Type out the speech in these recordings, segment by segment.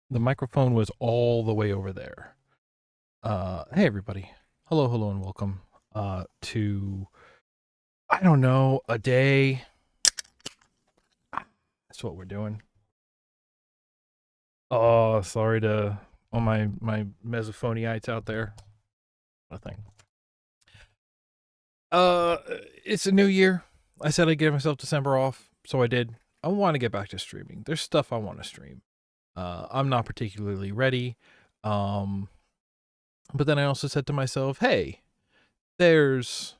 The microphone was all the way over there. Hey everybody. Hello, and welcome to I don't know, a day. That's what we're doing. Oh, sorry to all my mesophoniites out there. Nothing. Uh it's a new year. I said I'd give myself December off, so I did. I want to get back to streaming. There's stuff I want to stream. I'm not particularly ready. Um but then I also said to myself, "Hey, there's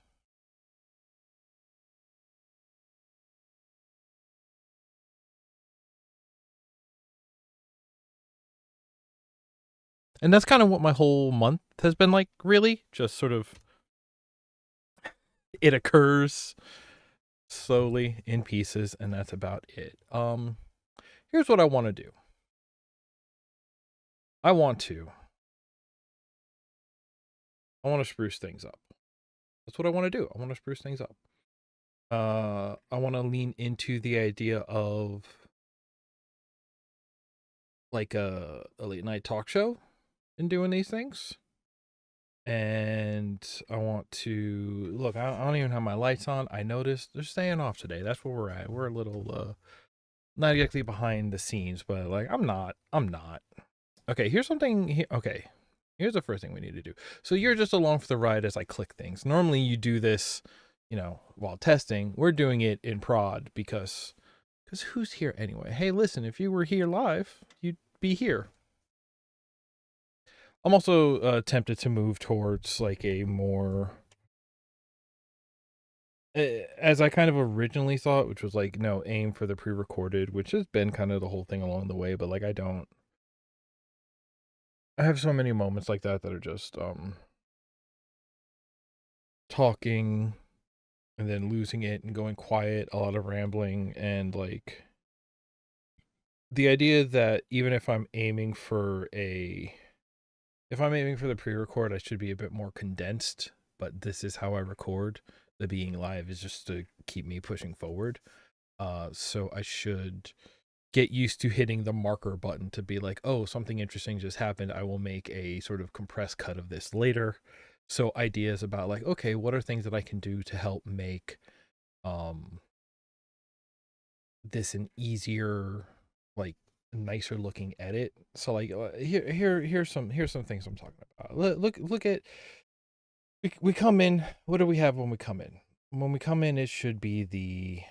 And that's kind of what my whole month has been like, really. Just sort of, it occurs slowly in pieces, and that's about it. Here's what I want to do. I want to. I want to spruce things up. That's what I want to do. I want to spruce things up. I want to lean into the idea of like a late night talk show and doing these things. And I want to look. I don't even have my lights on. I noticed they're staying off today. That's where we're at. We're a little not exactly behind the scenes, but like I'm not. Okay, here's something okay. Here's the first thing we need to do. So you're just along for the ride as I click things. Normally you do this, while testing. We're doing it in prod because who's here anyway? Hey, listen, if you were here live, you'd be here. I'm also tempted to move towards like a more as I kind of originally thought, which was like, no, aim for the pre-recorded, which has been kind of the whole thing along the way, but like I have so many moments like that are just talking and then losing it and going quiet, a lot of rambling, and like the idea that even if I'm aiming for the pre-record, I should be a bit more condensed, but this is how I record. The being live is just to keep me pushing forward. So I should get used to hitting the marker button to be like, oh, something interesting just happened. I will make a sort of compressed cut of this later. So ideas about like, okay, what are things that I can do to help make um this an easier, like nicer looking edit. So like here's some things I'm talking about. Look at we come in. What do we have when we come in? When we come in, it should be the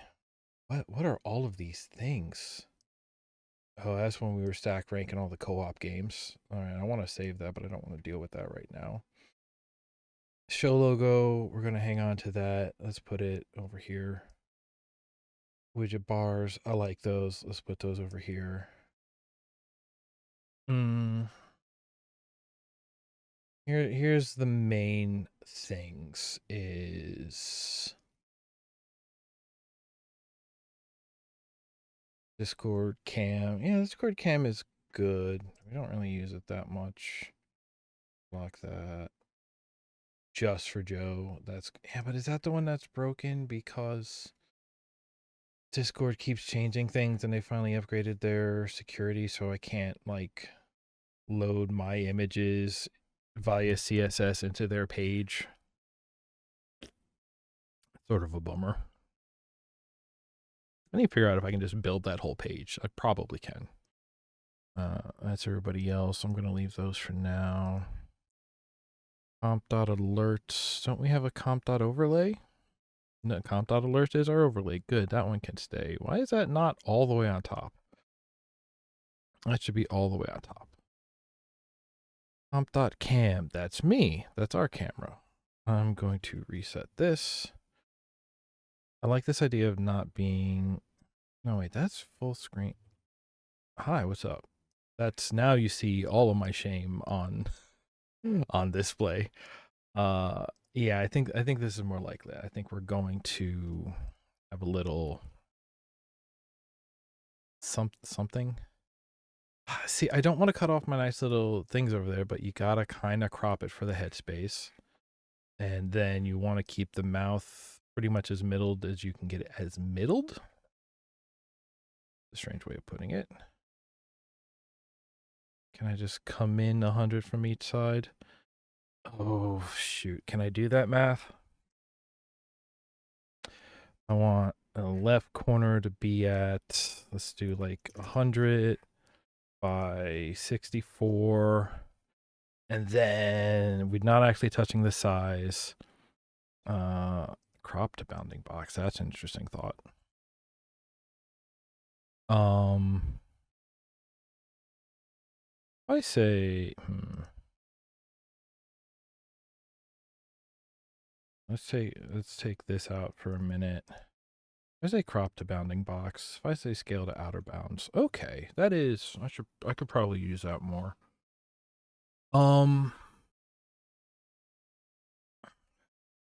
what are all of these things? Oh, that's when we were stack ranking all the co-op games. All right, I want to save that, but I don't want to deal with that right now. Show logo, we're going to hang on to that. Let's put it over here. Widget bars, I like those. Let's put those over here. Hmm. Here's the main things is Discord cam. Yeah, Discord cam is good. We don't really use it that much. Lock that. Just for Joe. That's yeah, but is that the one that's broken because Discord keeps changing things and they finally upgraded their security so I can't like load my images via CSS into their page. Sort of a bummer. I need to figure out if I can just build that whole page. I probably can. That's everybody else. I'm going to leave those for now. Comp.alerts. Don't we have a comp.overlay? No, comp.alert is our overlay. Good, that one can stay. Why is that not all the way on top? That should be all the way on top. Comp.cam. That's me. That's our camera. I'm going to reset this. I like this idea of not being... No, wait, that's full screen. Hi, what's up? That's now you see all of my shame on on display. Yeah, I think this is more likely. I think we're going to have a little something. See, I don't want to cut off my nice little things over there, but you gotta kind of crop it for the headspace, and then you want to keep the mouth pretty much as middled as you can get it. As middled? A strange way of putting it. Can I just come in 100 from each side? Oh, shoot. Can I do that math? I want a left corner to be at, let's do like 100 by 64. And then we're not actually touching the size. Crop to bounding box. That's an interesting thought. I say, let's take this out for a minute. I say crop to bounding box. If I say scale to outer bounds, okay, that is. I could probably use that more.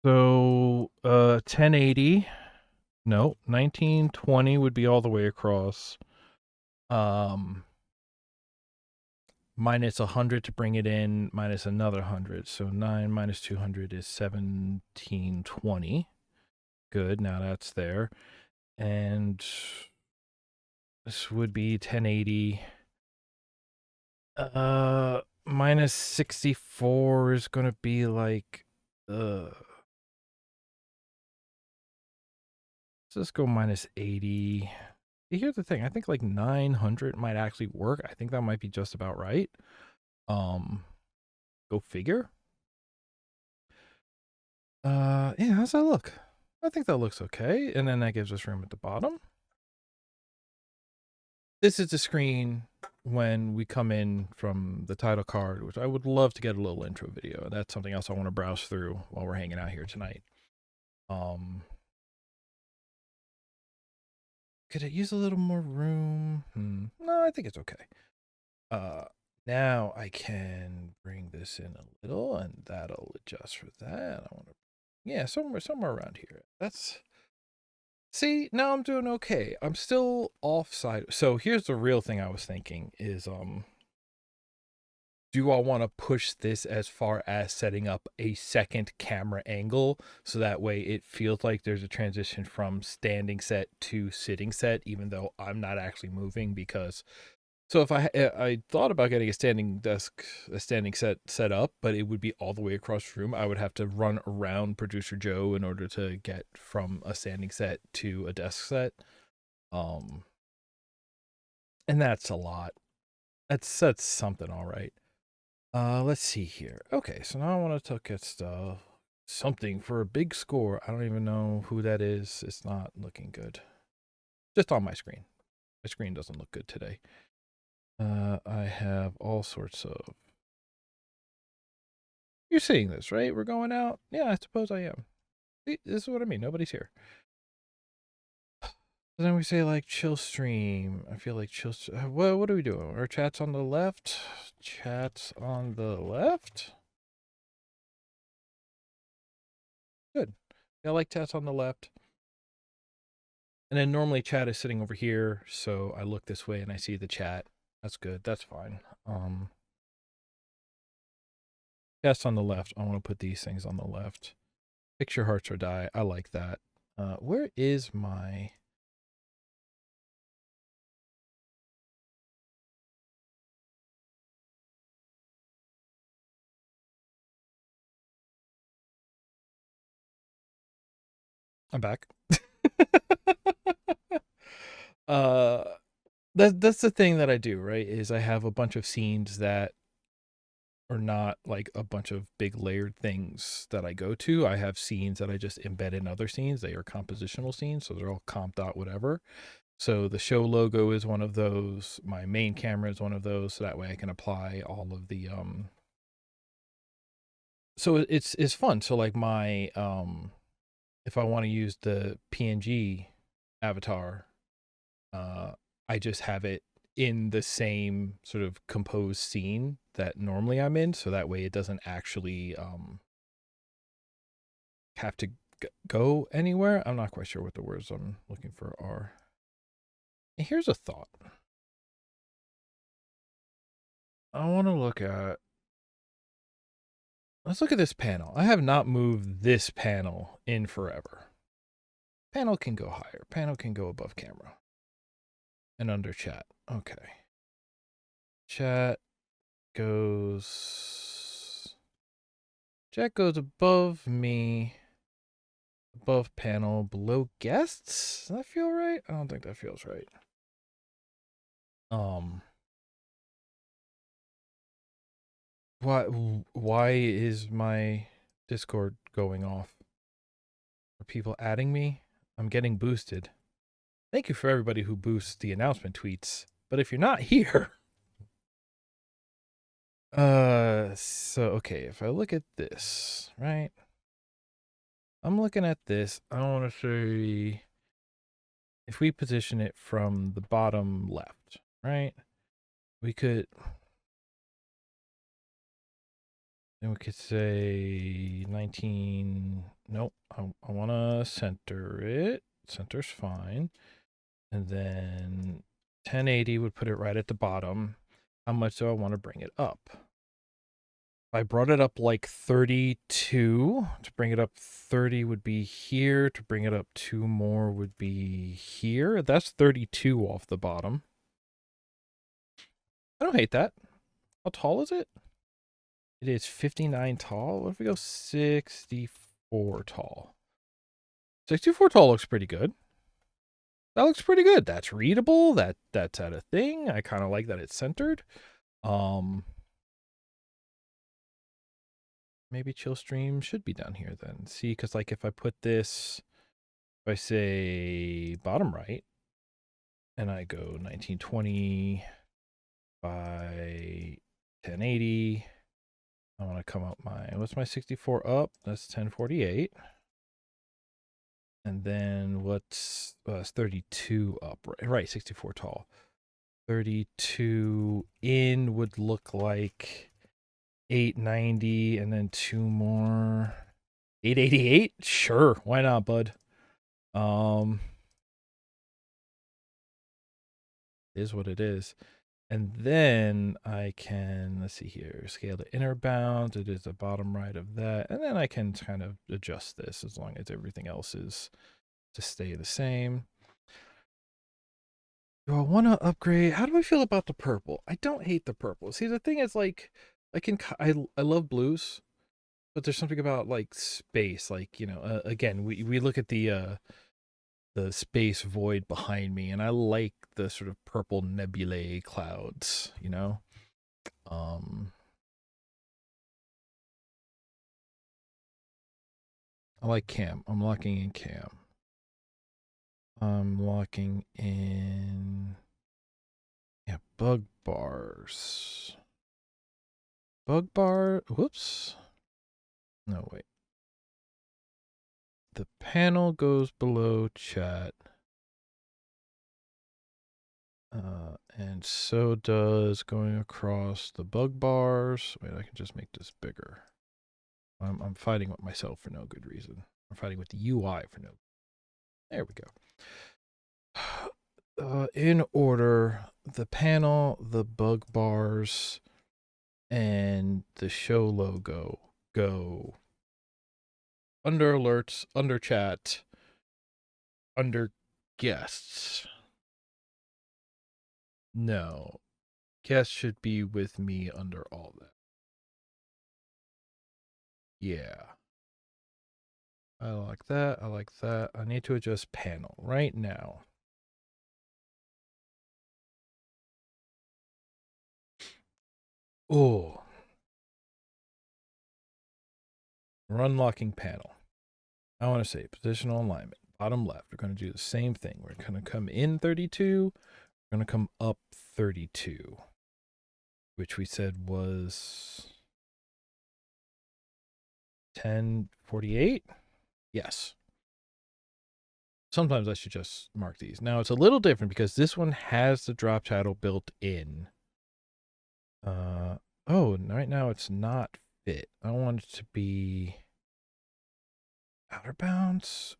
So 1080. No, 1920 would be all the way across. Minus 100 to bring it in, minus another 100. So 9 minus 200 is 1720. Good, now that's there. And this would be 1080. Minus 64 is going to be like, let's just go minus 80. Here's the thing. I think like 900 might actually work. I think that might be just about right. Go figure. Yeah, how's that look? I think that looks okay. And then that gives us room at the bottom. This is the screen when we come in from the title card, which I would love to get a little intro video. That's something else I want to browse through while we're hanging out here tonight. Could it use a little more room? No, I think it's okay. Now I can bring this in a little, and that'll adjust for that. I want to, yeah, somewhere around here. That's, see, now I'm doing okay. I'm still offside. So here's the real thing I was thinking is, do I want to push this as far as setting up a second camera angle so that way it feels like there's a transition from standing set to sitting set, even though I'm not actually moving? Because so if I thought about getting a standing set up, but it would be all the way across the room. I would have to run around producer Joe in order to get from a standing set to a desk set. And that's a lot. That's something, all right. Let's see here. Okay, so now I want to look at stuff. Something for a big score. I don't even know who that is. It's not looking good. Just on my screen. My screen doesn't look good today. I have all sorts of... You're seeing this, right? We're going out? Yeah, I suppose I am. See, this is what I mean. Nobody's here. So then we say like chill stream. I feel like chill. What are we doing? Our chat's on the left. Chat's on the left. Good. I like chat's on the left. And then normally chat is sitting over here, so I look this way and I see the chat. That's good. That's fine. Chat's on the left. I want to put these things on the left. Picture hearts or die. I like that. Where is my... I'm back. That's the thing that I do, right? Is I have a bunch of scenes that are not like a bunch of big layered things that I go to. I have scenes that I just embed in other scenes. They are compositional scenes, so they're all comp dot whatever. So the show logo is one of those. My main camera is one of those. So that way I can apply all of the So it's fun. So like my if I want to use the PNG avatar, I just have it in the same sort of composed scene that normally I'm in, so that way it doesn't actually have to go anywhere. I'm not quite sure what the words I'm looking for are. And here's a thought. I want to look at... Let's look at this panel. I have not moved this panel in forever. Panel can go higher. Panel can go above camera. And under chat. Okay. Chat. goes. Jack goes above me. Above panel, below guests. Does that feel right? I don't think that feels right. Um. Why is my Discord going off? Are people adding me? I'm getting boosted. Thank you for everybody who boosts the announcement tweets. But if you're not here, so okay, if I look at this, right? I'm looking at this. I want to say if we position it from the bottom left, right? We could then we could say 19. Nope. I want to center it. Center's fine. And then 1080 would put it right at the bottom. How much do I want to bring it up? I brought it up like 32. To bring it up 30 would be here. To bring it up 2 more would be here. That's 32 off the bottom. I don't hate that. How tall is it? It is 59 tall. What if we go 64 tall? 64 tall looks pretty good. That looks pretty good. That's readable. That's at a thing. I kind of like that it's centered. Maybe chill stream should be down here then. See, because like if I put this, if I say bottom right, and I go 1920 by 1080, I want to come up what's my 64 up? That's 1048. And then what's 32 up? Right, 64 tall. 32 in would look like 890 and then 2 more. 888? Sure, why not, bud? Is what it is. And then I can, let's see here, scale the inner bounds. It is the bottom right of that. And then I can kind of adjust this as long as everything else is to stay the same. Do I want to upgrade? How do I feel about the purple? I don't hate the purple. See, the thing is, like, I love blues, but there's something about like space, like, you know, again, we look at the space void behind me, and I like the sort of purple nebulae clouds, you know. I like cam. I'm locking in cam. I'm locking in, yeah, bug bars. Bug bar. Whoops. No, wait. The panel goes below chat. And so does going across the bug bars. Wait, I can just make this bigger. I'm fighting with myself for no good reason. I'm fighting with the UI for no. There we go. In order, the panel, the bug bars, and the show logo go under alerts, under chat, under guests. No, guests should be with me under all that. Yeah. I like that. I like that. I need to adjust panel right now. Oh. We're unlocking panel. I want to say positional alignment. Bottom left. We're going to do the same thing. We're going to come in 32. We're going to come up 32. Which we said was 1048. Yes. Sometimes I should just mark these. Now it's a little different because this one has the drop title built in. Oh, right now it's not fit. I want it to be outer bounds.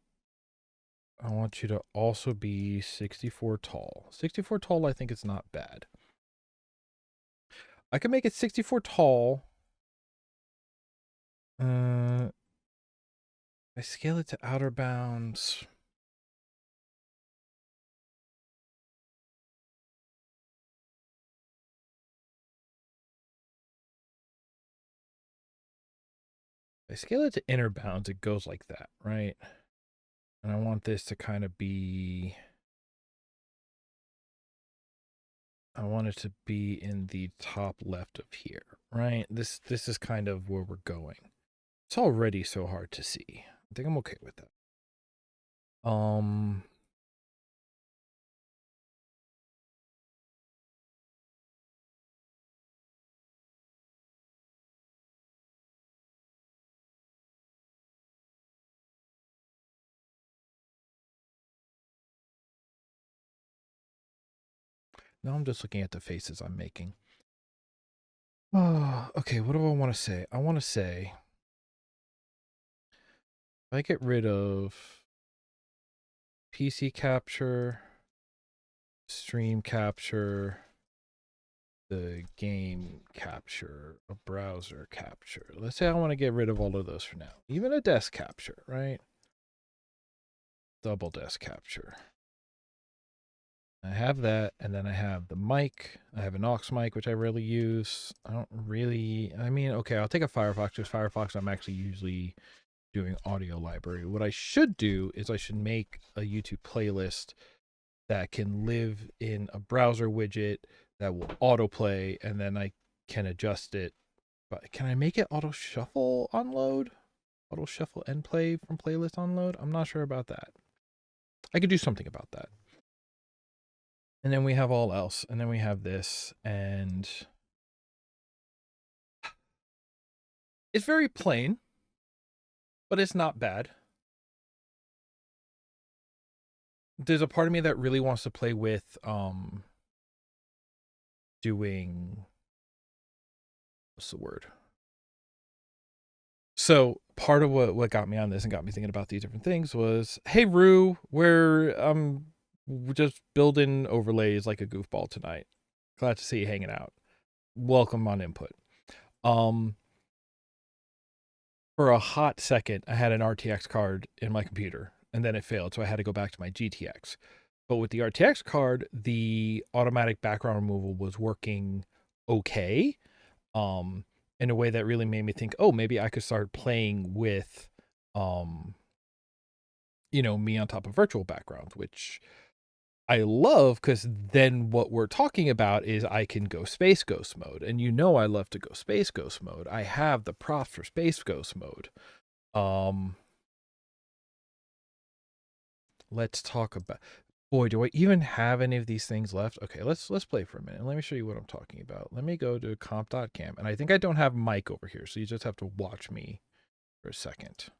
I want you to also be 64 tall. 64 tall, I think it's not bad. I can make it 64 tall. I scale it to outer bounds. If I scale it to inner bounds, it goes like that, right? And I want this to kind of be, I want it to be in the top left of here, right? This is kind of where we're going. It's already so hard to see. I think I'm okay with that. Now I'm just looking at the faces I'm making. Oh, okay, what do I want to say? I want to say, if I get rid of PC capture, stream capture, the game capture, a browser capture. Let's say I want to get rid of all of those for now. Even a desk capture, right? Double desk capture. I have that, and then I have the mic. I have an aux mic, which I rarely use. I don't really, I mean, okay, I'll take a Firefox, because Firefox I'm actually usually doing audio library. What I should do is I should make a YouTube playlist that can live in a browser widget that will autoplay, and then I can adjust it. But can I make it auto shuffle on load? Auto shuffle and play from playlist on load? I'm not sure about that. I could do something about that. And then we have all else. And then we have this. And it's very plain, but it's not bad. There's a part of me that really wants to play with doing, what's the word? So part of what got me on this and got me thinking about these different things was, hey Rue, we're just building overlays like a goofball tonight. Glad to see you hanging out. Welcome on input. For a hot second, I had an RTX card in my computer, and then it failed, so I had to go back to my GTX. But with the RTX card, the automatic background removal was working okay, in a way that really made me think, oh, maybe I could start playing with, me on top of virtual backgrounds, which I love, because then what we're talking about is I can go Space Ghost mode. And I love to go Space Ghost mode. I have the props for Space Ghost mode. Let's talk about, boy, do I even have any of these things left? Okay, let's play for a minute. Let me show you what I'm talking about. Let me go to comp.cam. And I think I don't have mic over here, so you just have to watch me for a second.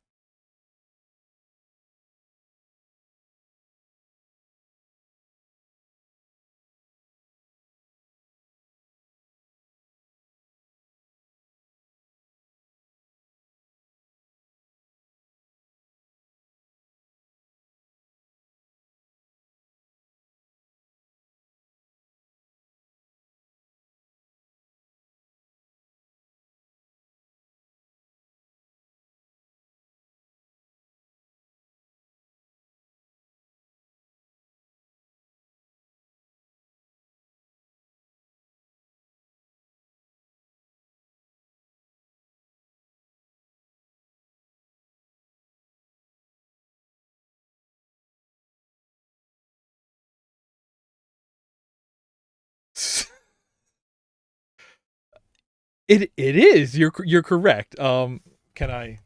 It is. You're correct. Can I?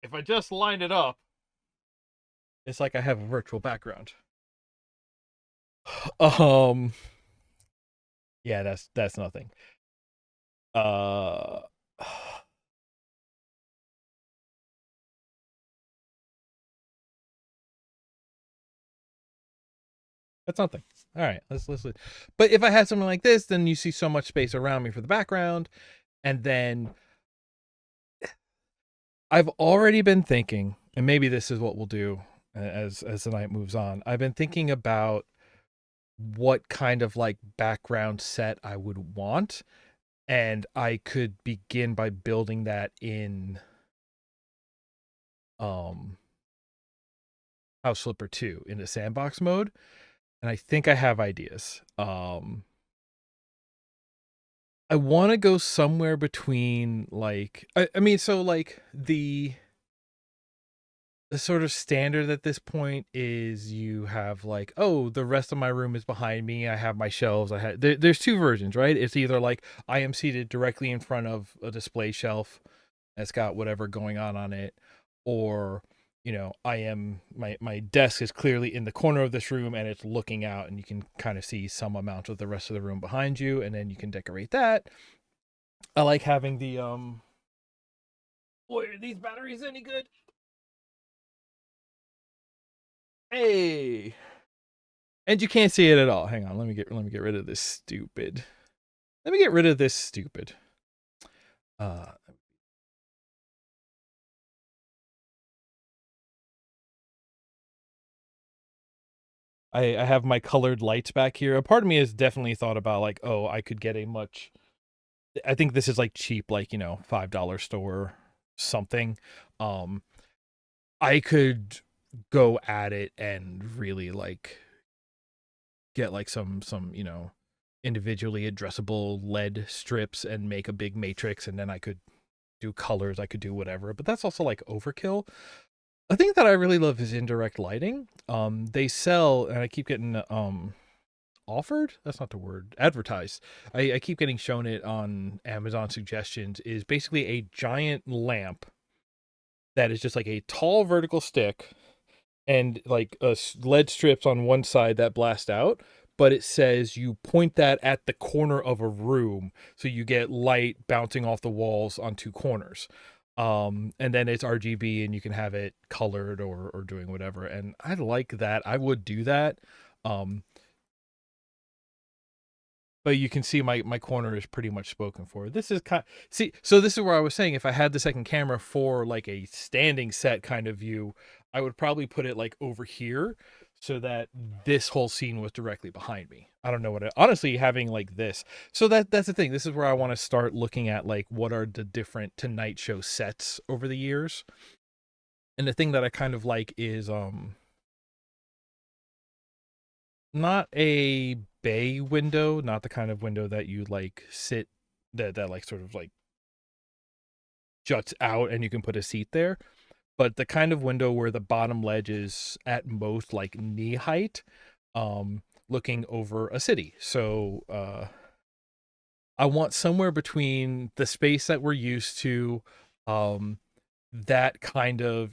If I just line it up, it's like I have a virtual background. Um. Yeah, that's nothing. Uh. That's nothing. All right, let's. But if I had something like this, then you see so much space around me for the background, and then I've already been thinking, and maybe this is what we'll do as the night moves on. I've been thinking about what kind of like background set I would want, and I could begin by building that in House Flipper 2 into sandbox mode. and I think I have ideas. I want to go somewhere between like I mean, so like the sort of standard at this point is you have like, oh, the rest of my room is behind me, I have my shelves, there's two versions, right? It's either like I am seated directly in front of a display shelf that's got whatever going on it, or I am my desk is clearly in the corner of this room and it's looking out and you can kind of see some amount of the rest of the room behind you, and then you can decorate that. I like having the boy, are these batteries any good? Hey, and you can't see it at all. Hang on, let me get rid of this stupid. Let me get rid of this stupid. Uh, I have my colored lights back here. A part of me has definitely thought about like, oh, I could get a much. I think this is like cheap, like $5 store something. Um, I could go at it and really like get like some individually addressable LED strips and make a big matrix, and then I could do colors, I could do whatever. But that's also like overkill. A thing that I really love is indirect lighting. They sell, and I keep getting offered. That's not the word. Advertised. I keep getting shown it on Amazon suggestions. Is basically a giant lamp that is just like a tall vertical stick and like LED strips on one side that blast out. But it says you point that at the corner of a room, so you get light bouncing off the walls on two corners. And then it's RGB, and you can have it colored or doing whatever. And I like that. I would do that. Um, but you can see my corner is pretty much spoken for. This is see, so this is where I was saying if I had the second camera for like a standing set kind of view, I would probably put it like over here so that this whole scene was directly behind me. I don't know honestly, having like this. So that's the thing. This is where I want to start looking at like what are the different Tonight Show sets over the years. And the thing that I kind of like is not a bay window, not the kind of window that you like sit that like sort of like juts out and you can put a seat there, but the kind of window where the bottom ledge is at most like knee height, looking over a city. So I want somewhere between the space that we're used to, um that kind of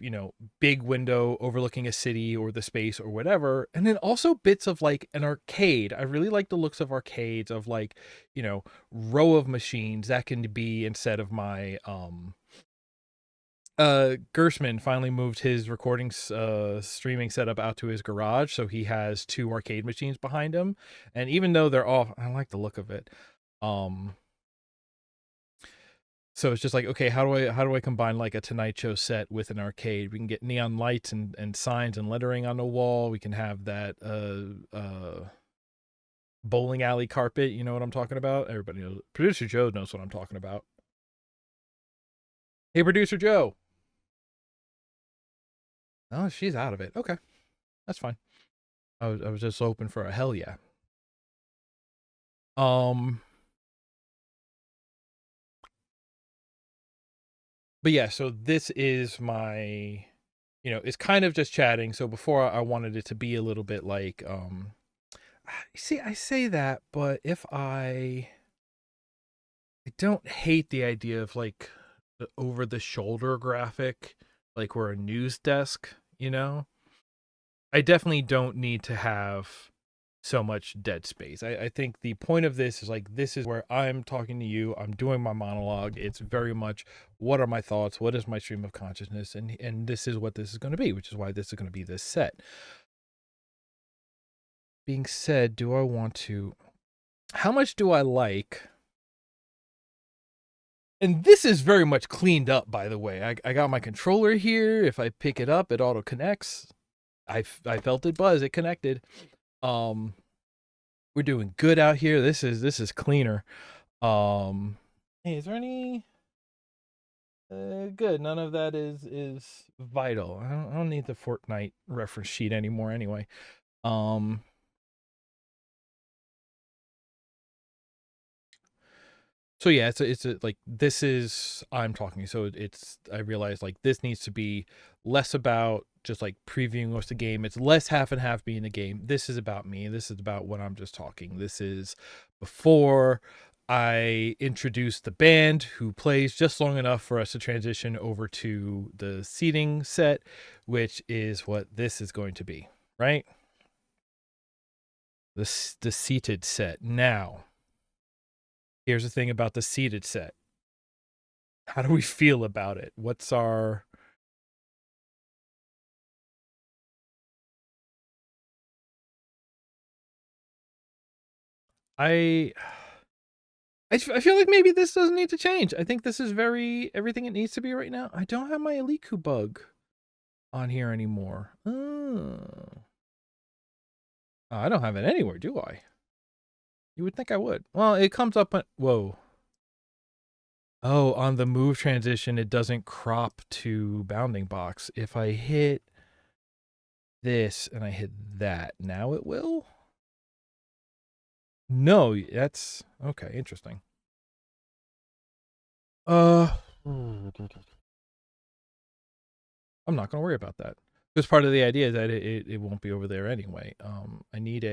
big window overlooking a city or the space or whatever, and then also bits of like an arcade. I really like the looks of arcades, of like row of machines that can be, instead of my Gersman finally moved his recording streaming setup out to his garage, so he has two arcade machines behind him, and even though they're all, I like the look of it. um So it's just like, okay, how do I combine like a Tonight Show set with an arcade? We can get neon lights and signs and lettering on the wall. We can have that bowling alley carpet. You know what I'm talking about? Everybody knows. Producer Joe knows what I'm talking about. Hey, Producer Joe. Oh, she's out of it. Okay, that's fine. I was just hoping for a hell yeah. Um, but yeah, so this is my, it's kind of just chatting. So before I wanted it to be a little bit like, see, I say that, but if I don't hate the idea of like the over the shoulder graphic, like we're a news desk, I definitely don't need to have so much dead space. I think the point of this is like, this is where I'm talking to you, I'm doing my monologue. It's very much, what are my thoughts? What is my stream of consciousness? And this is what this is going to be, which is why this is going to be this set. Being said, do I want to, how much do I like, and this is very much cleaned up, by the way. I got my controller here. If I pick it up, it auto connects. I felt it buzz. It connected. Um, we're doing good out here. This is cleaner. Hey, is there any? Good. None of that is vital. I don't need the Fortnite reference sheet anymore. Anyway. Um, So yeah, it's a like this is I'm talking. So it's I realize like this needs to be less about just like previewing what's the game. It's less half and half being the game. This is about me. This is about when I'm just talking. This is before I introduce the band who plays just long enough for us to transition over to the seating set, which is what this is going to be, right? The seated set. Now, here's the thing about the seated set. How do we feel about it? What's our I I feel like maybe this doesn't need to change. I think this is very everything it needs to be right now. I don't have my Eliku bug on here anymore. Oh. I don't have it anywhere, do I? You would think I would. Well, it comes up on whoa. Oh, on the move transition, it doesn't crop to bounding box. If I hit this and I hit that, now it will? No, that's okay, interesting. I'm not gonna worry about that. Because part of the idea is that it won't be over there anyway. I need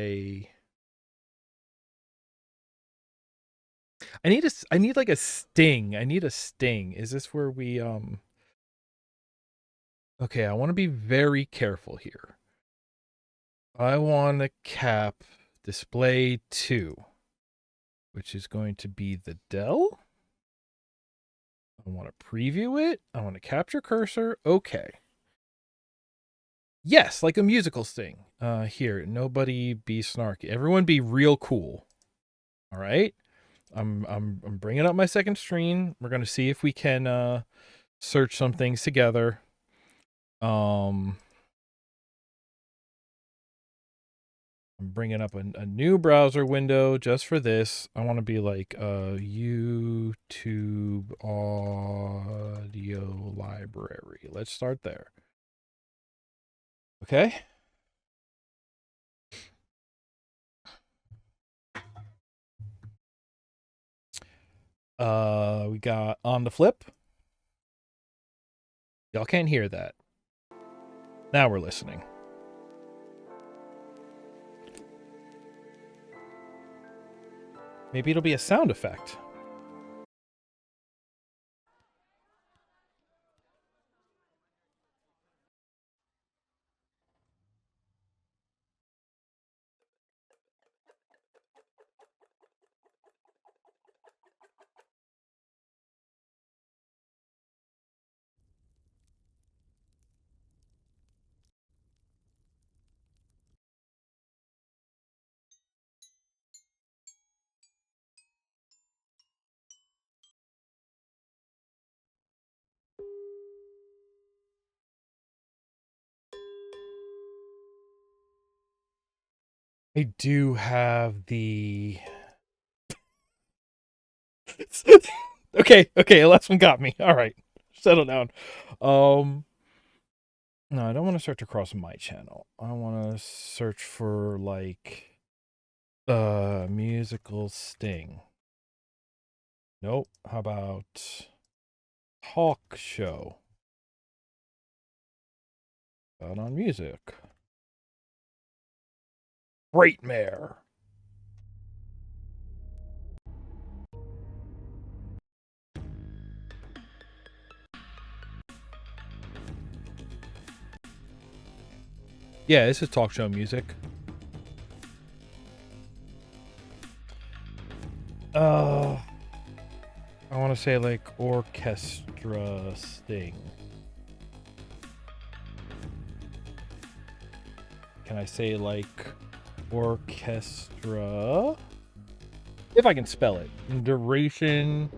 like a sting. I need a sting. Is this where we okay, I want to be very careful here. I want to cap display 2, which is going to be the Dell. I want to preview it. I want to capture cursor. Okay. Yes, like a musical sting. Here, nobody be snarky. Everyone be real cool. All right. I'm bringing up my second screen. We're gonna see if we can search some things together. I'm bringing up a new browser window just for this. I want to be like YouTube audio library. Let's start there. Okay. We got on the flip. Y'all can't hear that. Now we're listening. Maybe it'll be a sound effect. I do have the okay, last one got me. All right. Settle down. Um no, I don't want to search across my channel. I want to search for like musical sting. Nope. How about talk show? Out on music. Frightmare. Yeah, this is talk show music. I want to say like orchestra sting. Can I say like orchestra? If I can spell it. Duration,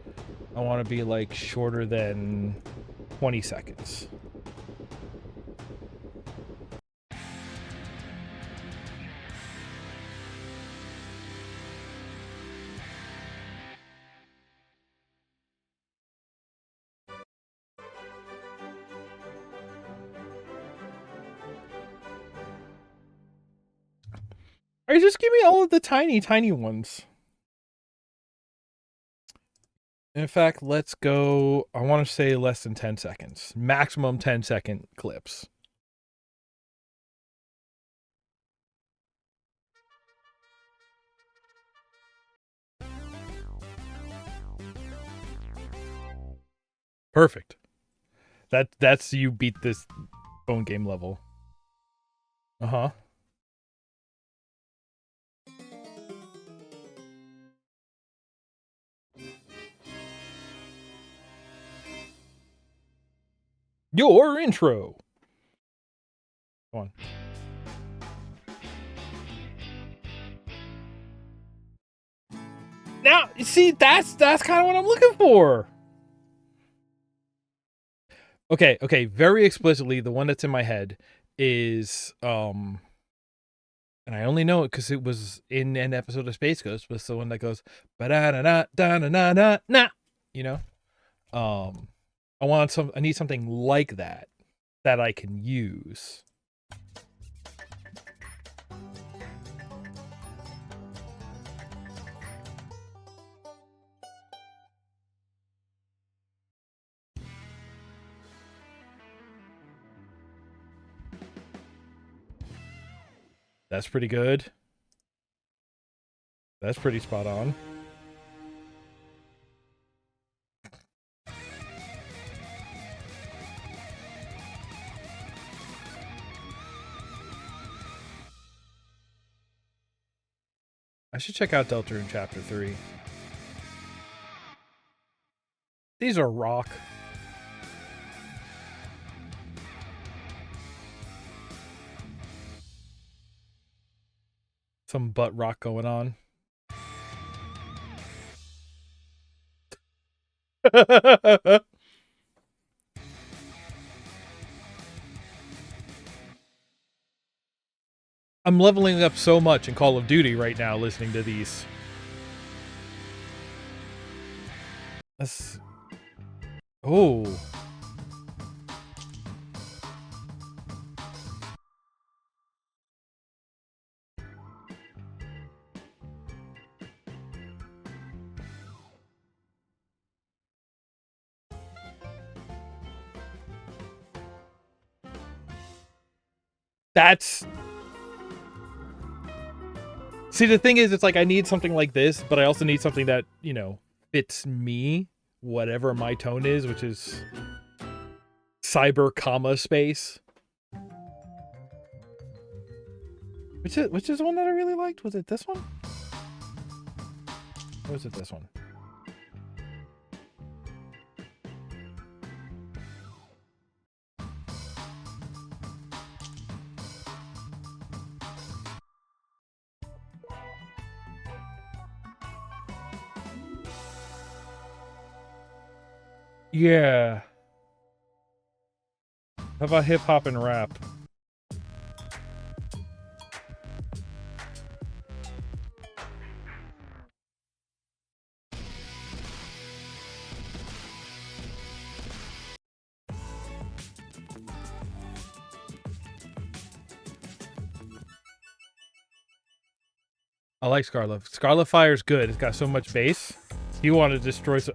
I want to be like shorter than 20 seconds. Or just give me all of the tiny, tiny ones. In fact, let's go. I want to say less than 10 seconds. Maximum 10-second clips. Perfect. That's you beat this phone game level. Uh-huh. Your intro. Come on. Now, see, that's kind of what I'm looking for. Okay, very explicitly, the one that's in my head is and I only know it because it was in an episode of Space Ghost, was the one that goes ba-da-da-da-da-da-da-da. You know? I need something like that I can use. That's pretty good. That's pretty spot on. I should check out Deltarune Chapter 3. These are rock. Some butt rock going on. I'm leveling up so much in Call of Duty right now listening to these. That's... Oh. That's... See, the thing is, it's like I need something like this, but I also need something that, you know, fits me, whatever my tone is, which is cyber comma space. Which is the one that I really liked? Was it this one? Or was it this one? Yeah. How about hip hop and rap? I like Scarlet. Scarlet Fire's good. It's got so much bass. If you want to destroy some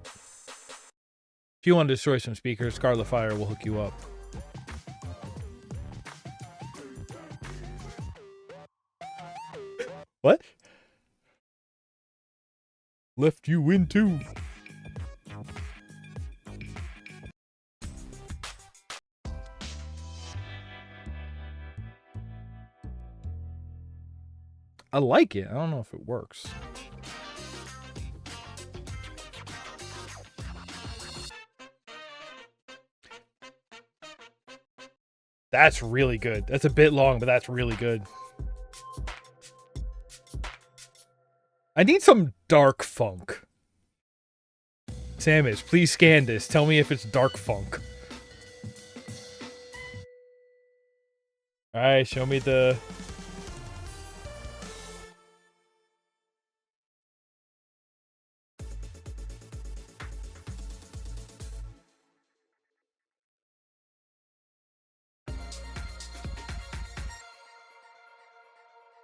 speakers, Scarlet Fire will hook you up. What? Left you in too. I like it. I don't know if it works. That's really good. That's a bit long, but that's really good. I need some dark funk. Samus, please scan this. Tell me if it's dark funk. Alright, show me the...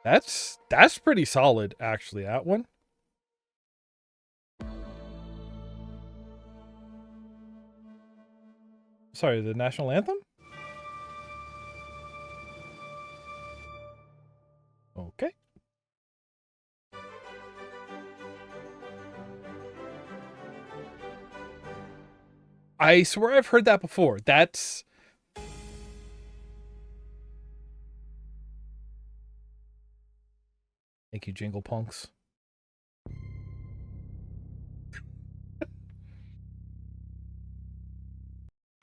That's pretty solid, actually, that one. sorry, the national anthem? Okay. I swear I've heard that before. That's... Thank you, Jingle Punks.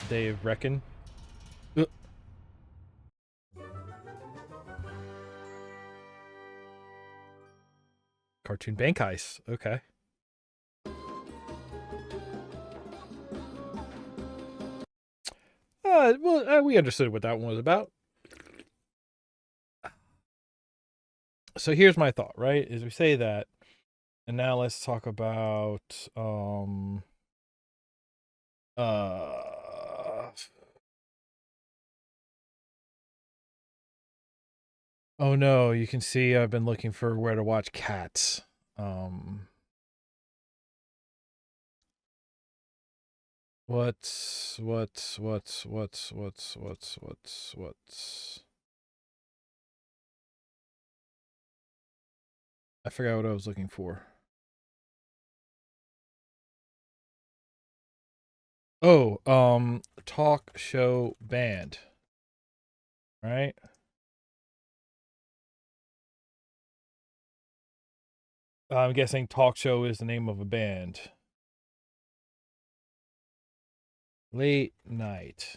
Dave Reckon. Cartoon Bank Heist. Okay. We understood what that one was about. So here's my thought, right? Is we say that, and now let's talk about oh no, you can see I've been looking for where to watch Cats. What's I forgot what I was looking for. Oh, talk show band. Right? I'm guessing talk show is the name of a band. Late night.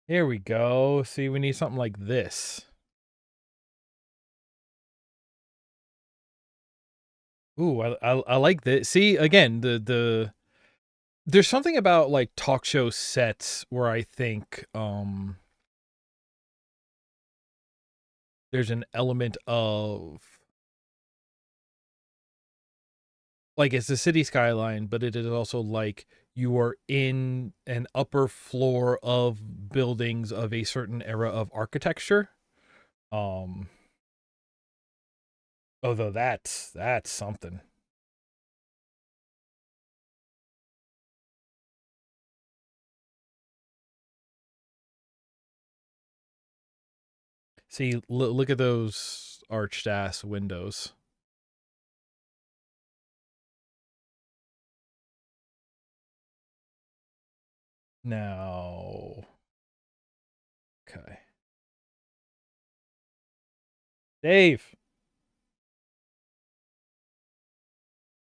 Here we go. See, we need something like this. Ooh, I like this. See, again, there's something about like talk show sets where I think there's an element of like it's the city skyline, but it is also like you are in an upper floor of buildings of a certain era of architecture. Although that's something. See, look at those arched ass windows. Now, okay. Dave,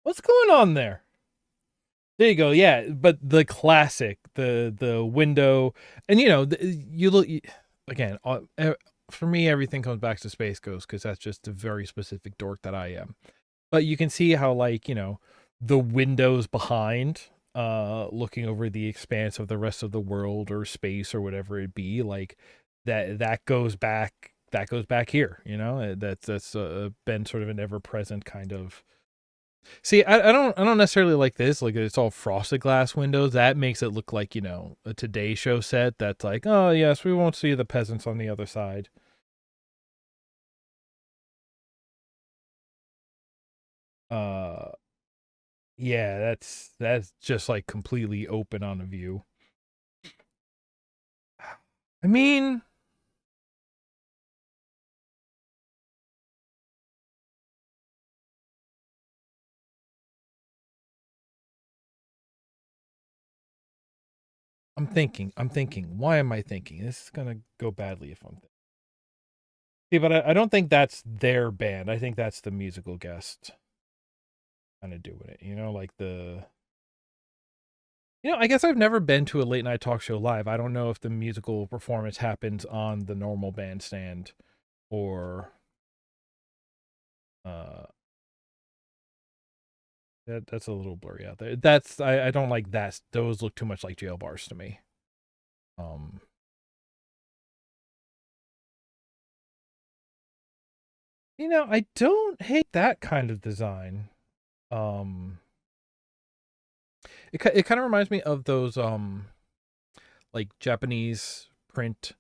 what's going on there? There you go. Yeah, but the classic, the window, and you know, you look again. For me, everything comes back to Space Ghost because that's just a very specific dork that I am. But you can see how, like, you know, the windows behind, looking over the expanse of the rest of the world or space or whatever it be, like that goes back. That goes back here. You know, that's been sort of an ever present kind of. See, I don't necessarily like this. Like it's all frosted glass windows. That makes it look like, you know, a Today Show set. That's like, oh yes, we won't see the peasants on the other side. Uh, yeah, that's just like completely open on a view. I mean, I'm thinking. Why am I thinking? This is gonna go badly if I'm thinking. See, but I don't think that's their band. I think that's the musical guest kind of doing it. You know, like the. You know, I guess I've never been to a late night talk show live. I don't know if the musical performance happens on the normal bandstand or uh that's a little blurry out there. That's I don't like that. Those look too much like jail bars to me. Um you know, I don't hate that kind of design. Um it kind of reminds me of those like Japanese print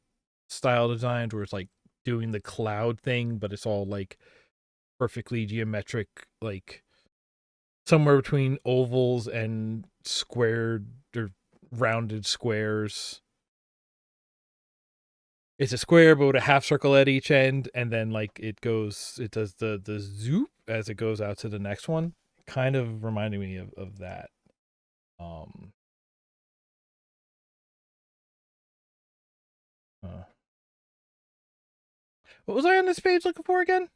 style designs where it's like doing the cloud thing, but it's all like perfectly geometric, like somewhere between ovals and squared or rounded squares. It's a square but with a half circle at each end, and then like it does the zoop as it goes out to the next one. Kind of reminding me of that. Um uh, what was I on this page looking for again?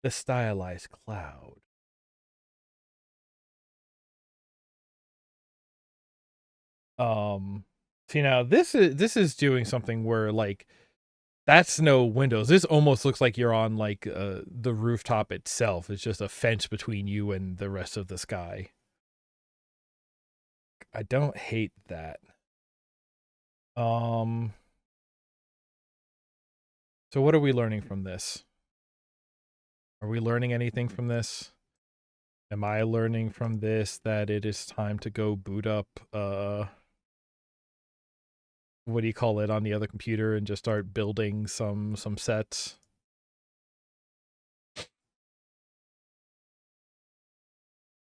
The stylized cloud. See now this is doing something where like that's no windows. This almost looks like you're on like the rooftop itself. It's just a fence between you and the rest of the sky. I don't hate that. Um so what are we learning from this? Are we learning anything from this? Am I learning from this that it is time to go boot up what do you call it on the other computer and just start building some sets?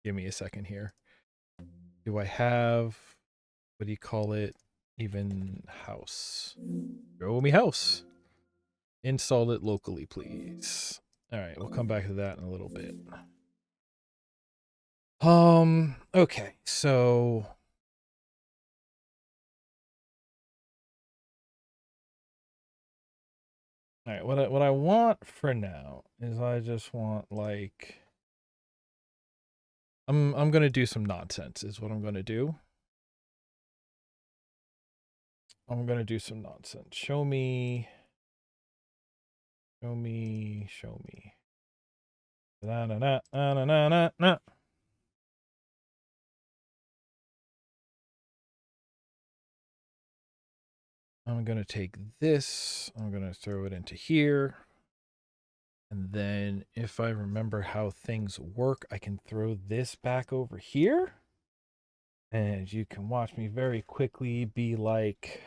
Give me a second here. Do I have what do you call it? Even house. Show me house. Install it locally, please. All right, we'll come back to that in a little bit. Okay, so all right, what I want for now is I just want like I'm gonna do some nonsense is what I'm gonna do. I'm gonna do some nonsense. Show me. Show me. Show me. Na na na na na na na. I'm gonna take this. I'm gonna throw it into here. And then if I remember how things work, I can throw this back over here. And you can watch me very quickly be like,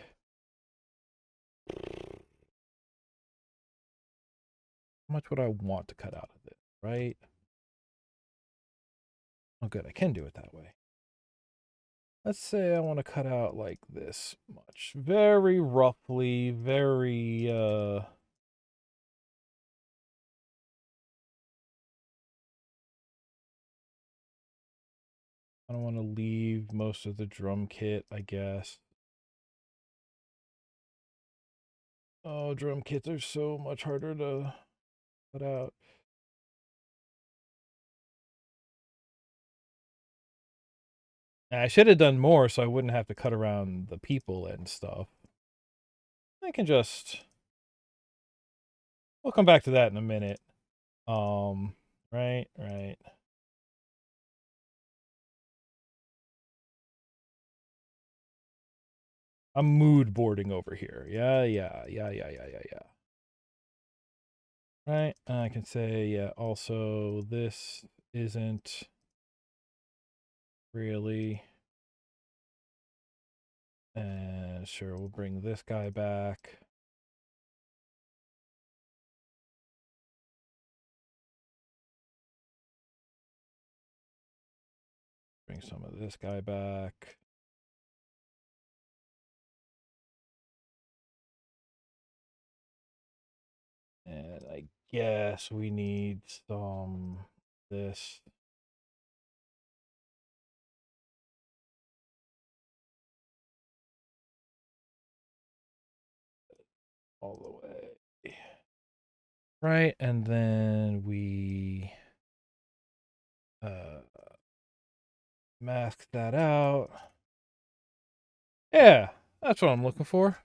how much would I want to cut out of it, right? Oh, good. I can do it that way. Let's say I want to cut out like this much. Very roughly, very, I don't want to leave most of the drum kit, I guess. Oh, drum kits are so much harder to cut out. I should have done more so I wouldn't have to cut around the people and stuff. I can just... We'll come back to that in a minute. Right. I'm mood boarding over here. Yeah. Right. I can say, yeah, also, this isn't really... And sure, we'll bring this guy back. Bring some of this guy back. And I guess we need some this. All the way. Right, and then we mask that out. Yeah, that's what I'm looking for.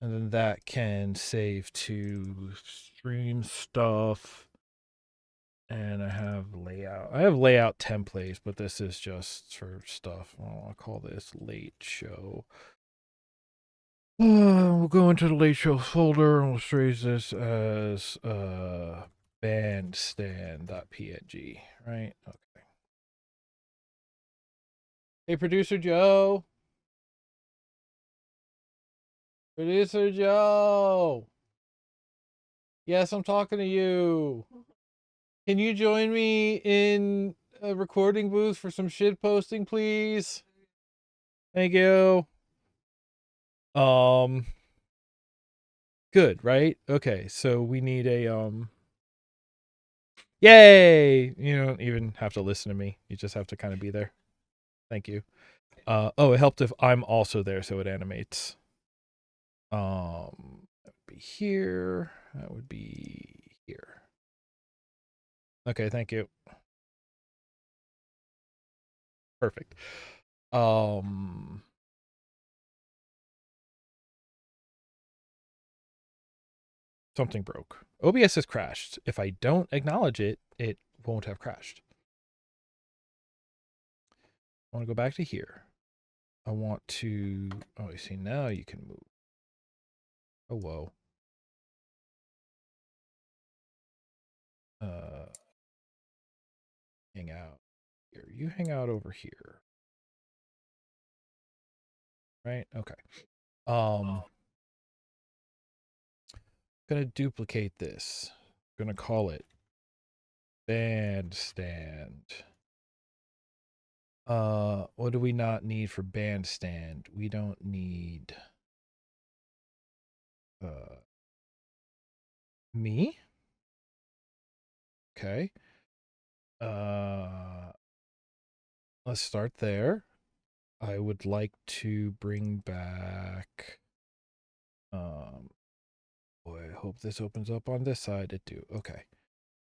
And then that can save to stream stuff. And I have layout. I have layout templates, but this is just for stuff. I'll call this late show. We'll go into the late show folder and we'll raise this as bandstand.png, right? Okay. Hey, producer Joe. Producer Joe. Yes, I'm talking to you. Can you join me in a recording booth for some shit posting, please? Thank you. Um, good, right? Okay, so we need a yay! You don't even have to listen to me. You just have to kind of be there. Thank you. Oh, it helped if I'm also there so it animates. That would be here. That would be here. Okay, thank you. Perfect. Something broke. OBS has crashed. If I don't acknowledge it, it won't have crashed. I want to go back to here. I want to, oh, you see, now you can move. Oh, whoa. Hang out here. You hang out over here. Right? Okay. Gonna duplicate this. Gonna call it bandstand. What do we not need for bandstand? We don't need me. Okay. Let's start there. I would like to bring back boy, I hope this opens up on this side. It do. Okay.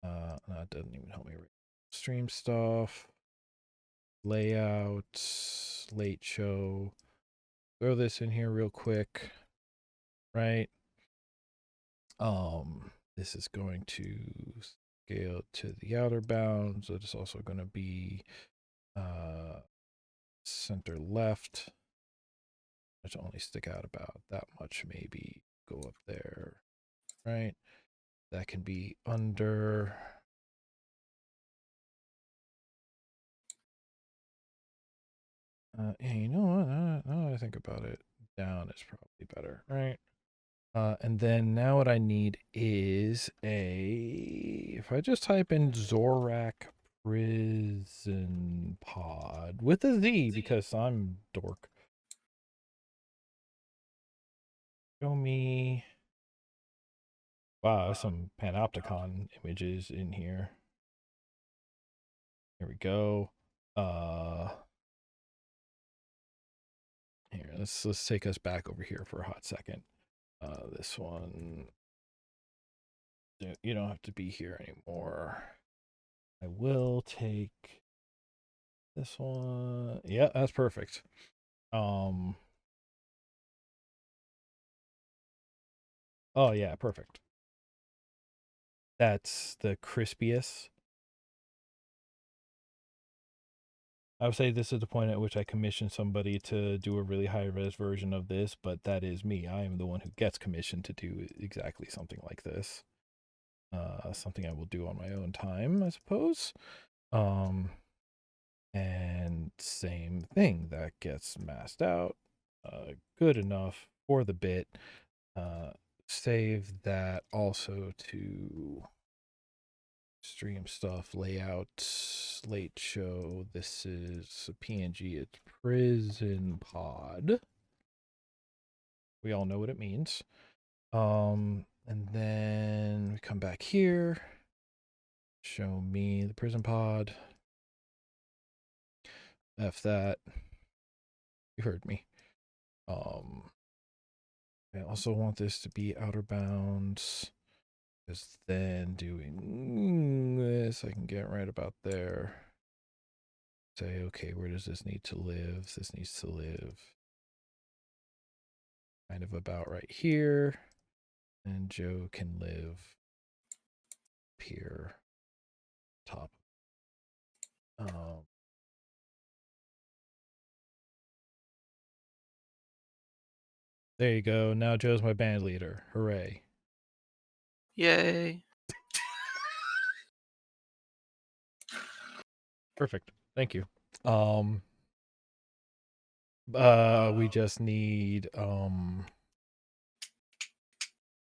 No, it doesn't even help me. Stream stuff. Layout. Late show. Throw this in here real quick. Right. This is going to scale to the outer bounds. It's also going to be center left, which only stick out about that much, maybe go up there, right? That can be under. Yeah, you know what? Now that I think about it, down is probably better, right? And then now what I need is if I just type in Zorak prison pod with a Z because I'm dork. Show me. Wow, there's some panopticon images in here. Here we go. Here, let's take us back over here for a hot second. This one. You don't have to be here anymore. I will take this one. Yeah, that's perfect. Oh yeah, perfect. That's the crispiest. I would say this is the point at which I commission somebody to do a really high res version of this, but that is me. I am the one who gets commissioned to do exactly something like this. Something I will do on my own time, I suppose. And same thing, that gets masked out. Good enough for the bit. Save that also to stream stuff, layout, late show. This is a PNG. It's prison pod. We all know what it means. And then we come back here. Show me the prison pod. F that. You heard me. I also want this to be outer bounds. Because then doing this, I can get right about there. Say, okay, where does this need to live? This needs to live kind of about right here. And Joe can live here, top. There you go. Now Joe's my band leader. Hooray. Yay. Perfect. Thank you. We just need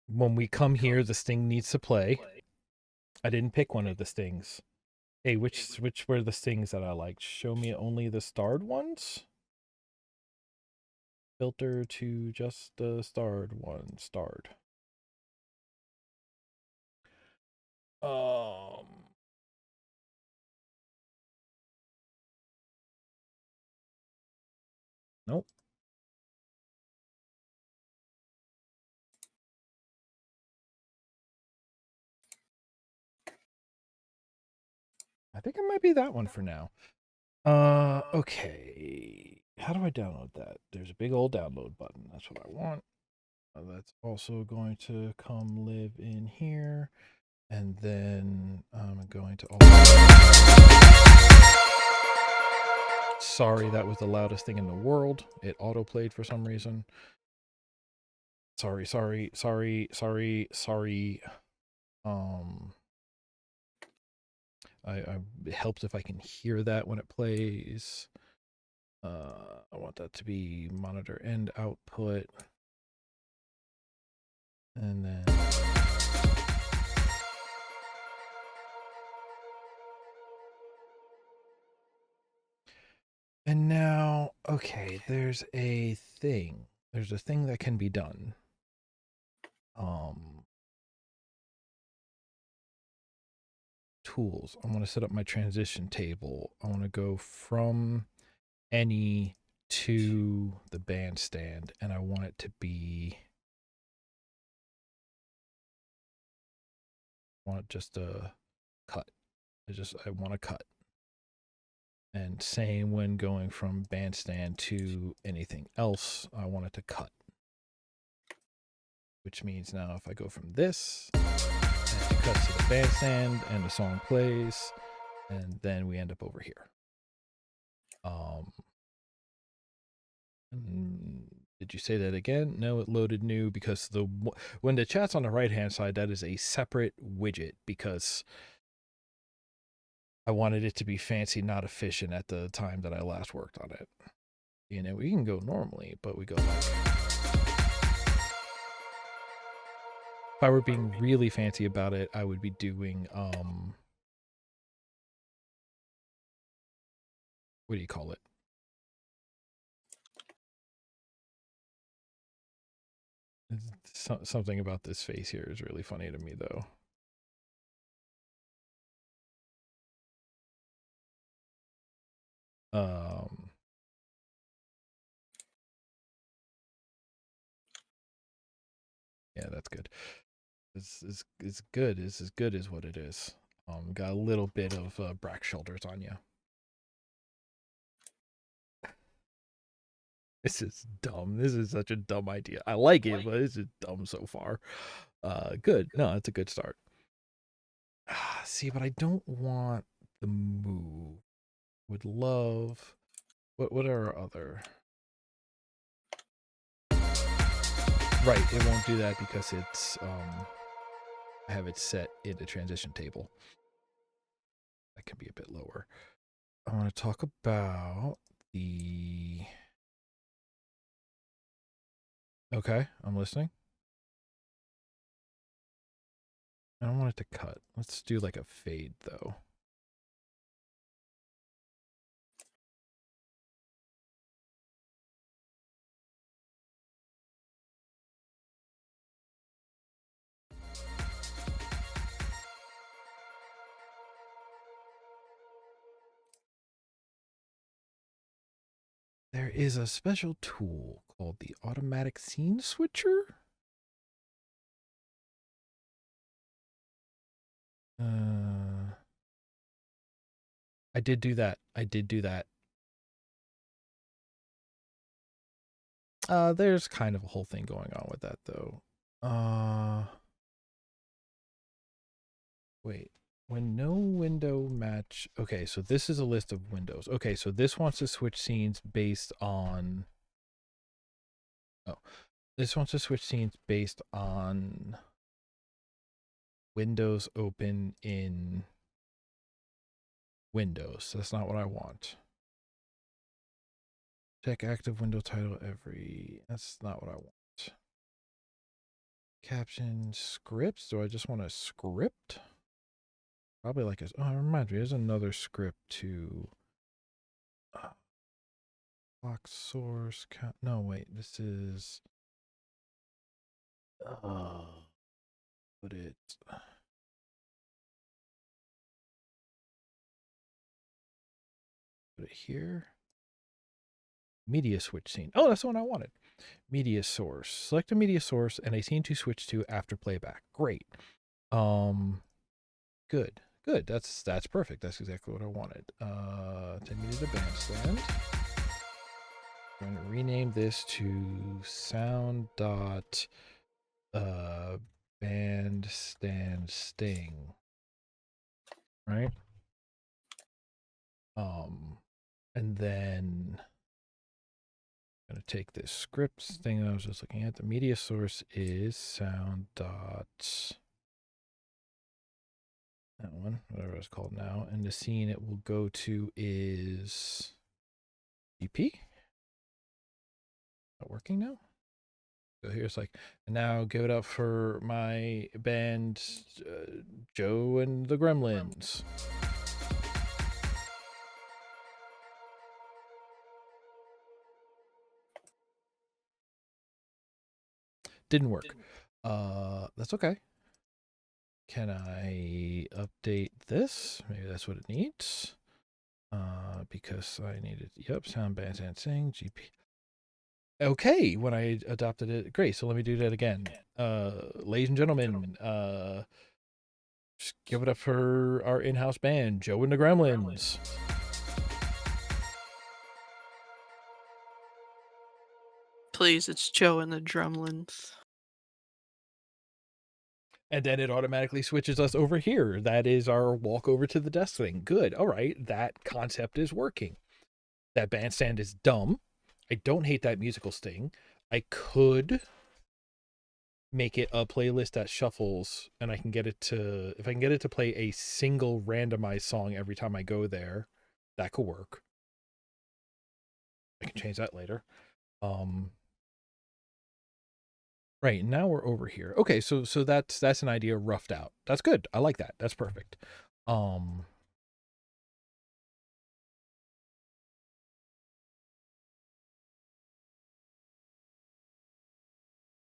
when we come here, this thing needs to play. I didn't pick one of the stings. Hey, which were the stings that I liked? Show me only the starred ones? Filter to just the starred one. Starred. Um. Nope. I think it might be that one for now. Okay. How do I download that? There's a big old download button. That's what I want. That's also going to come live in here. And then I'm going to Sorry, that was the loudest thing in the world. It autoplayed for some reason. Sorry. Um, it helps if I can hear that when it plays. I want that to be monitor end output. And then and now, okay, there's a thing. There's a thing that can be done. Um Tools. I want to set up my transition table. I want to go from any to the bandstand, and I want it to be want just a cut. I want to cut. And same when going from bandstand to anything else, I want it to cut. Which means now if I go from this, and it cuts to the bandstand and the song plays, and then we end up over here. Did you say that again? No, it loaded new because when the chat's on the right hand side, that is a separate widget because I wanted it to be fancy, not efficient at the time that I last worked on it. You know, we can go normally, but we go like, if I were being really fancy about it, I would be doing what do you call it? Something about this face here is really funny to me though. Um yeah, that's good. This is good. It's as good as what it is. Got a little bit of Brack shoulders on you. This is dumb. This is such a dumb idea. I like it, but this is dumb so far. Good. No, that's a good start. See, but I don't want the move. Would love. What are our other? Right, it won't do that because it's I have it set in the transition table. That can be a bit lower. I want to talk about the. Okay, I'm listening. I don't want it to cut. Let's do like a fade though. There is a special tool called the automatic scene switcher. I did do that. I did do that. There's kind of a whole thing going on with that though. Wait. When no window match. Okay, so this is a list of windows. Okay, so this wants to switch scenes based on. Oh, this wants to switch scenes based on windows open in Windows. That's not what I want. Check active window title every. That's not what I want. Caption scripts. Do I just want a script? Probably like a. Oh, it reminds me. There's another script to. Block source count. No, wait. This is. Put it. Put it here. Media switch scene. Oh, that's the one I wanted. Media source. Select a media source and a scene to switch to after playback. Great. Good. Good. That's perfect. That's exactly what I wanted. 10 meters of bandstand. I'm going to rename this to sound dot bandstand sting. Right? And then I'm going to take this scripts thing that I was just looking at. The media source is sound dot that one, whatever it's called now. And the scene it will go to is GP. Not working now? So here's like, and now give it up for my band, Joe and the Gremlins. Didn't work. That's okay. Can I update this? Maybe that's what it needs. Because I needed, yep, sound bandstand sing, GP. Okay, when I adopted it, great. So let me do that again. Ladies and gentlemen, just give it up for our in-house band, Joe and the Gremlins. Please, it's Joe and the Drumlins. And then it automatically switches us over here. That is our walk over to the desk thing. Good. All right. That concept is working. That bandstand is dumb. I don't hate that musical sting. I could make it a playlist that shuffles and I can get it to, if I can get it to play a single randomized song every time I go there, that could work. I can change that later. Right, now we're over here. Okay, so that's an idea roughed out. That's good. I like that. That's perfect.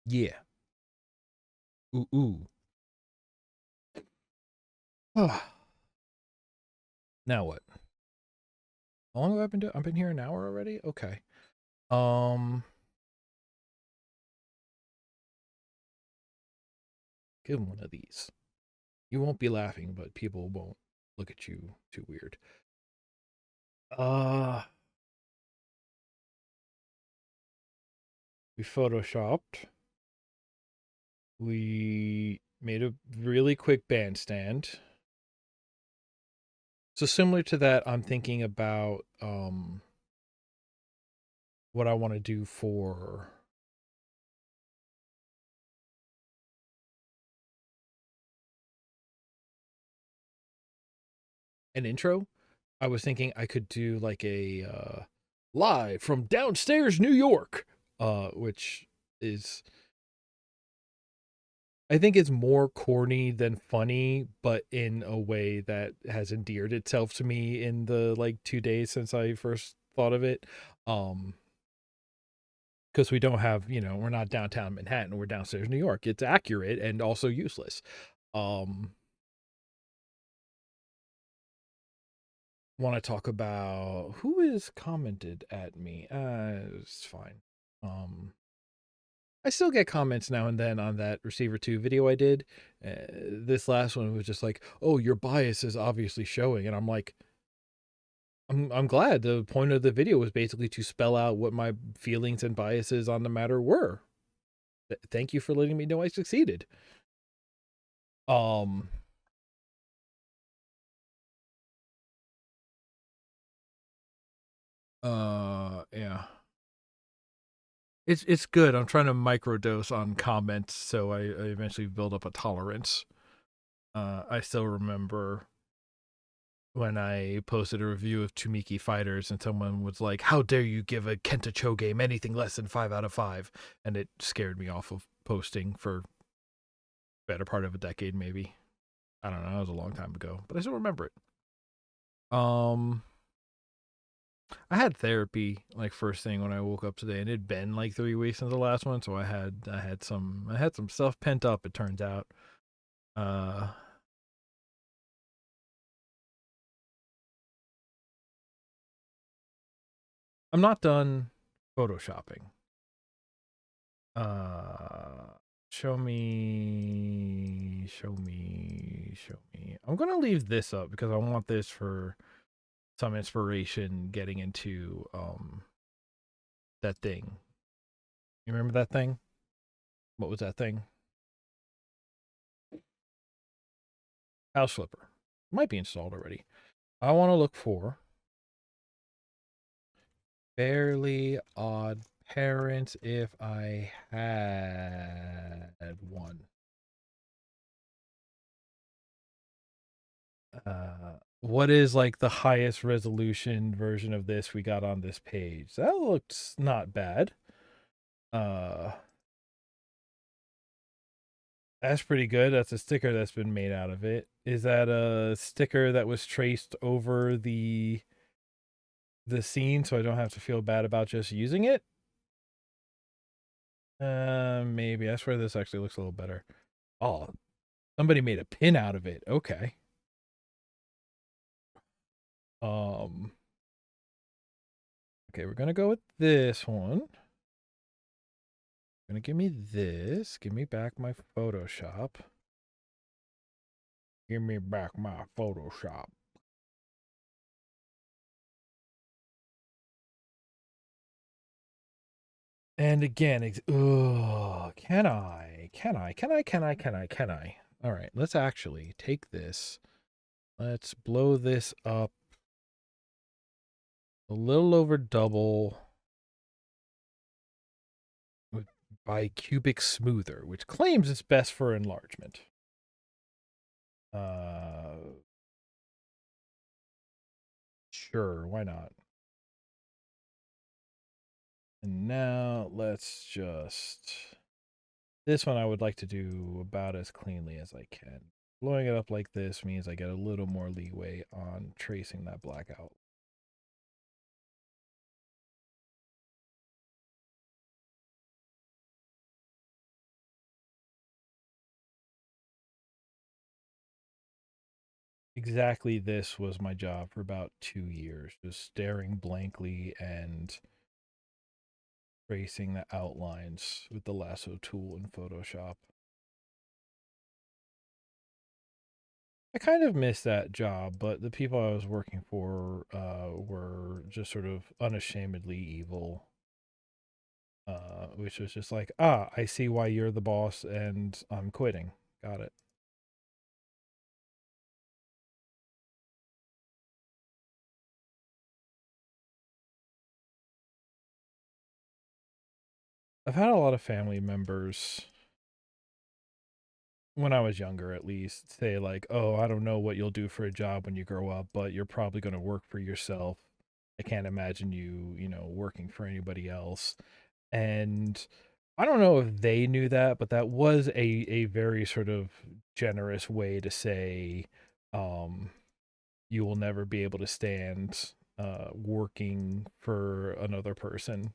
Yeah. Ooh. Now what? How long have I been doing? I've been here an hour already? Okay. Give him one of these. You won't be laughing, but people won't look at you too weird. We photoshopped. We made a really quick bandstand. So similar to that, I'm thinking about what I want to do for an intro. I was thinking I could do like a live from downstairs New York, which is, I think it's more corny than funny, but in a way that has endeared itself to me in the like 2 days since I first thought of it. Because we don't have, we're not downtown Manhattan, we're downstairs New York. It's accurate and also useless. Want to talk about who is commented at me? It's fine. I still get comments now and then on that Receiver 2 video I did. This last one was just like, "Oh, your bias is obviously showing," and I'm like, I'm glad. The point of the video was basically to spell out what my feelings and biases on the matter were. Thank you for letting me know I succeeded. Yeah. It's good. I'm trying to microdose on comments so I eventually build up a tolerance. I still remember when I posted a review of Tumiki Fighters and someone was like, "How dare you give a Kenta Cho game anything less than 5 out of 5?" And it scared me off of posting for better part of a decade, maybe. I don't know. That was a long time ago, but I still remember it. Um, I had therapy like first thing when I woke up today, and it'd been like 3 weeks since the last one, so I had some stuff pent up. It turns out. Uh, I'm not done photoshopping. Uh, show me. I'm gonna leave this up because I want this for some inspiration getting into that thing. You remember that thing? What was that thing? House flipper. Might be installed already. I want to look for Fairly Odd Parents if I had one. What is like the highest resolution version of this we got on this page? That looks not bad. Uh, that's pretty good. That's a sticker that's been made out of it. Is that a sticker that was traced over the scene so I don't have to feel bad about just using it? Maybe. I swear this actually looks a little better. Oh, somebody made a pin out of it. Okay. Um, okay, we're gonna go with this one. Gonna give me this. Give me back my Photoshop. Give me back my Photoshop. And again, can I? Can I? Can I? Can I? Can I? Can I? All right, let's actually take this. Let's blow this up a little over double with bicubic smoother, which claims it's best for enlargement. Sure, why not? And now let's just. This one I would like to do about as cleanly as I can. Blowing it up like this means I get a little more leeway on tracing that black out. Exactly this was my job for about 2 years, just staring blankly and tracing the outlines with the lasso tool in Photoshop. I kind of missed that job, but the people I was working for were just sort of unashamedly evil, which was just like, I see why you're the boss and I'm quitting. Got it. I've had a lot of family members when I was younger, at least, say like, "Oh, I don't know what you'll do for a job when you grow up, but you're probably going to work for yourself. I can't imagine you working for anybody else." And I don't know if they knew that, but that was a very sort of generous way to say, um, you will never be able to stand working for another person.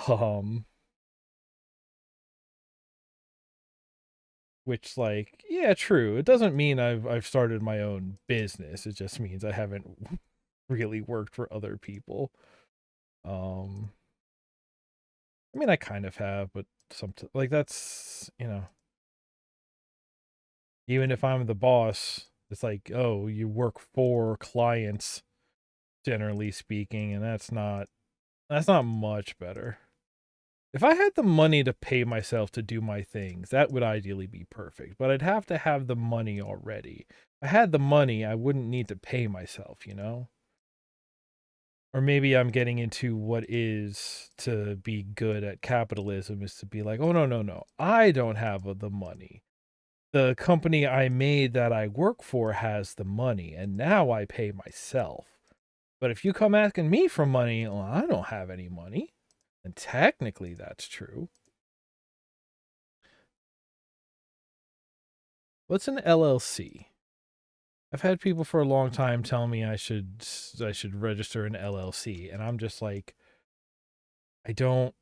Um, which like, yeah, true. It doesn't mean I've started my own business. It just means I haven't really worked for other people. Um, I mean, I kind of have, but like that's even if I'm the boss, it's like, oh, you work for clients, generally speaking, and that's not much better. If I had the money to pay myself to do my things, that would ideally be perfect. But I'd have to have the money already. If I had the money, I wouldn't need to pay myself. Or maybe I'm getting into what is to be good at capitalism is to be like, oh, no, no, no. I don't have the money. The company I made that I work for has the money, and now I pay myself. But if you come asking me for money, well, I don't have any money. And technically, that's true. What's an LLC? I've had people for a long time tell me I should register an LLC, and I'm just like, I don't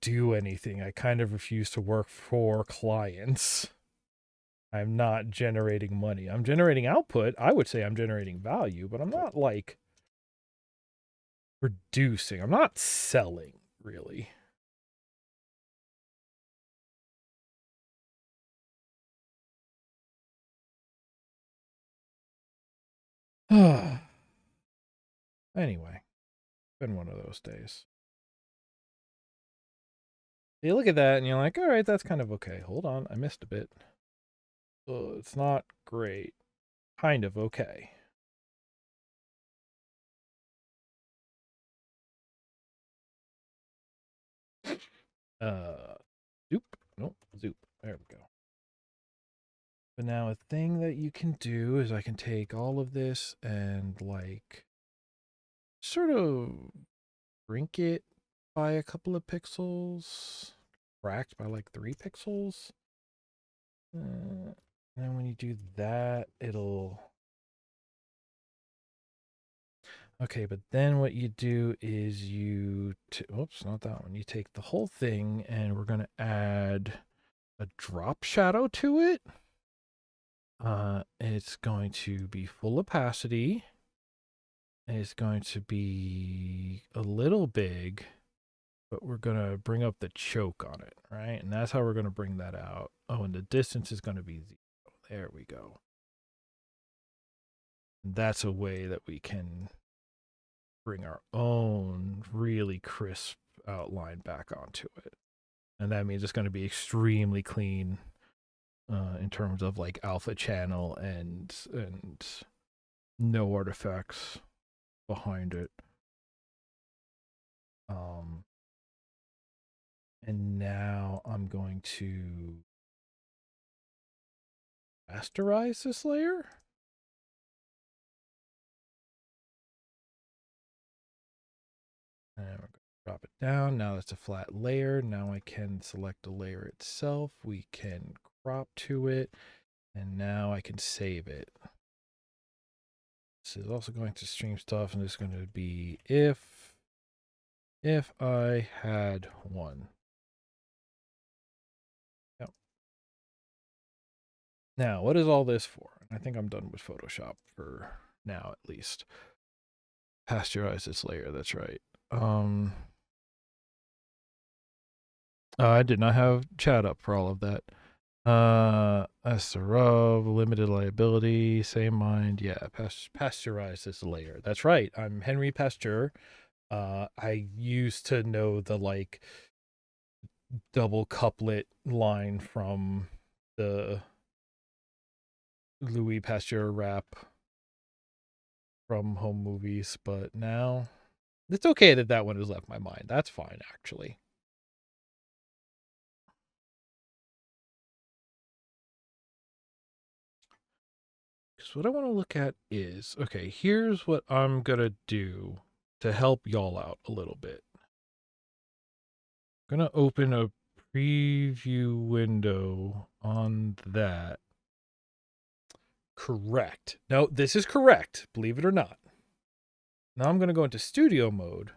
do anything. I kind of refuse to work for clients. I'm not generating money. I'm generating output. I would say I'm generating value, but I'm not like producing. I'm not selling, really. Anyway, been one of those days. You look at that and you're like, all right, that's kind of okay. Hold on, I missed a bit. It's not great. Kind of okay. Uh, zoop. Nope, zoop. There we go. But now a thing that you can do is I can take all of this and like sort of shrink it by a couple of pixels, cracked by like 3 pixels. And then when you do that, it'll. Okay, but then what you do is oops, not that one. You take the whole thing and we're going to add a drop shadow to it. It's going to be full opacity. It's going to be a little big, but we're going to bring up the choke on it, right? And that's how we're going to bring that out. Oh, and the distance is going to be 0. There we go. That's a way that we can bring our own really crisp outline back onto it. And that means it's going to be extremely clean in terms of like alpha channel and no artifacts behind it. And now I'm going to rasterize this layer. And we're going to drop it down. Now that's a flat layer. Now I can select the layer itself. We can crop to it. And now I can save it. This is also going to stream stuff, and it's going to be if I had one. Yep. Now, what is all this for? I think I'm done with Photoshop for now, at least. Pasteurize this layer. That's right. I did not have chat up for all of that. SRO, limited liability, same mind. Yeah, pasteurize this layer. That's right. I'm Henry Pasteur. I used to know the like double couplet line from the Louis Pasteur rap from Home Movies, but now it's okay that that one has left my mind. That's fine, actually. Because what I want to look at is, okay, here's what I'm going to do to help y'all out a little bit. I'm going to open a preview window on that. Correct. No, this is correct, believe it or not. Now I'm going to go into studio mode.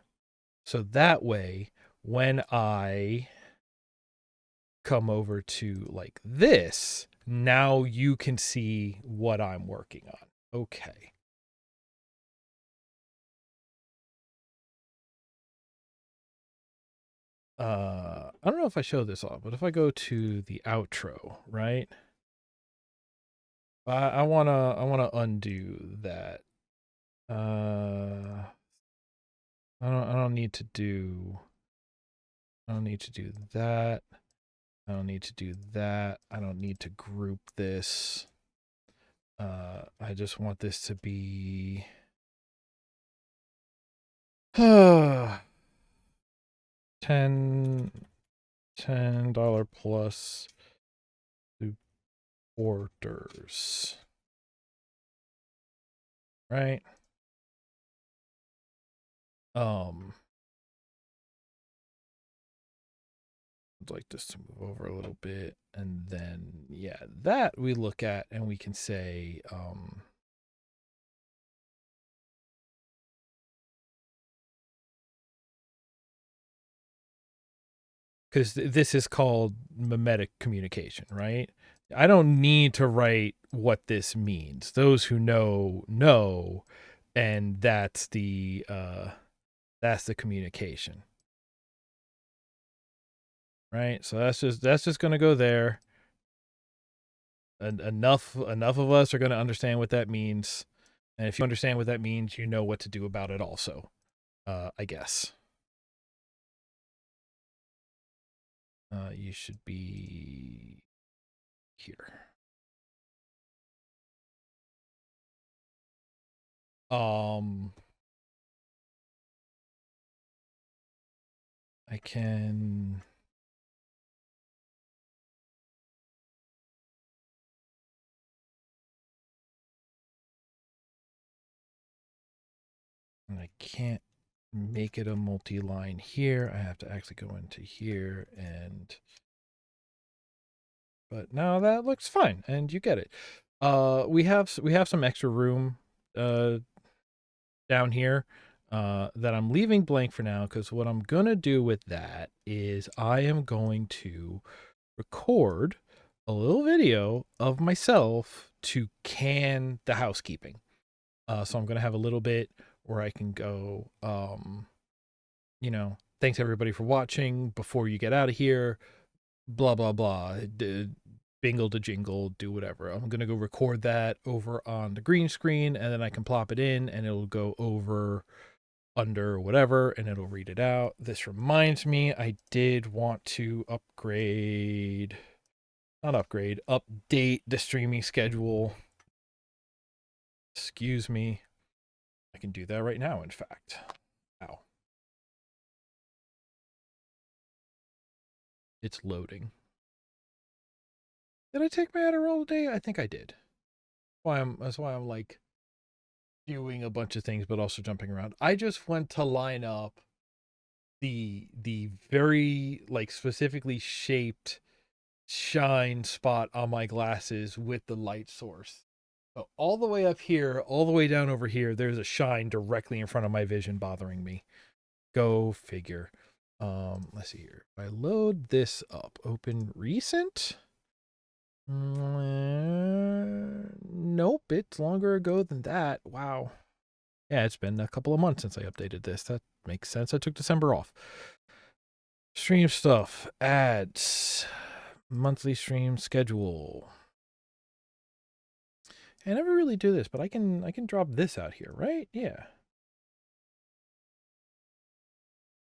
So that way, when I come over to like this, now you can see what I'm working on. Okay. I don't know if I show this off, but if I go to the outro, right? I wanna undo that. I don't need to do that. I don't need to do that. I don't need to group this. I just want this to be $10 plus supporters. Right? I'd like this to move over a little bit, and then yeah, that we look at and we can say because this is called mimetic communication, right? I don't need to write what this means. Those who know, and that's the communication, right? So that's just going to go there. And enough of us are going to understand what that means, and if you understand what that means, you know what to do about it. Also, I guess you should be here. Um, I can. And I can't make it a multi-line here. I have to actually go into here but now that looks fine and you get it. We have some extra room down here that I'm leaving blank for now, because what I'm gonna do with that is I am going to record a little video of myself to can the housekeeping. So I'm gonna have a little bit where I can go, thanks everybody for watching. Before you get out of here, blah blah blah. Bingle to jingle, do whatever. I'm gonna go record that over on the green screen, and then I can plop it in, and it'll go over under whatever, and it'll read it out. This reminds me, I did want to update the streaming schedule. Excuse me. I can do that right now, in fact. Ow. It's loading. Did I take my Adderall today? I think I did. That's why I'm like doing a bunch of things, but also jumping around. I just went to line up the very like specifically shaped shine spot on my glasses with the light source. So all the way up here, all the way down over here, there's a shine directly in front of my vision bothering me. Go figure. Let's see here. If I load this up, open recent. Nope, it's longer ago than that. Wow. Yeah, it's been a couple of months since I updated this. That makes sense. I took December off. Stream stuff, ads, monthly stream schedule. I never really do this, but I can drop this out here, right? Yeah.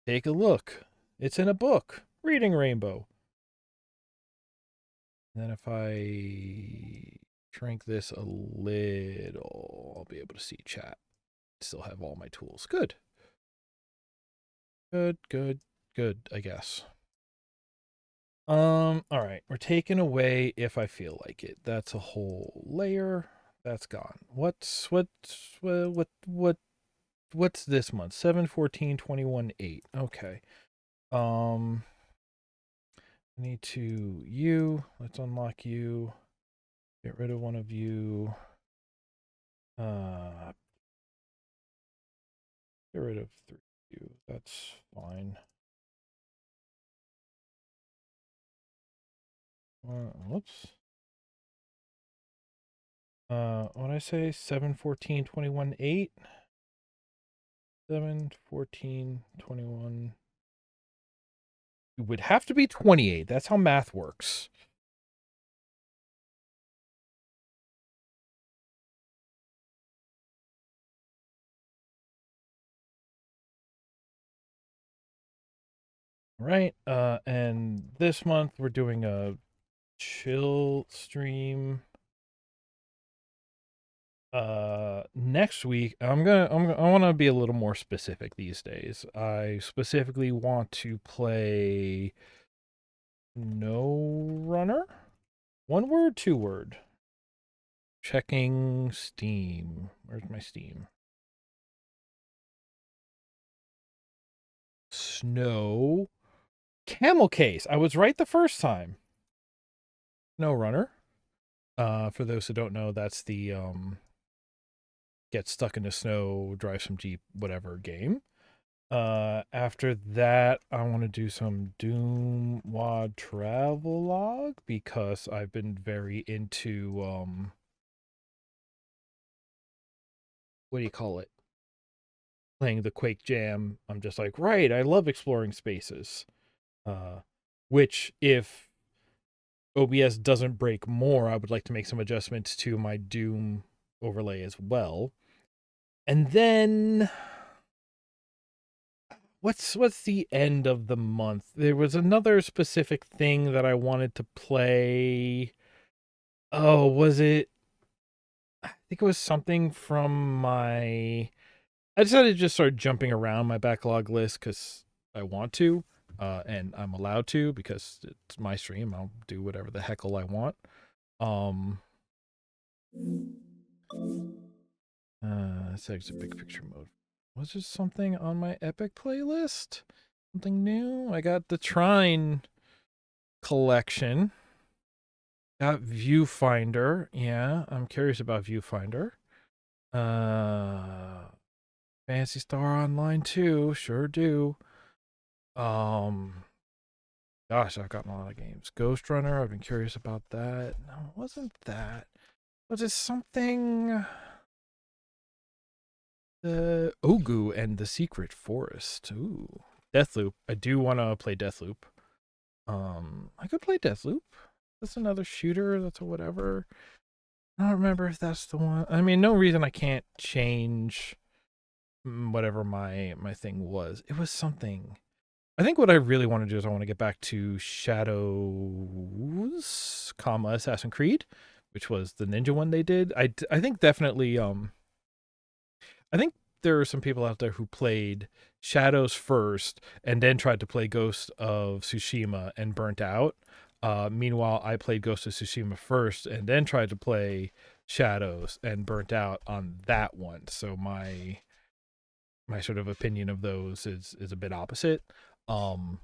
Take a look. It's in a book. Reading Rainbow. And then if I shrink this a little, I'll be able to see chat. Still have all my tools. Good. Good, I guess. All right. We're taking away if I feel like it. That's a whole layer. That's gone. What's this month? 7/14/21/8. Okay. I need to let's unlock you. Get rid of one of you. Get rid of 3 of you. That's fine. Whoops. What did I say? 7/14/21/8. 7/14/21. It would have to be 28. That's how math works. Right. And this month we're doing a chill stream. Next week I want to be a little more specific these days. I specifically want to play No Runner. 1 word, 2 word. Checking Steam. Where's my Steam? Snow Camel Case. I was right the first time. No Runner. For those who don't know, that's the get stuck in the snow, drive some Jeep, whatever game. After that, I want to do some Doom WAD travelogue because I've been very into what do you call it? Playing the Quake Jam. I'm just like, right, I love exploring spaces. Uh, which if OBS doesn't break more, I would like to make some adjustments to my Doom overlay as well. And then what's the end of the month? There was another specific thing that I wanted to play. Oh, was it? I think it was something from my. I decided to just start jumping around my backlog list because I want to, and I'm allowed to because it's my stream. I'll do whatever the heckle I want. Um, let's exit big picture mode. Was there something on my Epic playlist? Something new? I got the Trine collection. Got Viewfinder. Yeah, I'm curious about Viewfinder. Fantasy Star Online 2, sure do. Um Gosh, I've gotten a lot of games. Ghost Runner, I've been curious about that. No, it wasn't that. Was it something the Ogu and the Secret Forest? Ooh. Deathloop. I do want to play Deathloop. I could play Deathloop. That's another shooter. That's a whatever. I don't remember if that's the one. I mean, no reason I can't change whatever my thing was. It was something. I think what I really want to do is I want to get back to Shadows, Assassin's Creed, which was the ninja one they did. I think definitely I think there are some people out there who played Shadows first and then tried to play Ghost of Tsushima and burnt out. Meanwhile, I played Ghost of Tsushima first and then tried to play Shadows and burnt out on that one. So my sort of opinion of those is a bit opposite. Um,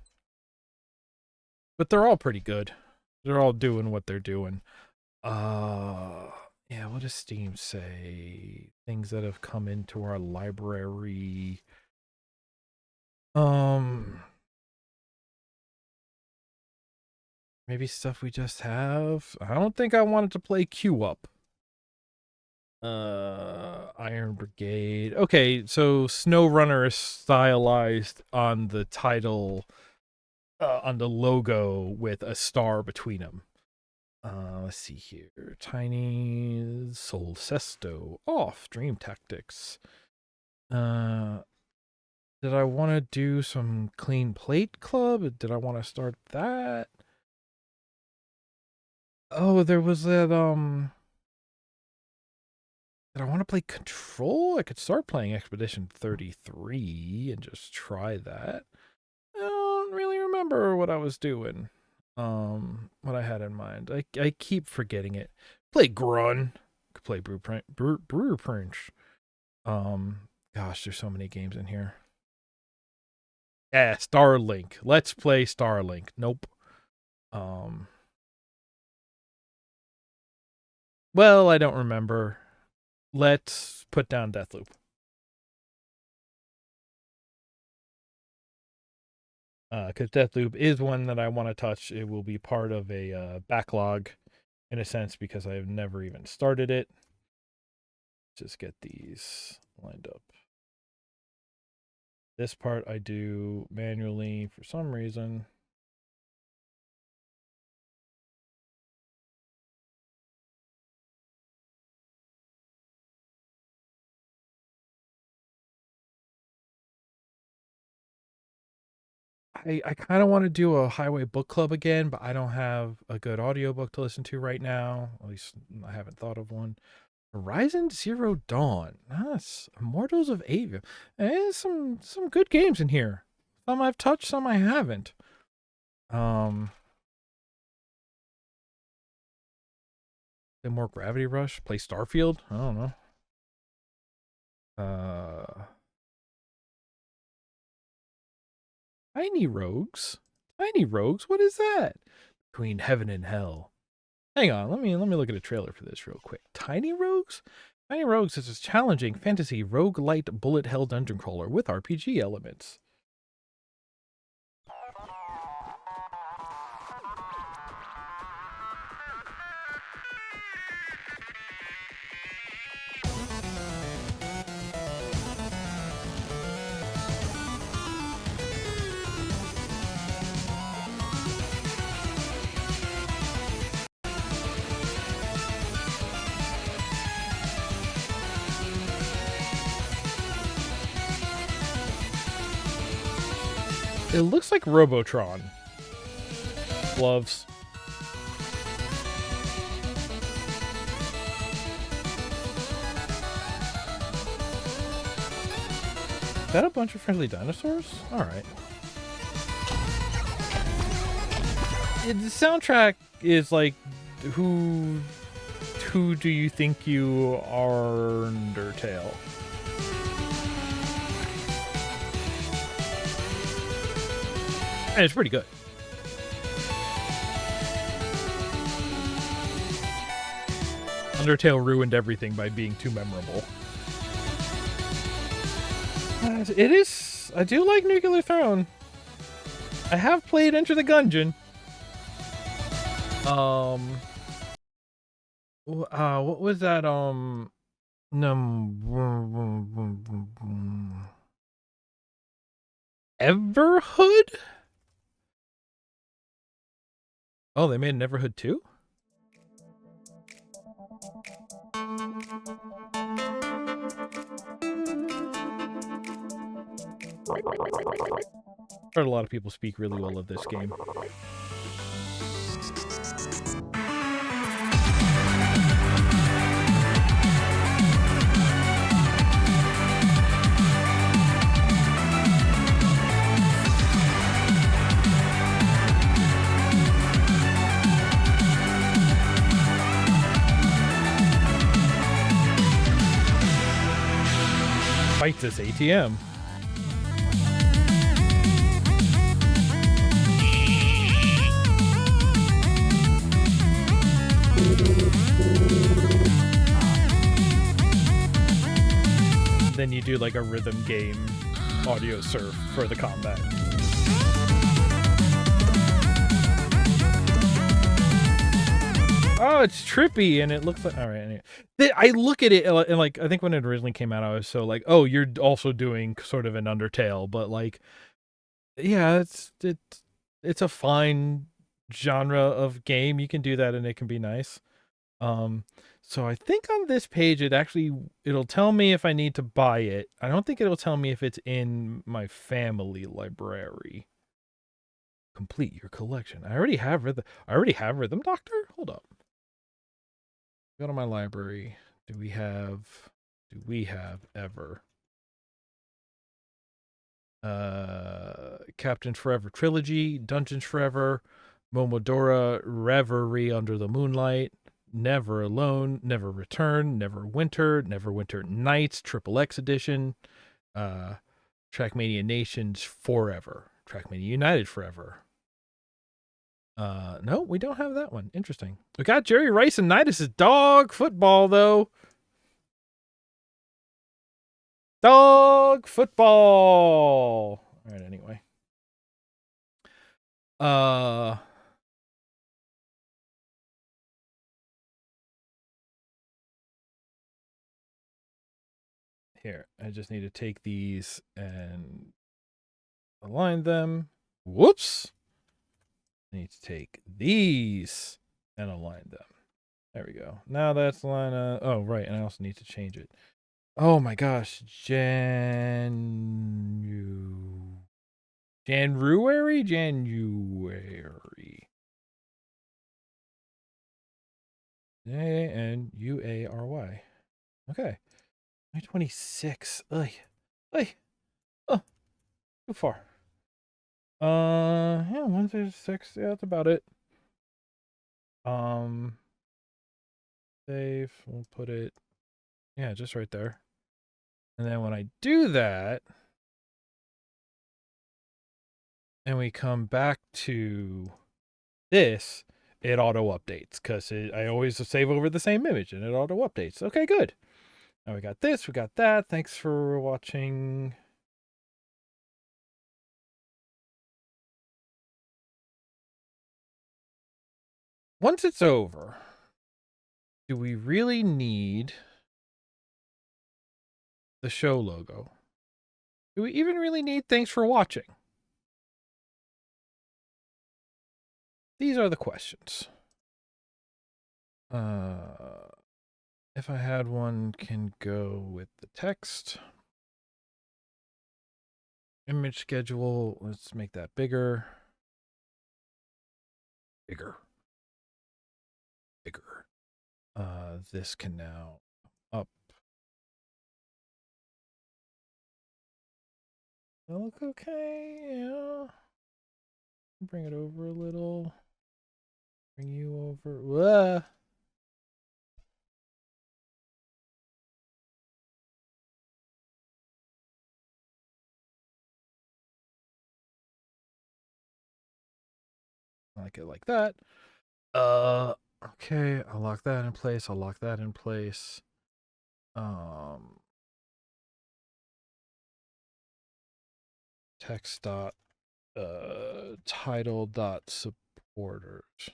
but they're all pretty good. They're all doing what they're doing. Uh, yeah, what does Steam say? Things that have come into our library. Um, Maybe stuff we just have. I don't think I wanted to play Q Up. Iron Brigade. Okay, so SnowRunner is stylized on the title, on the logo with a star between them. Let's see here. Tiny Solcesto off Dream Tactics. Uh, did I want to do some Clean Plate Club? Did I want to start that? Oh, there was that did I want to play Control? I could start playing Expedition 33 and just try that. I don't really remember what I was doing. What I had in mind. I keep forgetting it. Play Grun. Could play Brewer Prince. Gosh, there's so many games in here. Yeah, Starlink. Let's play Starlink. Nope. Well, I don't remember. Let's put down Deathloop. Because Deathloop is one that I want to touch. It will be part of a backlog, in a sense, because I've never even started it. Just get these lined up. This part I do manually for some reason. I kind of want to do a highway book club again, but I don't have a good audiobook to listen to right now. At least I haven't thought of one. Horizon Zero Dawn. That's Immortals of Avia. There's some good games in here. Some I've touched, some I haven't. Play more Gravity Rush. Play Starfield. I don't know. Uh, Tiny Rogues. Tiny Rogues. What is that? Between Heaven and Hell. Hang on. Let me look at a trailer for this real quick. Tiny Rogues. Tiny Rogues is a challenging fantasy roguelite bullet hell dungeon crawler with RPG elements. It looks like Robotron. Gloves. Is that a bunch of friendly dinosaurs? Alright. The soundtrack is like, who do you think you are, Undertale? And it's pretty good. Undertale ruined everything by being too memorable. It is. I do like Nuclear Throne. I have played Enter the Gungeon. What was that? Everhood? Oh, they made Neverhood 2? Heard a lot of people speak really well of this game. Fight this ATM. Then you do like a rhythm game audio surf for the combat. Oh, it's trippy, and it looks like... Alright, anyway. I look at it, and like, I think when it originally came out, I was so like, oh, you're also doing sort of an Undertale, but like, yeah, it's a fine genre of game. You can do that, and it can be nice. So I think on this page, it'll tell me if I need to buy it. I don't think it'll tell me if it's in my family library. Complete your collection. I already have Rhythm Doctor? Hold up. Go to my library. Do we have ever? Captain Forever Trilogy, Dungeons Forever, Momodora Reverie Under the Moonlight, Never Alone, Never Return, Never Winter Nights, Triple X Edition, Trackmania Nations Forever, Trackmania United Forever. No, we don't have that one. Interesting. We got Jerry Rice and Nidus' Dog Football, though. Dog Football. All right, anyway. Here, I just need to take these and align them. Whoops. I need to take these and align them. There we go. Now that's line up. Oh, right. And I also need to change it. Oh my gosh. January. January. Okay. 26. Ugh. Oh, too far. Yeah, 136. Yeah, that's about it. Save. We'll put it, yeah, just right there. And then when I do that, and we come back to this, it auto updates because I always save over the same image and it auto updates. Okay, good. Now we got this, we got that. Thanks for watching. Once it's over, do we really need the show logo? Do we even really need thanks for watching? These are the questions. If I had one, can go with the text. Image schedule, let's make that bigger. Bigger. This can now up. Look okay, yeah. Bring it over a little. Bring you over. Like it like that. Okay, I'll lock that in place. I'll lock that in place. Text dot title dot supporters.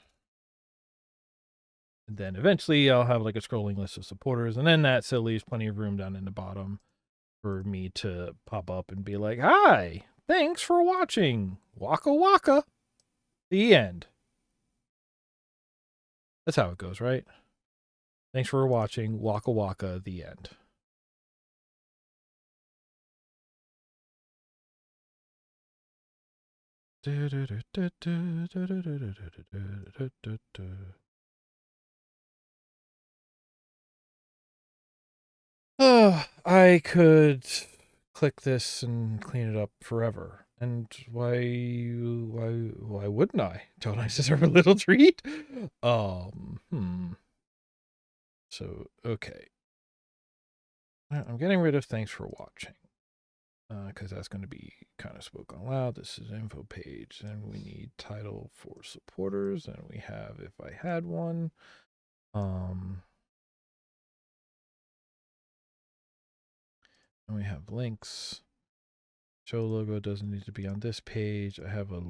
And then eventually I'll have like a scrolling list of supporters, and then that still leaves plenty of room down in the bottom for me to pop up and be like, "Hi, thanks for watching. Waka waka." The end. That's how it goes, right? Thanks for watching. Waka waka. The end. I could click this and clean it up forever. And why wouldn't I? Don't I deserve a little treat? So, okay. I'm getting rid of thanks for watching. Because that's going to be kind of spoken loud. This is info page. Then we need title for supporters. And we have if I had one. And we have links. Show logo doesn't need to be on this page. I have a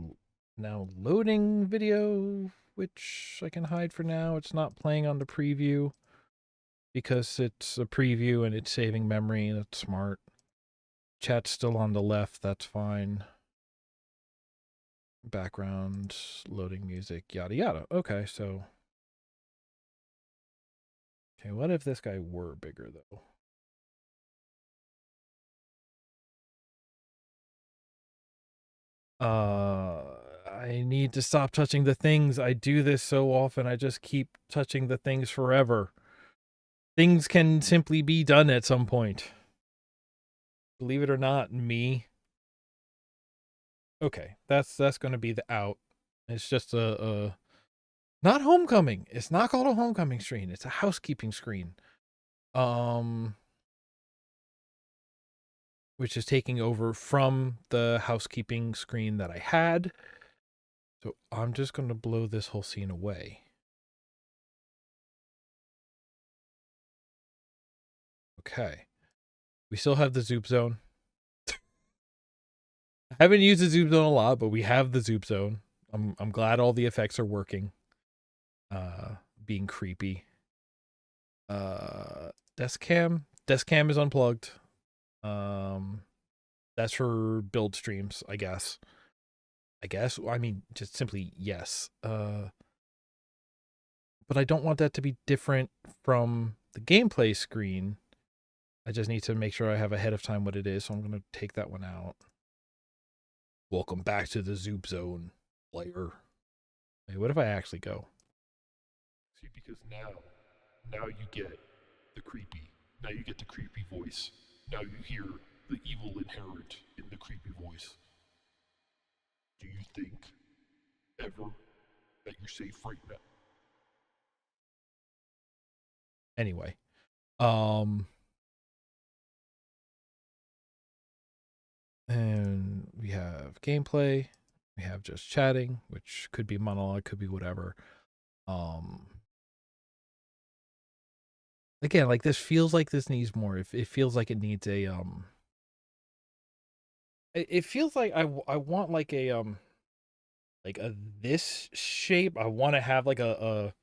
now loading video, which I can hide for now. It's not playing on the preview because it's a preview and it's saving memory. That's smart. Chat's still on the left. That's fine. Background, loading music, yada yada. Okay, so. Okay, what if this guy were bigger though? I need to stop touching the things. I do this so often. I just keep touching the things forever. Things can simply be done at some point. Believe it or not, me. Okay, that's going to be the out. It's just a not homecoming. It's not called a homecoming screen. It's a housekeeping screen. Which is taking over from the housekeeping screen that I had. So I'm just going to blow this whole scene away. Okay. We still have the zoop zone. I haven't used the zoop zone a lot, but we have the zoop zone. I'm glad all the effects are working. Being creepy. Desk cam is unplugged. That's for build streams, I guess. I mean, just simply yes. But I don't want that to be different from the gameplay screen. I just need to make sure I have ahead of time what it is, so I'm going to take that one out. Welcome back to the Zoop Zone, player. Wait, what if I actually go? See, because now you get the creepy. Now you get the creepy voice. Now you hear the evil inherent in the creepy voice. Do you think ever that you're safe right now? Anyway, and we have gameplay. We have just chatting, which could be monologue, could be whatever. again, like this feels like this needs more. It feels like it needs a it feels like I want like a this shape. I want to have like a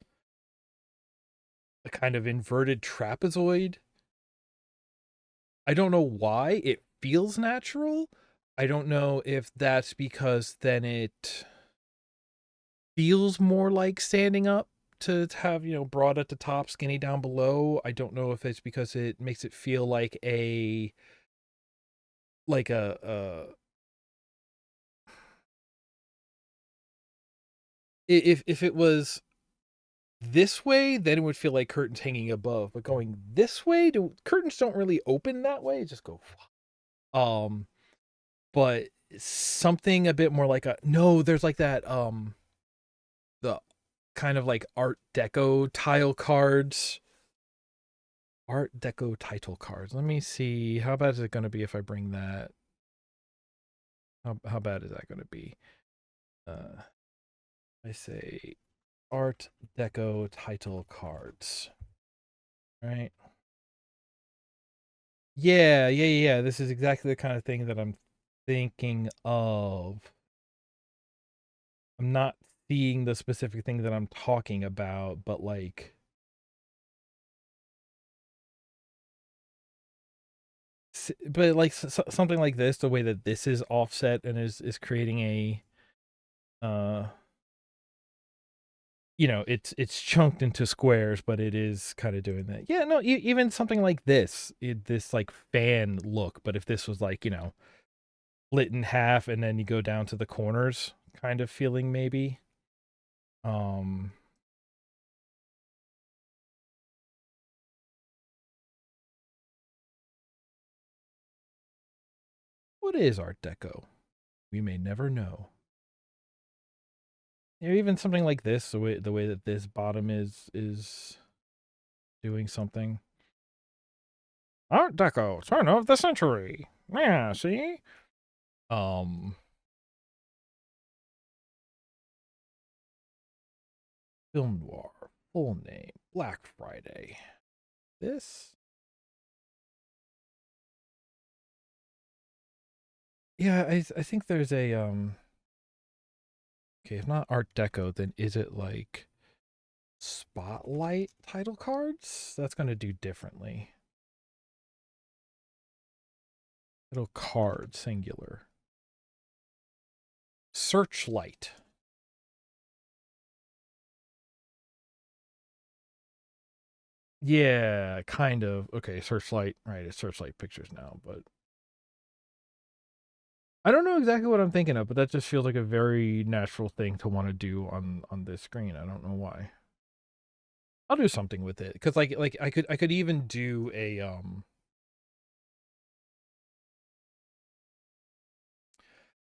kind of inverted trapezoid. I don't know why it feels natural. I don't know if that's because then it feels more like standing up to have, broad at the top, skinny down below. I don't know if it's because it makes it feel like a if it was this way, then it would feel like curtains hanging above. But going this way, curtains don't really open that way. Just go. Um, but something a bit more like a no. There's like that the kind of like Art Deco tile cards. Art Deco title cards. Let me see. How bad is it going to be if I bring that? How bad is that going to be? I say Art Deco title cards. Right? Yeah. This is exactly the kind of thing that I'm thinking of. I'm not seeing the specific thing that I'm talking about, but like something like this, the way that this is offset and is creating a uh it's chunked into squares, but it is kind of doing that. Yeah, no, even something like this like fan look, but if this was like, split in half and then you go down to the corners kind of feeling maybe. Um what is Art Deco? We may never know. Even something like this, the way that this bottom is doing something. Art Deco, turn of the century. Yeah, see? Um Film noir, full name, Black Friday. This? Yeah, I think there's a okay, if not Art Deco, then is it like Spotlight title cards? That's gonna do differently. Little card, singular. Searchlight. Yeah, kind of. Okay, Searchlight. Right, it's Searchlight Pictures now, but I don't know exactly what I'm thinking of, but that just feels like a very natural thing to want to do on this screen. I don't know why. I'll do something with it because like I could even do a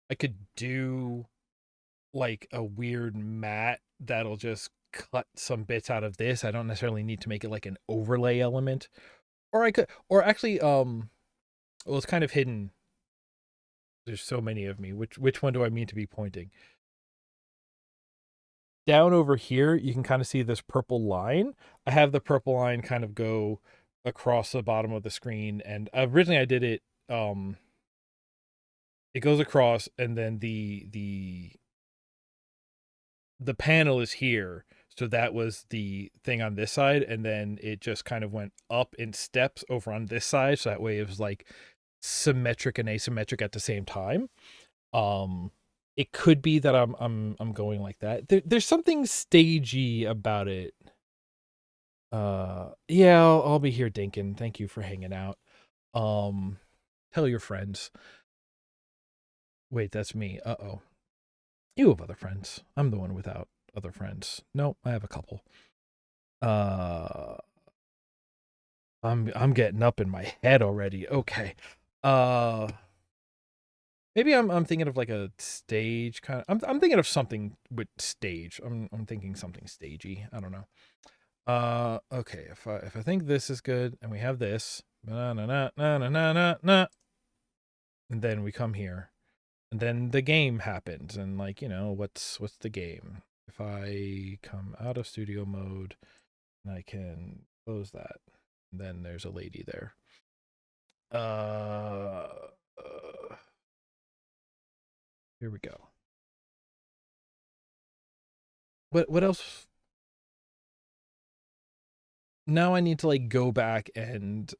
I could do like a weird mat that'll just cut some bits out of this. I don't necessarily need to make it like an overlay element. Or I could or actually well it's kind of hidden. There's so many of me. Which one do I mean to be pointing? Down over here, you can kind of see this purple line. I have the purple line kind of go across the bottom of the screen, and originally I did it it goes across and then the panel is here. So that was the thing on this side, and then it just kind of went up in steps over on this side. So that way it was like symmetric and asymmetric at the same time. Um it could be that I'm going like that. There's something stagey about it. Yeah, I'll be here, Dinkin. Thank you for hanging out. Um Tell your friends. Wait, that's me. Uh-oh. You have other friends. I'm the one without other friends. No, I have a couple. Uh I'm getting up in my head already. Okay. Uh Maybe I'm thinking of like a stage kind of I'm thinking of something with stage. I'm thinking something stagey. I don't know. Okay, if I think this is good and we have this, na na na na na na na na, and then we come here. And then the game happens and like, what's the game? If I come out of studio mode and I can close that. And then there's a lady there. Uh, here we go. What else? Now I need to like go back and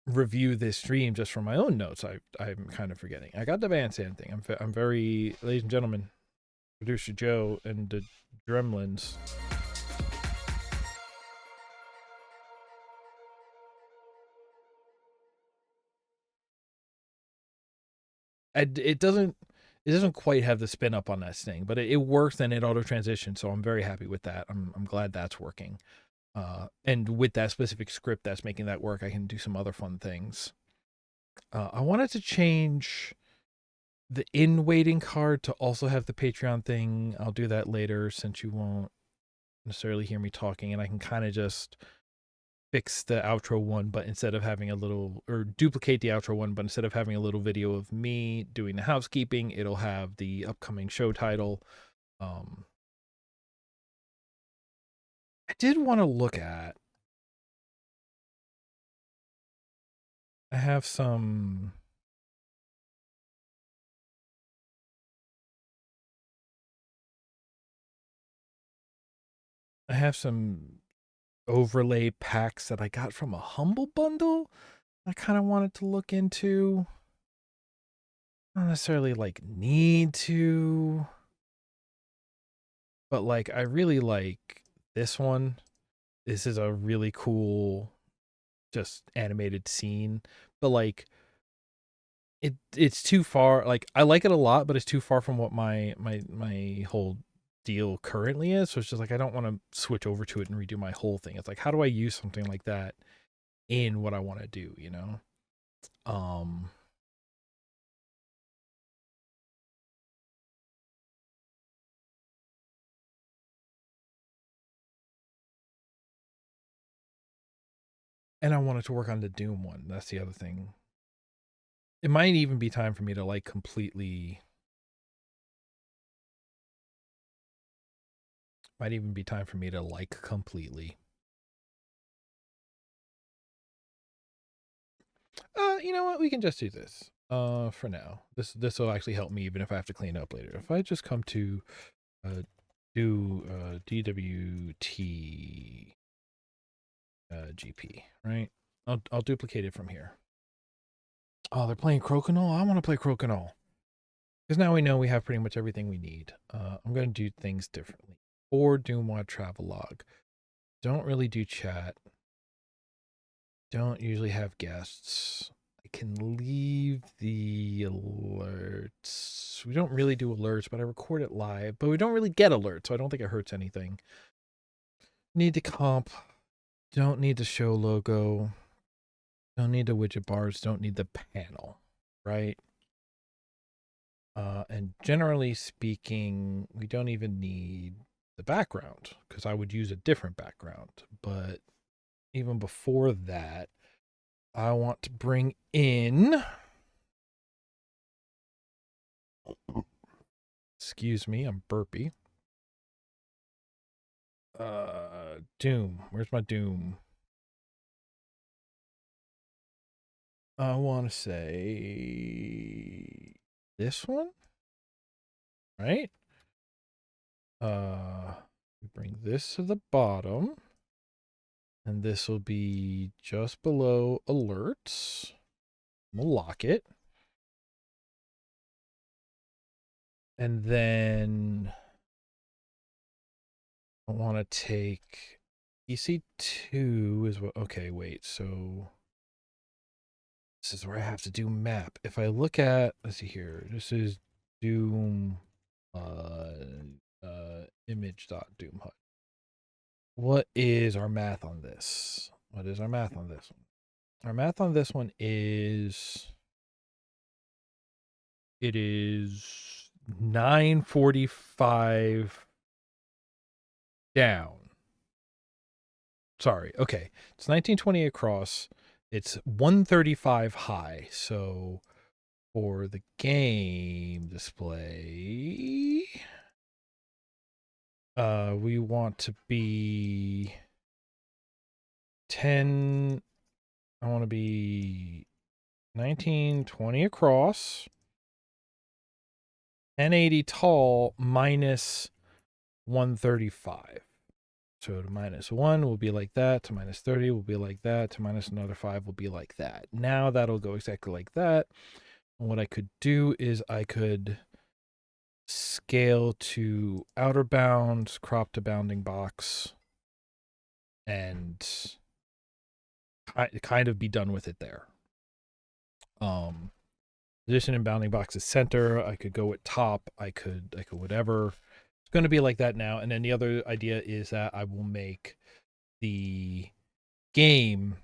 review this stream just from my own notes. I'm kind of forgetting. I got the bandstand thing. I'm very, ladies and gentlemen, producer Joe and the Dremlins. It doesn't quite have the spin up on that thing, but it works and it auto transitions. So I'm very happy with that. I'm glad that's working. And with that specific script that's making that work, I can do some other fun things. I wanted to change the in waiting card to also have the Patreon thing. I'll do that later since you won't necessarily hear me talking, and I can kind of just fix the outro one, but instead of having a little, or duplicate the outro one, but instead of having a little video of me doing the housekeeping, it'll have the upcoming show title. I did want to look at, I have some overlay packs that I got from a Humble Bundle I kind of wanted to look into. Not necessarily like need to, but like I really like this one. This is a really cool just animated scene, but like it's too far. Like I like it a lot, but it's too far from what my whole deal currently is. So it's just like I don't want to switch over to it and redo my whole thing. It's like, how do I use something like that in what I want to do, you know? And I wanted to work on the Doom one. That's the other thing. It might even be time for me to like completely. Might even be time for me to like completely. You know what? We can just do this. For now. This will actually help me even if I have to clean up later. If I just come to do DWT GP, right? I'll duplicate it from here. Oh, they're playing Crokinole? I want to play Crokinole. Because now we know we have pretty much everything we need. I'm going to do things differently. Or Doomwad Travelogue. Don't really do chat. Don't usually have guests. I can leave the alerts. We don't really do alerts, but I record it live. But we don't really get alerts, so I don't think it hurts anything. Need the comp. Don't need the show logo. Don't need the widget bars. Don't need the panel, right? And generally speaking, we don't even need the background because I would use a different background. But even before that, I want to bring in, excuse me, I'm burpy. Doom. Where's my Doom? I want to say this one, right? Bring this to the bottom. And this will be just below alerts. We'll lock it. And then I want to take EC2 is what, okay, wait. So this is where I have to do map. If I look at, let's see here, this is Doom image.doom HUD. What is our math on this? What is our math on this one? Our math on this one is, it is 945 down. Sorry. Okay. It's 1920 across. It's 135 high. So for the game display, we want to be 10, I want to be 19, 20 across, 1080 tall minus 135. So to minus 1 will be like that, to minus 30 will be like that, to minus another 5 will be like that. Now that'll go exactly like that. And what I could do is I could scale to outer bounds, crop to bounding box, and kind of be done with it there. Position and bounding box is center. I could go with top. I could whatever. It's going to be like that now. And then the other idea is that I will make the game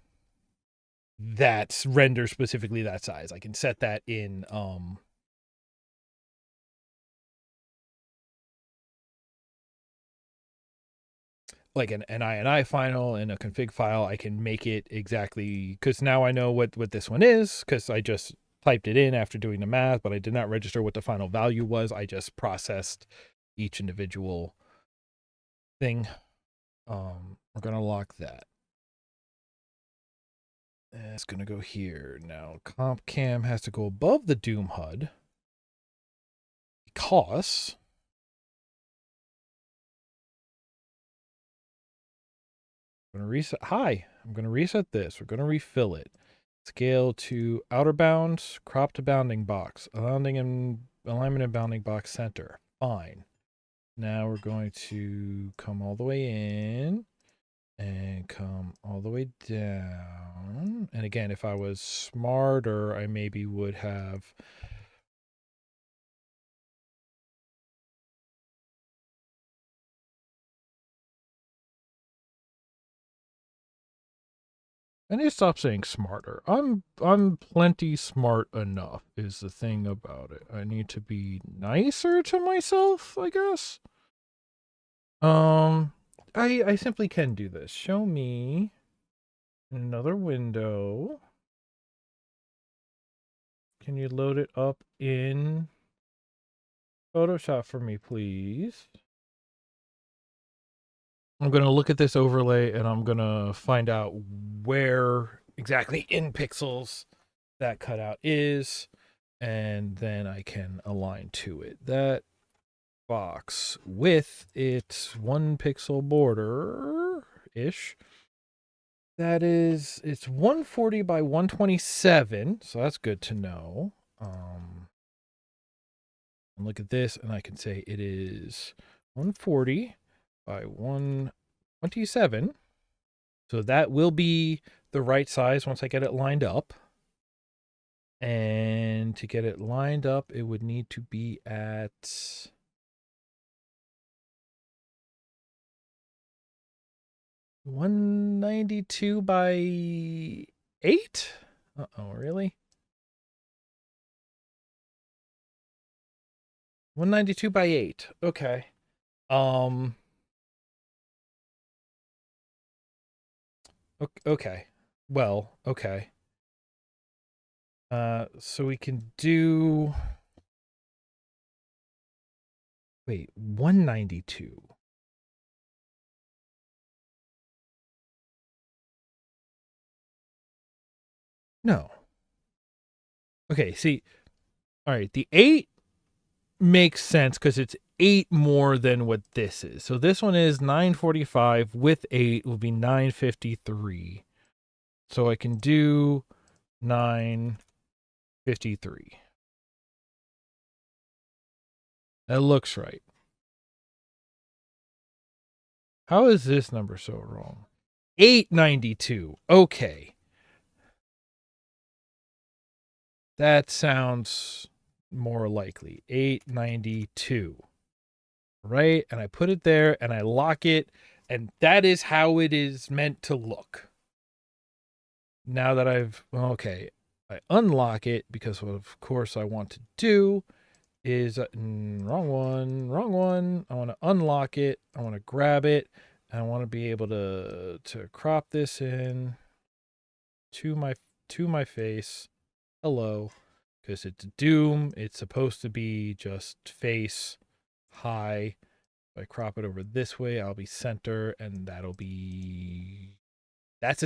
that's render specifically that size. I can set that in like an ini final and a config file. I can make it exactly, because now I know what this one is, because I just typed it in after doing the math, but I did not register what the final value was. I just processed each individual thing. We're gonna lock that. And it's gonna go here. Now comp cam has to go above the Doom HUD because I'm gonna reset. Hi, I'm gonna reset this. We're gonna refill it. Scale to outer bounds, crop to bounding box, alignment and bounding box center. Fine. Now we're going to come all the way in and come all the way down. And again, if I was smarter, I maybe would have I need to stop saying smarter. I'm plenty smart enough is the thing about it. I need to be nicer to myself, I guess. I simply can do this. Show me another window. Can you load it up in Photoshop for me, please? I'm going to look at this overlay and I'm going to find out where exactly in pixels that cutout is, and then I can align to it. That box with its 1 pixel border ish. That is, it's 140 by 127, so that's good to know. And look at this, and I can say it is 140 by 127. So that will be the right size once I get it lined up. And to get it lined up, it would need to be at 192 by 8? Uh-oh, really? 192 by 8. Okay. Okay. Well, okay. So we can do, wait, 192. No. Okay, see, all right, the 8 makes sense because it's 8 more than what this is. So this one is 945 with 8 will be 953. So I can do 953. That looks right. How is this number so wrong? 892. Okay. That sounds more likely. 892. Right? And I put it there and I lock it, and that is how it is meant to look. Now that okay, I unlock it because what of course I want to do is, wrong one. I want to unlock it. I want to grab it. And I want to be able to crop this in to my face. Hello. Because it's Doom. It's supposed to be just face high. If I crop it over this way, I'll be center, and that'll be That's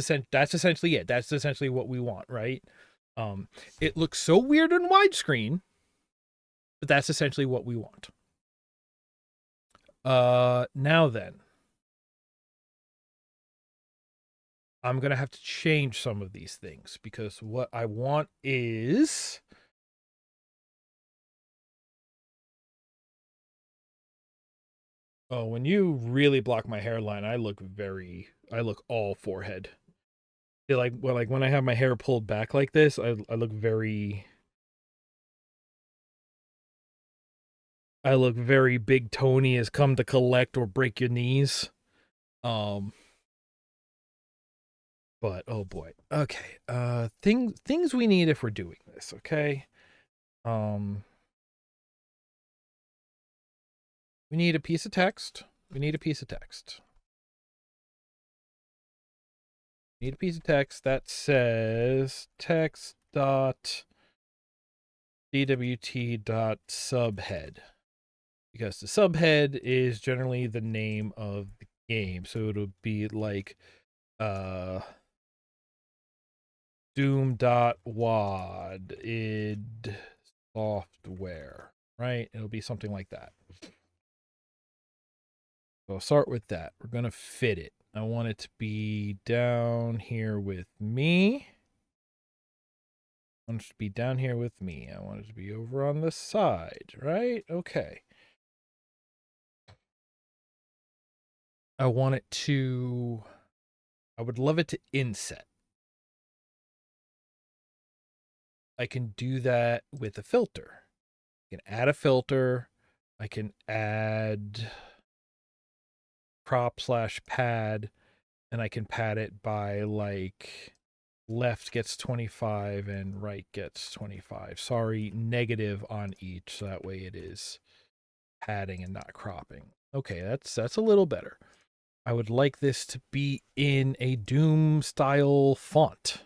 essentially it. That's essentially what we want, right? It looks so weird in widescreen, but that's essentially what we want. Now then, I'm gonna have to change some of these things because what I want is when you really block my hairline, I look all forehead. Like when I have my hair pulled back like this, I look very big Tony has come to collect or break your knees. But oh boy. Okay. Things we need if we're doing this, okay? Um we need a piece of text. We need a piece of text. Need a piece of text that says text dot dwt dot subhead, because the subhead is generally the name of the game, so it'll be like doom dot wad id software, right? It'll be something like that. So I'll start with that. We're gonna fit it. I want it to be down here with me. I want it to be down here with me. I want it to be over on the side, right? Okay. I would love it to inset. I can do that with a filter. I can add a filter. I can add crop/pad, and I can pad it by like left gets 25 and right gets 25. Sorry, negative on each, so that way it is padding and not cropping. Okay, that's a little better. I would like this to be in a Doom style font.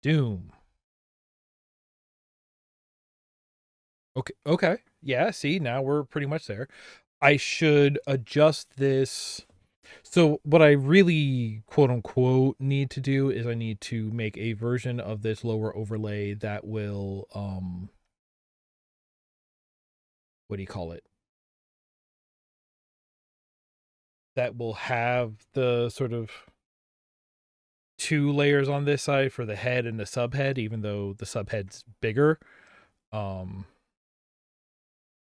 Doom. Okay. Yeah, see, now we're pretty much there. I should adjust this. So what I really quote unquote need to do is I need to make a version of this lower overlay that will what do you call it? That will have the sort of two layers on this side for the head and the subhead, even though the subhead's bigger.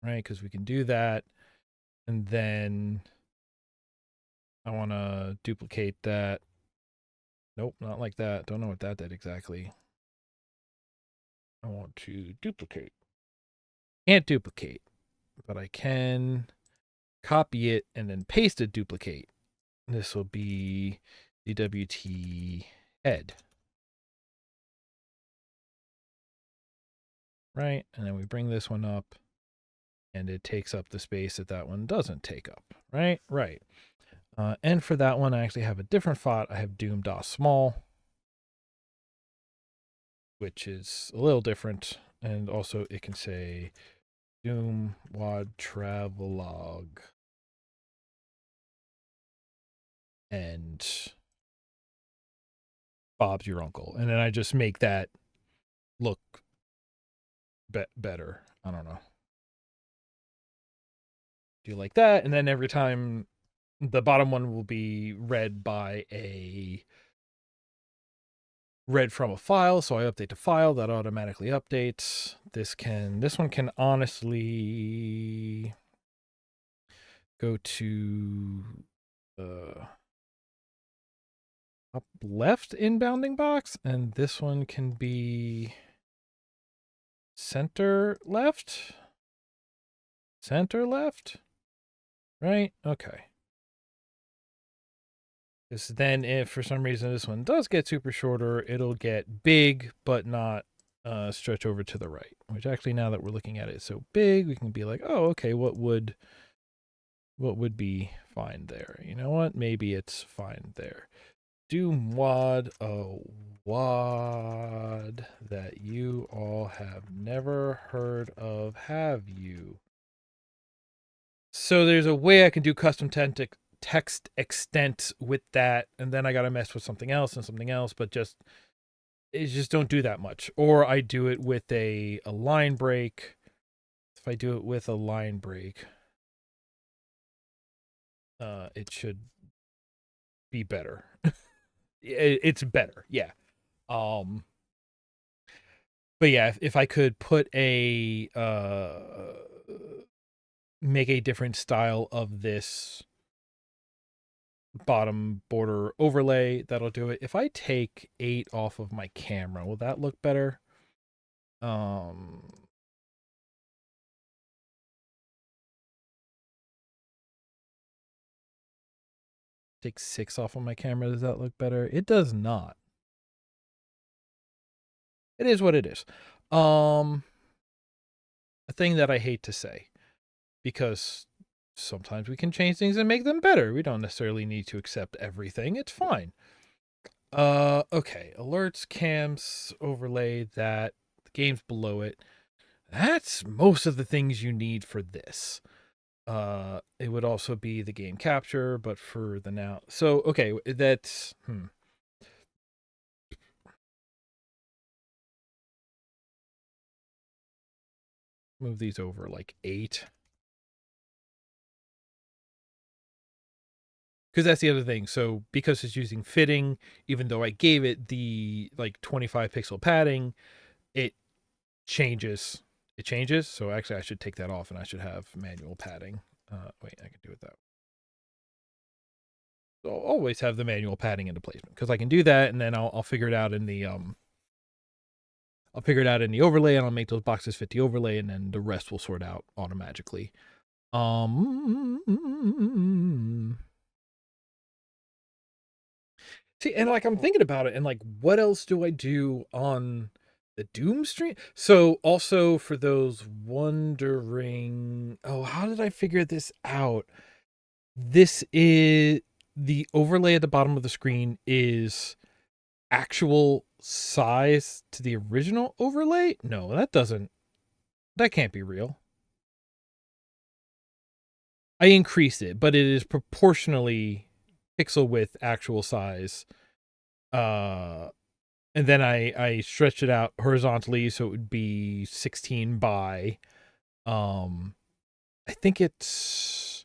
Right, because we can do that. And then I want to duplicate that. Nope, not like that. Don't know what that did exactly. I want to duplicate. Can't duplicate, but I can copy it and then paste a duplicate. This will be DWT head. Right, and then we bring this one up and it takes up the space that one doesn't take up. Right. And for that one, I actually have a different font. I have Doom DOS small, which is a little different. And also it can say Doom Wad Travelog. And Bob's your uncle. And then I just make that look better. I don't know. Do like that. And then every time the bottom one will be read from a file, so I update the file, that automatically updates. This one can honestly go to up left inbounding box, and this one can be center left, right? Okay. Because then if for some reason this one does get super shorter, it'll get big, but not stretch over to the right. Which actually, now that we're looking at it so big, we can be like, oh, okay, what would be fine there? You know what? Maybe it's fine there. Doom wad, a wad that you all have never heard of, have you? So there's a way I can do custom text extent with that, and then I got to mess with something else, but just don't do that much. Or I do it with a line break. If I do it with a line break, it should be better. It's better, yeah. Um, but yeah, if I could put a make a different style of this bottom border overlay, that'll do it. If I take 8 off of my camera, will that look better? Take 6 off of my camera, does that look better? It does not. It is what it is. A thing that I hate to say, because sometimes we can change things and make them better. We don't necessarily need to accept everything. It's fine. Okay. Alerts, cams, overlay that. The game's below it. That's most of the things you need for this. It would also be the game capture, but for the now. So, okay, that's move these over like 8. Because that's the other thing. So because it's using fitting, even though I gave it the like 25 pixel padding, it changes. It changes. So actually I should take that off and I should have manual padding. Wait, I can do it that way. So I'll always have the manual padding into placement because I can do that, and then I'll figure it out in the I'll figure it out in the overlay, and I'll make those boxes fit the overlay, and then the rest will sort out automatically. See, and like I'm thinking about it, and like, what else do I do on the Doom stream? So, also for those wondering, oh, how did I figure this out? This is the overlay at the bottom of the screen is actual size to the original overlay? No, that can't be real. I increased it, but it is proportionally pixel width actual size. And then I stretched it out horizontally so it would be 16 by I think it's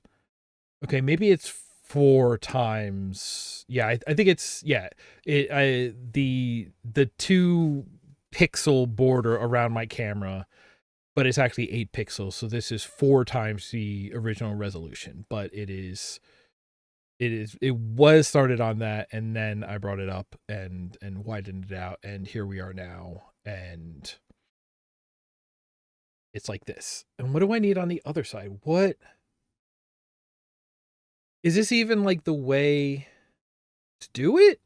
okay, maybe it's 4 times. Yeah, I think it's the 2 pixel border around my camera, but it's actually 8 pixels. So this is 4 times the original resolution, but it was started on that, and then I brought it up and widened it out, and here we are now, and it's like this. And what do I need on the other side? What is this even like the way to do it?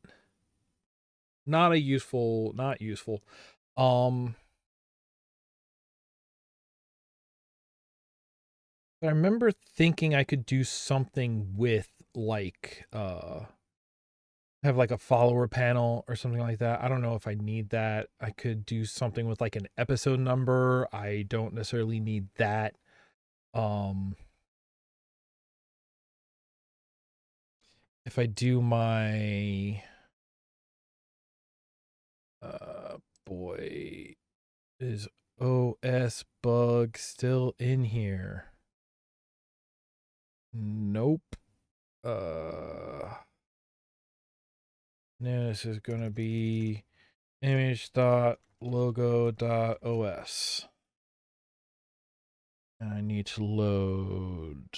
Not useful. Um I remember thinking I could do something with like have like a follower panel or something like that. I don't know if I need that. I could do something with like an episode number. I don't necessarily need that. Um if I do my boy, is OS bug still in here? Nope. Now this is gonna be image.logo.os. And I need to load.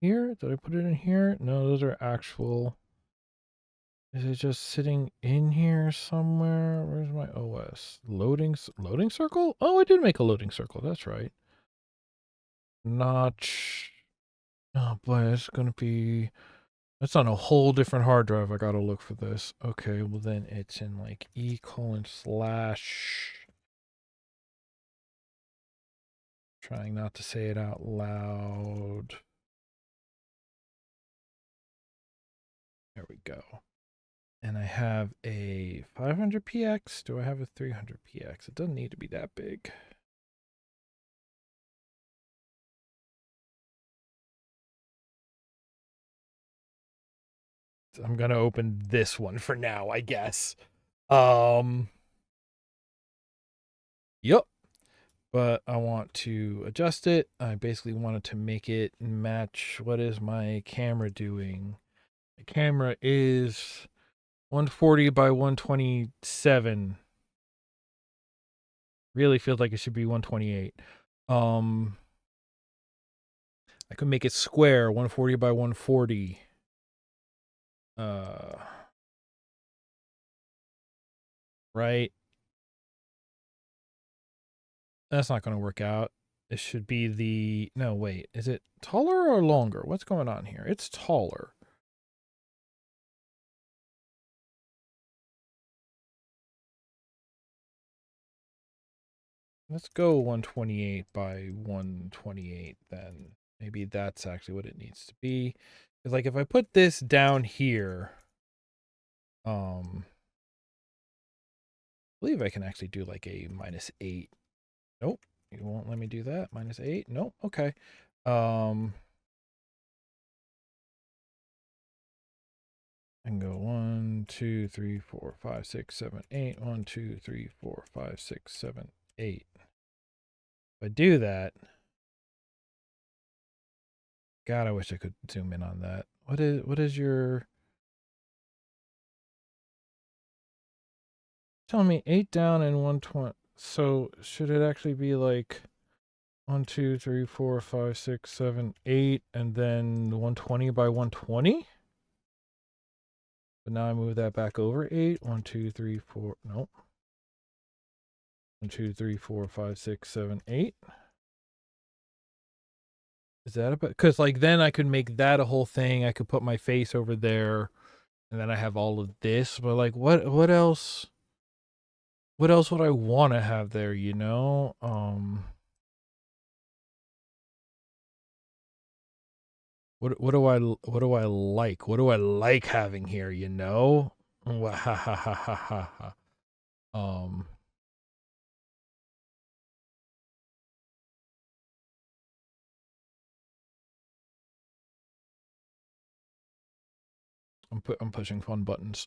Here? Did I put it in here? No, those are actual. Is it just sitting in here somewhere? Where's my OS? Loading circle? Oh, I did make a loading circle. That's right. Notch. Oh boy, it's gonna be. That's on a whole different hard drive. I gotta look for this. Okay, well then it's in like e:/. Trying not to say it out loud. There we go. And I have a 500px. Do I have a 300px? It doesn't need to be that big. I'm gonna open this one for now, I guess. Yep. But I want to adjust it. I basically wanted to make it match what is my camera doing. The camera is 140 by 127. Really feels like it should be 128. I could make it square, 140 by 140. Right. That's not going to work out. It should be the... No, wait. Is it taller or longer? What's going on here? It's taller. Let's go 128 by 128 then. Maybe that's actually what it needs to be. Because, like, if I put this down here... I believe I can actually do, like, a -8. Nope. You won't let me do that. -8? Nope. Okay. I can go 1, 2, 3, 4, 5, 6, 7, 8. 1, 2, 3, 4, 5, 6, 7, 8. If I do that, God, I wish I could zoom in on that. What is your... Telling me 8 down and 120. So should it actually be like 1, 2, 3, 4, 5, 6, 7, 8, and then 120 by 120? But now I move that back over 8. 1, 2, 3, 4. Nope. 1, 2, 3, 4, 5, 6, 7, 8. Is that a bit? Because, like, then I could make that a whole thing. I could put my face over there, and then I have all of this. But, like, what else? What else would I want to have there, you know? What do I like? What do I like having here, you know? Um I'm pushing fun buttons.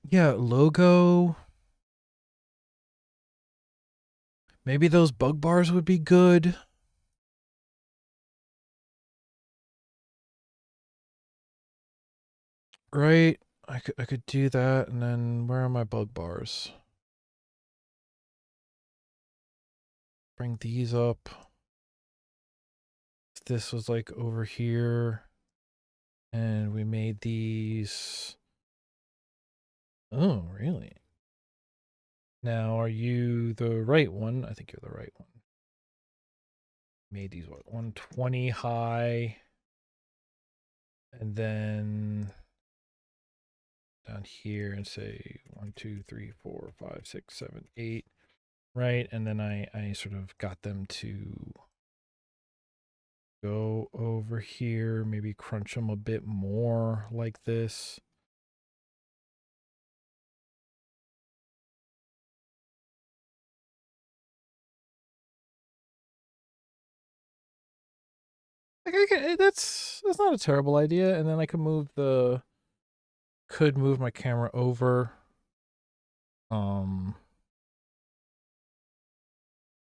Yeah, logo. Maybe those bug bars would be good. Right? I could do that, and then where are my bug bars? Bring these up. This was like over here, and we made these. Oh, really? Now, are you the right one? I think you're the right one. Made these what, 120 high, and then down here and say 1, 2, 3, 4, 5, 6, 7, 8, right? And then I sort of got them to go over here, maybe crunch them a bit more like this. Like that's not a terrible idea. And then I could move my camera over. Why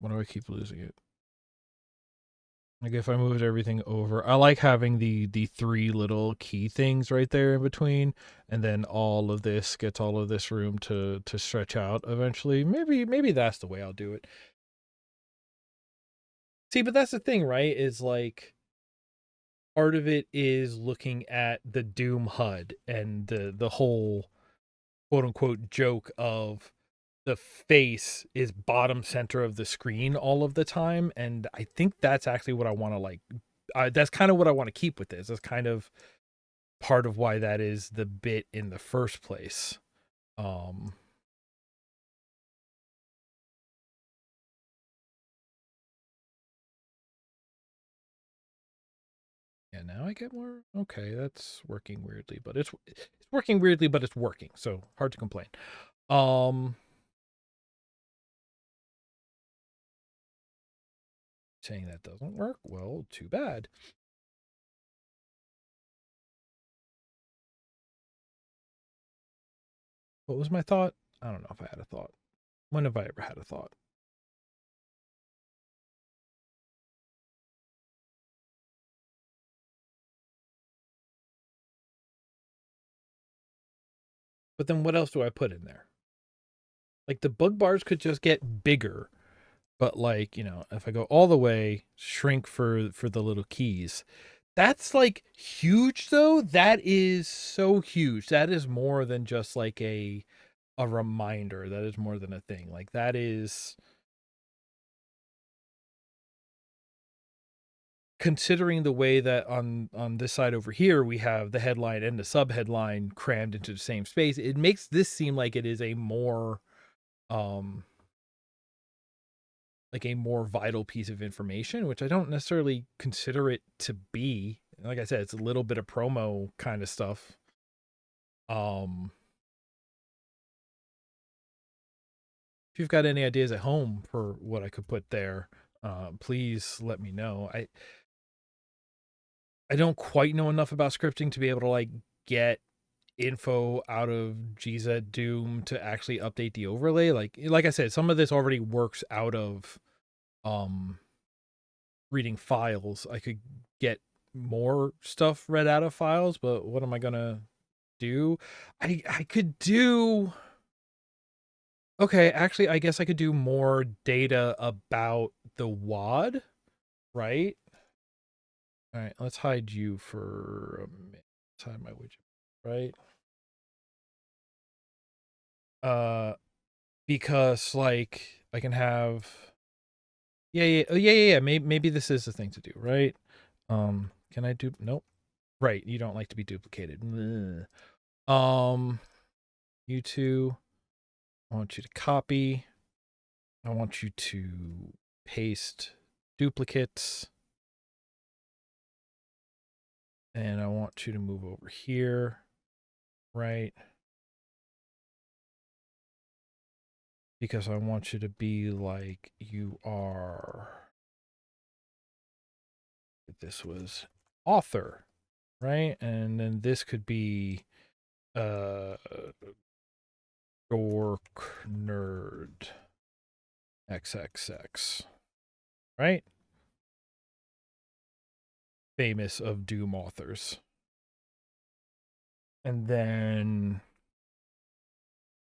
do I keep losing it? Like if I moved everything over, I like having the 3 little key things right there in between, and then all of this gets all of this room to stretch out eventually. Maybe that's the way I'll do it. See, but that's the thing, right? Is like part of it is looking at the Doom HUD and the whole quote unquote joke of the face is bottom center of the screen all of the time, and I think that's actually what I want to like. That's kind of what I want to keep with this. That's kind of part of why that is the bit in the first place. Yeah, now I get more. Okay, that's working weirdly, but it's working weirdly, but it's working. So hard to complain. Saying that doesn't work. Well, too bad. What was my thought? I don't know if I had a thought. When have I ever had a thought? But then what else do I put in there? Like the bug bars could just get bigger, but like, if I go all the way, shrink for the little keys. That's like huge though. That is so huge. That is more than just like a reminder. That is more than a thing. Like that is, considering the way that on this side over here we have the headline and the sub headline crammed into the same space, it makes this seem like it is a more like a more vital piece of information, which I don't necessarily consider it to be. Like I said, it's a little bit of promo kind of stuff. If you've got any ideas at home for what I could put there, please let me know. I don't quite know enough about scripting to be able to like get info out of GZ Doom to actually update the overlay. Like I said, some of this already works out of reading files. I could get more stuff read out of files, but what am I gonna do? I could do, okay, actually I guess I could do more data about the WAD, right? All right, let's hide you for a minute. Let's hide my widget, right? Because like I can have, yeah. Maybe this is the thing to do, right? Can I do? Nope. Right, you don't like to be duplicated. Ugh. You two, I want you to copy. I want you to paste duplicates. And I want you to move over here, right? Because I want you to be like you are. This was author, right? And then this could be dork nerd XXX, right? Famous of Doom authors. And then,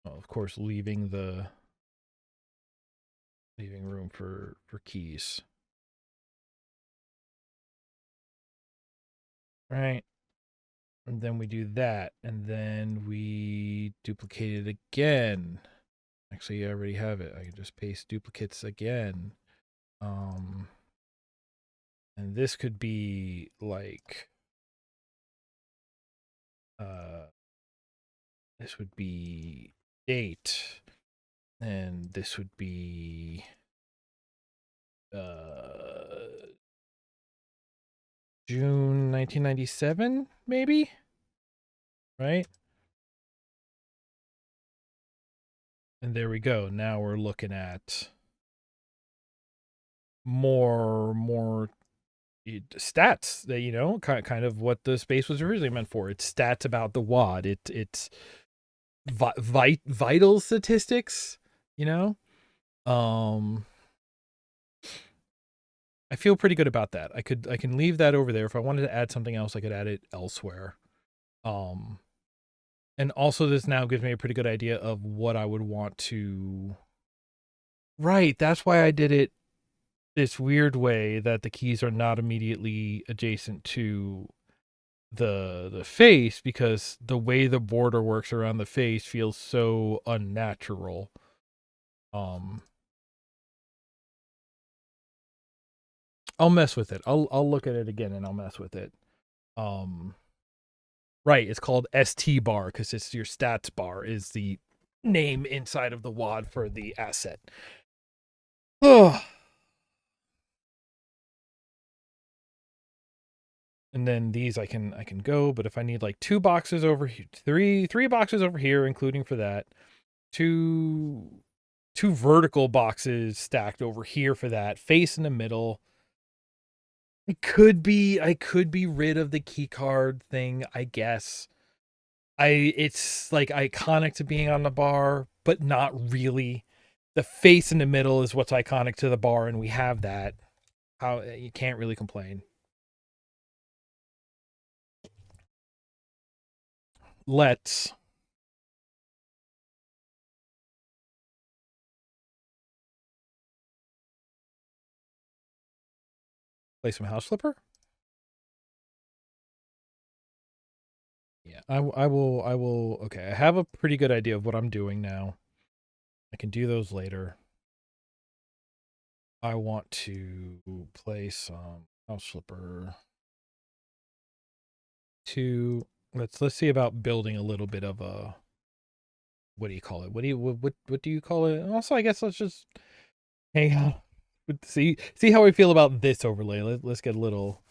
well, of course, leaving room for keys. Right? And then we do that, and then we duplicate it again. Actually, I already have it. I can just paste duplicates again. And this could be like, this would be date, and this would be June 1997, maybe, right? And there we go. Now we're looking at more stats that kind of what the space was originally meant for. It's stats about the WAD. It's vital statistics. I feel pretty good about that. I can leave that over there. If I wanted to add something else, I could add it elsewhere. And also this now gives me a pretty good idea of what I would want to. Right, that's why I did it this weird way that the keys are not immediately adjacent to the face, because the way the border works around the face feels so unnatural. I'll mess with it. I'll look at it again and I'll mess with it. Right, it's called ST bar because it's your stats bar is the name inside of the WAD for the asset. Oh. And then these I can go, but if I need like 2 boxes over here, three boxes over here, including for that, two vertical boxes stacked over here for that, face in the middle. I could be rid of the key card thing, I guess. It's like iconic to being on the bar, but not really. The face in the middle is what's iconic to the bar, and we have that. How you can't really complain. Let's play some house flipper. Yeah, I will. Okay, I have a pretty good idea of what I'm doing now. I can do those later. I want to play some house flipper. Let's see about building a little bit of a, what do you call it? What do you call it? Also, I guess let's just hang out. See how we feel about this overlay. Let's get a little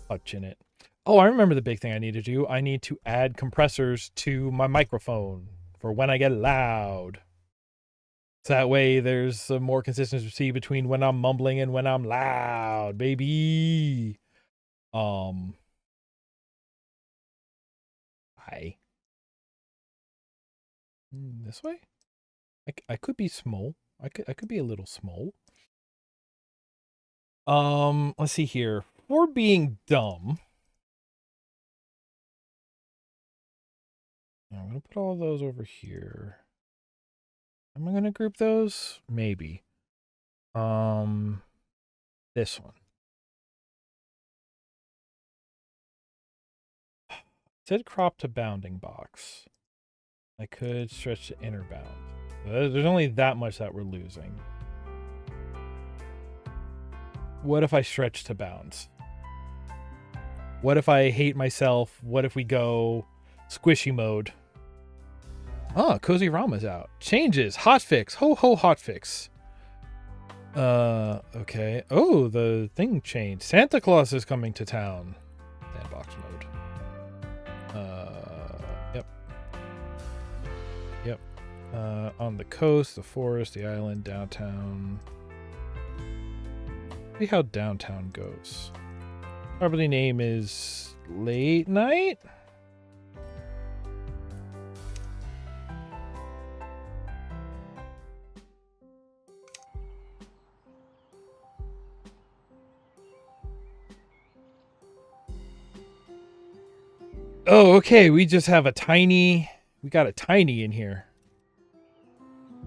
touch in it. Oh, I remember the big thing I need to do. I need to add compressors to my microphone for when I get loud. So that way there's a more consistency between when I'm mumbling and when I'm loud, baby. Hi. This way? I could be small. I could be a little small. Let's see here. For being dumb, I'm gonna put all those over here. Am I gonna group those? Maybe. This one. It said crop to bounding box. I could stretch to inner bound. There's only that much that we're losing. What if I stretch to bounds? What if I hate myself? What if we go squishy mode? Oh, Cozy Rama's out. Changes. Hotfix. Ho ho hotfix. Okay. Oh, the thing changed. Santa Claus is coming to town. Sandbox mode. Yep. Yep. On the coast, the forest, the island, downtown. See how downtown goes. Property name is Late Night? Oh, okay. We just have a tiny... We got a tiny in here.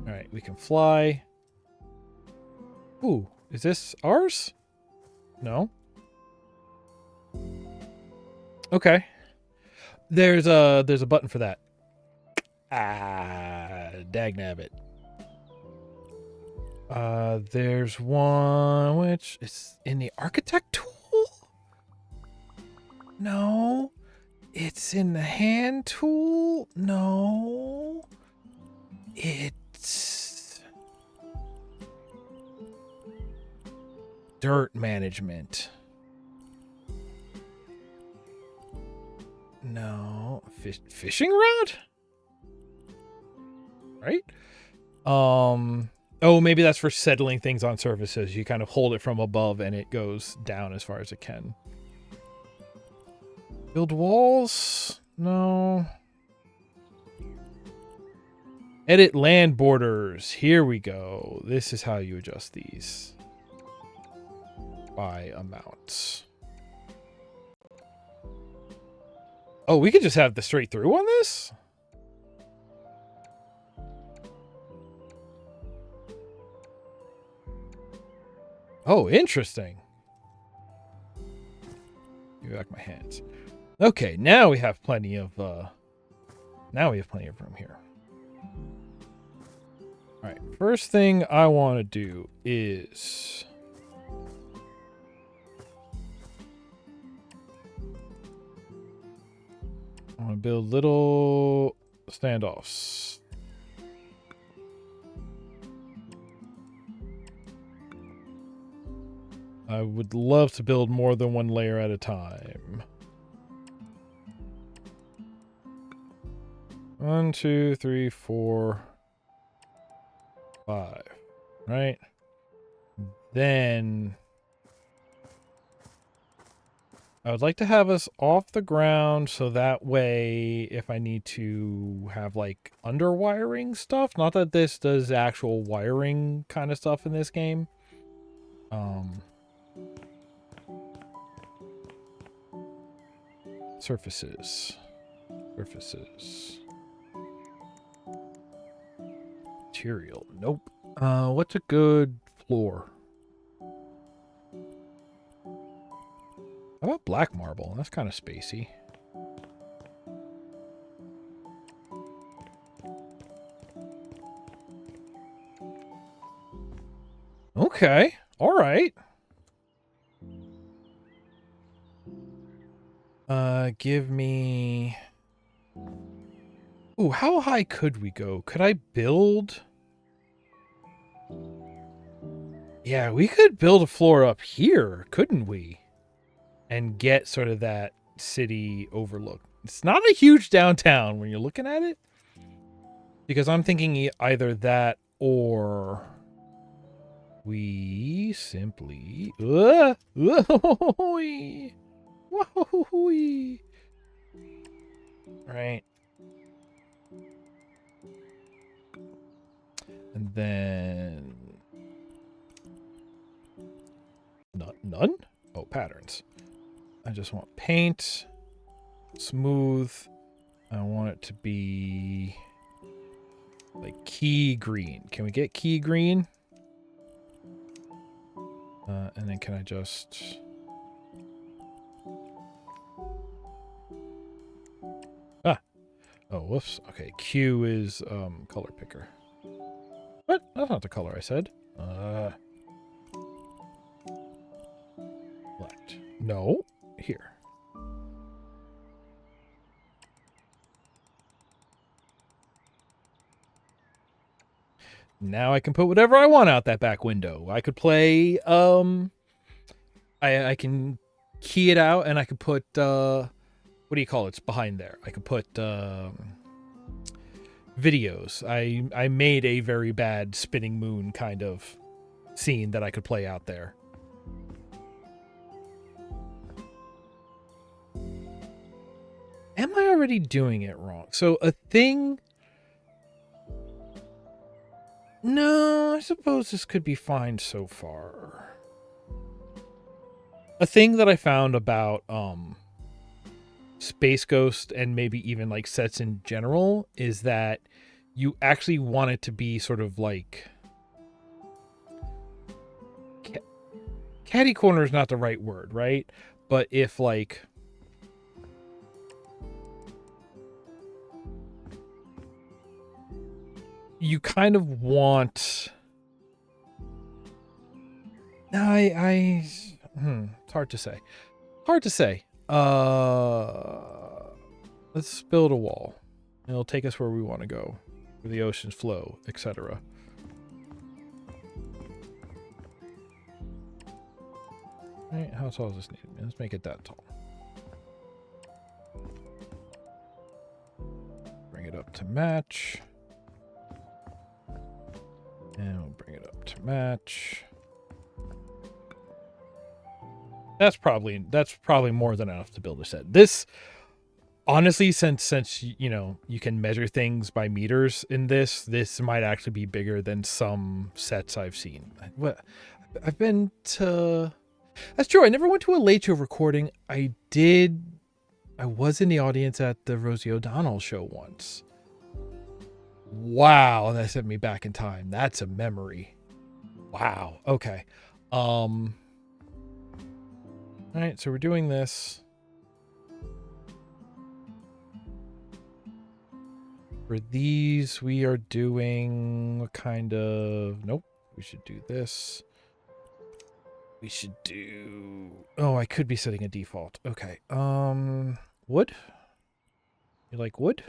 All right, we can fly. Ooh, is this ours? No. Okay. There's a button for that. Ah, dagnabbit. There's one which is in the architect tool? No. It's in the hand tool? No. It's dirt management. No. Fishing rod? Right? Oh, maybe that's for settling things on surfaces. You kind of hold it from above and it goes down as far as it can. Build walls? No. Edit land borders. Here we go. This is how you adjust these. By amount. Oh, we could just have the straight through on this? Oh, interesting. Give back my hands. Okay, now we have plenty of room here. All right, first thing I want to do is I want to build little standoffs. I would love to build more than one layer at a time. 1, 2, 3, 4, 5. Right? Then I would like to have us off the ground so that way if I need to have like underwiring stuff, not that this does actual wiring kind of stuff in this game. Surfaces. Material. Nope. What's a good floor? How about black marble? That's kind of spacey. Okay. All right. Give me... Ooh, how high could we go? Could I build... Yeah, we could build a floor up here, couldn't we? And get sort of that city overlook. It's not a huge downtown when you're looking at it. Because I'm thinking either that or... we simply... Right. And then... None? Oh, patterns. I just want paint. Smooth. I want it to be... like key green. Can we get key green? And then can I just... Ah. Oh, whoops. Okay, Q is color picker. What? That's not the color I said. Select. No. Here. Now I can put whatever I want out that back window. I could play, I can key it out and I could put, what do you call it? It's behind there. I could put, videos. I made a very bad spinning moon kind of scene that I could play out there. Am I already doing it wrong? So a thing... No, I suppose this could be fine so far. A thing that I found about Space Ghost and maybe even like sets in general is that you actually want it to be sort of like... Catty corner is not the right word, right? But if like... you kind of want... it's hard to say. Let's build a wall. It'll take us where we want to go, where the oceans flow, etc. Right, how tall does this need to be? Let's make it that tall. Bring it up to match. And we'll bring it up to match. That's probably more than enough to build a set. This, honestly, since you know you can measure things by meters in this might actually be bigger than some sets I've seen. I've been to... That's true. I never went to a late show recording. I was in the audience at the Rosie O'Donnell show once. Wow, that sent me back in time. That's a memory. Wow. Okay. All right, so we're doing this. For these, we are doing what kind of... Nope. We should do this. We should do... Oh, I could be setting a default. Okay. Wood? You like wood?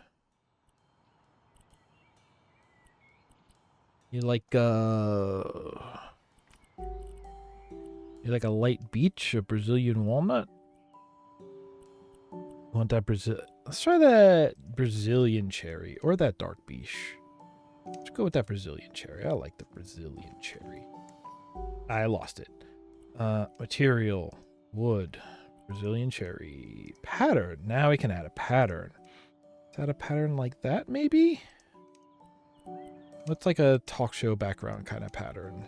You You like a light beach, a Brazilian walnut? Want that Brazil? Let's try that Brazilian cherry or that dark beach. Let's go with that Brazilian cherry. I like the Brazilian cherry. I lost it. Material, wood, Brazilian cherry, pattern. Now we can add a pattern. Is that a pattern like that, maybe? What's like a talk show background kind of pattern?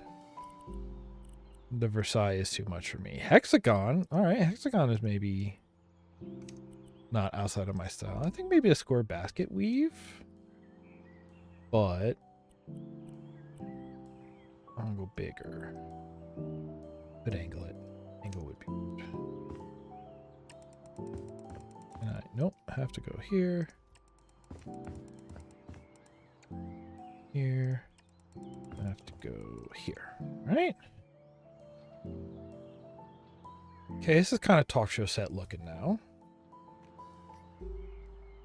The Versailles is too much for me. Hexagon. All right, hexagon is maybe not outside of my style. I think maybe a square basket weave. But I'm gonna go bigger. Could angle it. Angle would be good. And nope, I have to go here. Here. I have to go here. Right? Okay, this is kind of talk show set looking now.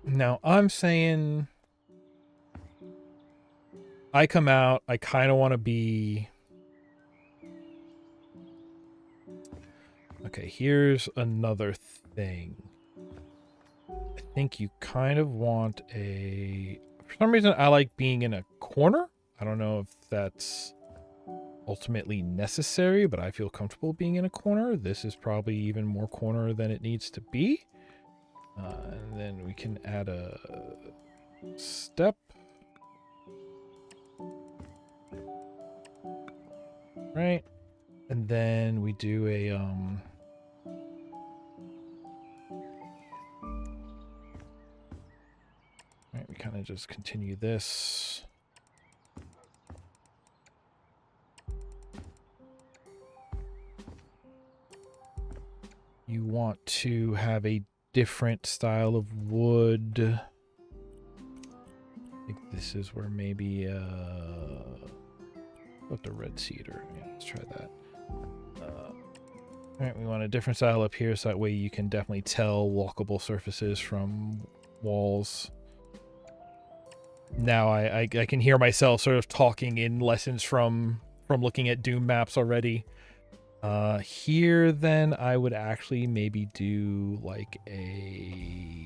Now I'm saying I come out, I kind of want to be... Okay, here's another thing. I think you kind of want a... For some reason, I like being in a corner. I don't know if that's ultimately necessary, but I feel comfortable being in a corner. This is probably even more corner than it needs to be. And then we can add a step. Right? And then we do a right, we kind of just continue this. You want to have a different style of wood. I think this is where maybe what the red cedar. Yeah, let's try that. All right, we want a different style up here, so that way you can definitely tell walkable surfaces from walls. Now I can hear myself sort of talking in lessons from looking at Doom maps already. Here then I would actually maybe do like I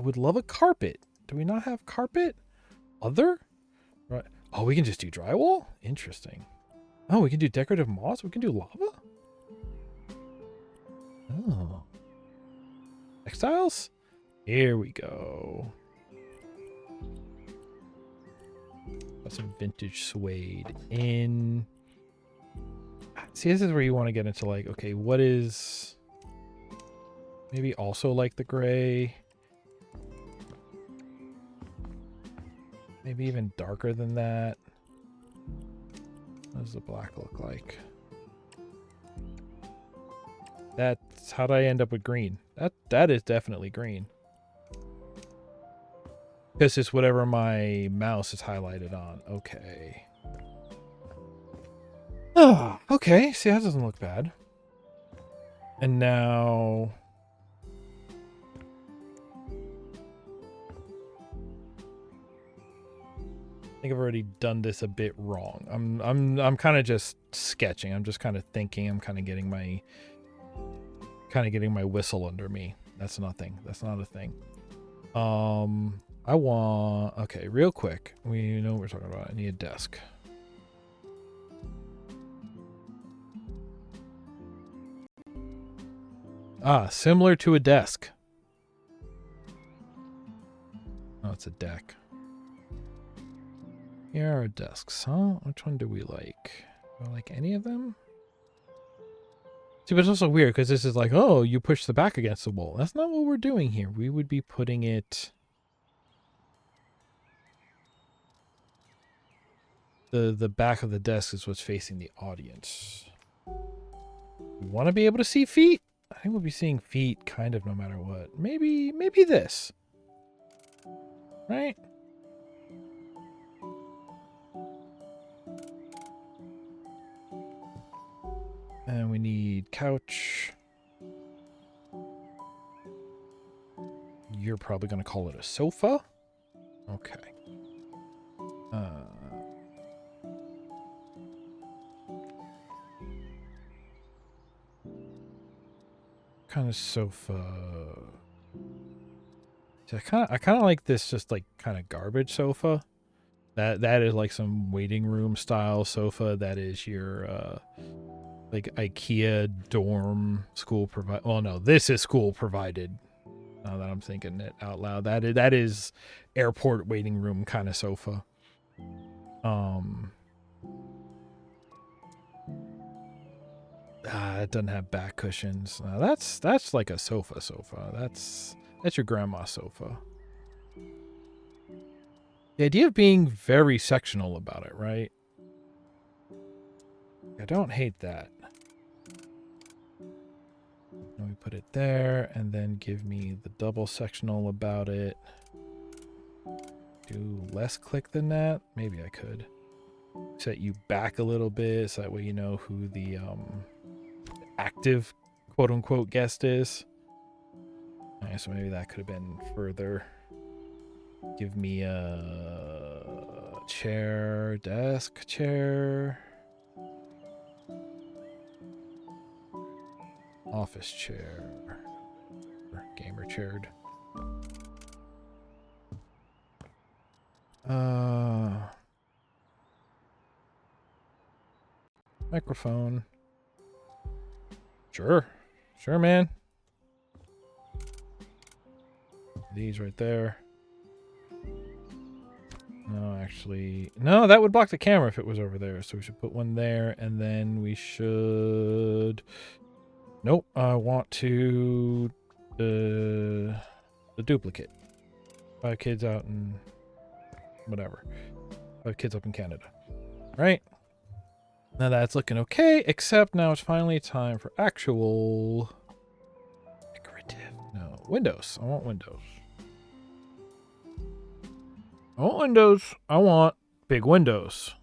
would love a carpet. Do we not have carpet? Other? Right. Oh, we can just do drywall? Interesting. Oh, we can do decorative moss? We can do lava? Oh. Textiles? Here we go. Got some vintage suede in. See, this is where you want to get into like, okay, what is maybe also like the gray? Maybe even darker than that. What does the black look like? That's how did I end up with green? That is definitely green. Because it's whatever my mouse is highlighted on. Okay. Oh, okay. See, that doesn't look bad. And now... I think I've already done this a bit wrong. I'm kind of just sketching. I'm just kind of thinking. I'm kind of getting my whistle under me. That's nothing. That's not a thing. I want... Okay, real quick. We know what we're talking about. I need a desk. Ah, similar to a desk. Oh, it's a deck. Here are our desks, huh? Which one do we like? Do I like any of them? See, but it's also weird because this is like, oh, you push the back against the wall. That's not what we're doing here. We would be putting it... The back of the desk is what's facing the audience. We want to be able to see feet? I think we'll be seeing feet kind of no matter what. Maybe this. Right? And we need couch. You're probably going to call it a sofa. Okay. kind of sofa? See, I kind of like this, just like kind of garbage sofa. That is like some waiting room style sofa. That is your like IKEA dorm school provide. Well, no, this is school provided. Now that I'm thinking it out loud, that is airport waiting room kind of sofa. It doesn't have back cushions. That's like a sofa. That's your grandma's sofa. The idea of being very sectional about it, right? I don't hate that. And we put it there, and then give me the double sectional about it. Do less click than that? Maybe I could. Set you back a little bit, so that way you know who the active quote-unquote guest is. Alright, so maybe that could have been further. Give me a chair, desk, chair. Office chair. Gamer chaired. Microphone. Sure, man. These right there. No, actually, no, that would block the camera if it was over there. So we should put one there, and then we should. Nope, I want to the duplicate. 5 kids out in whatever. 5 kids up in Canada, right? Now that's looking okay, except now it's finally time for actual decorative. No, windows. I want windows. I want windows. I want big windows.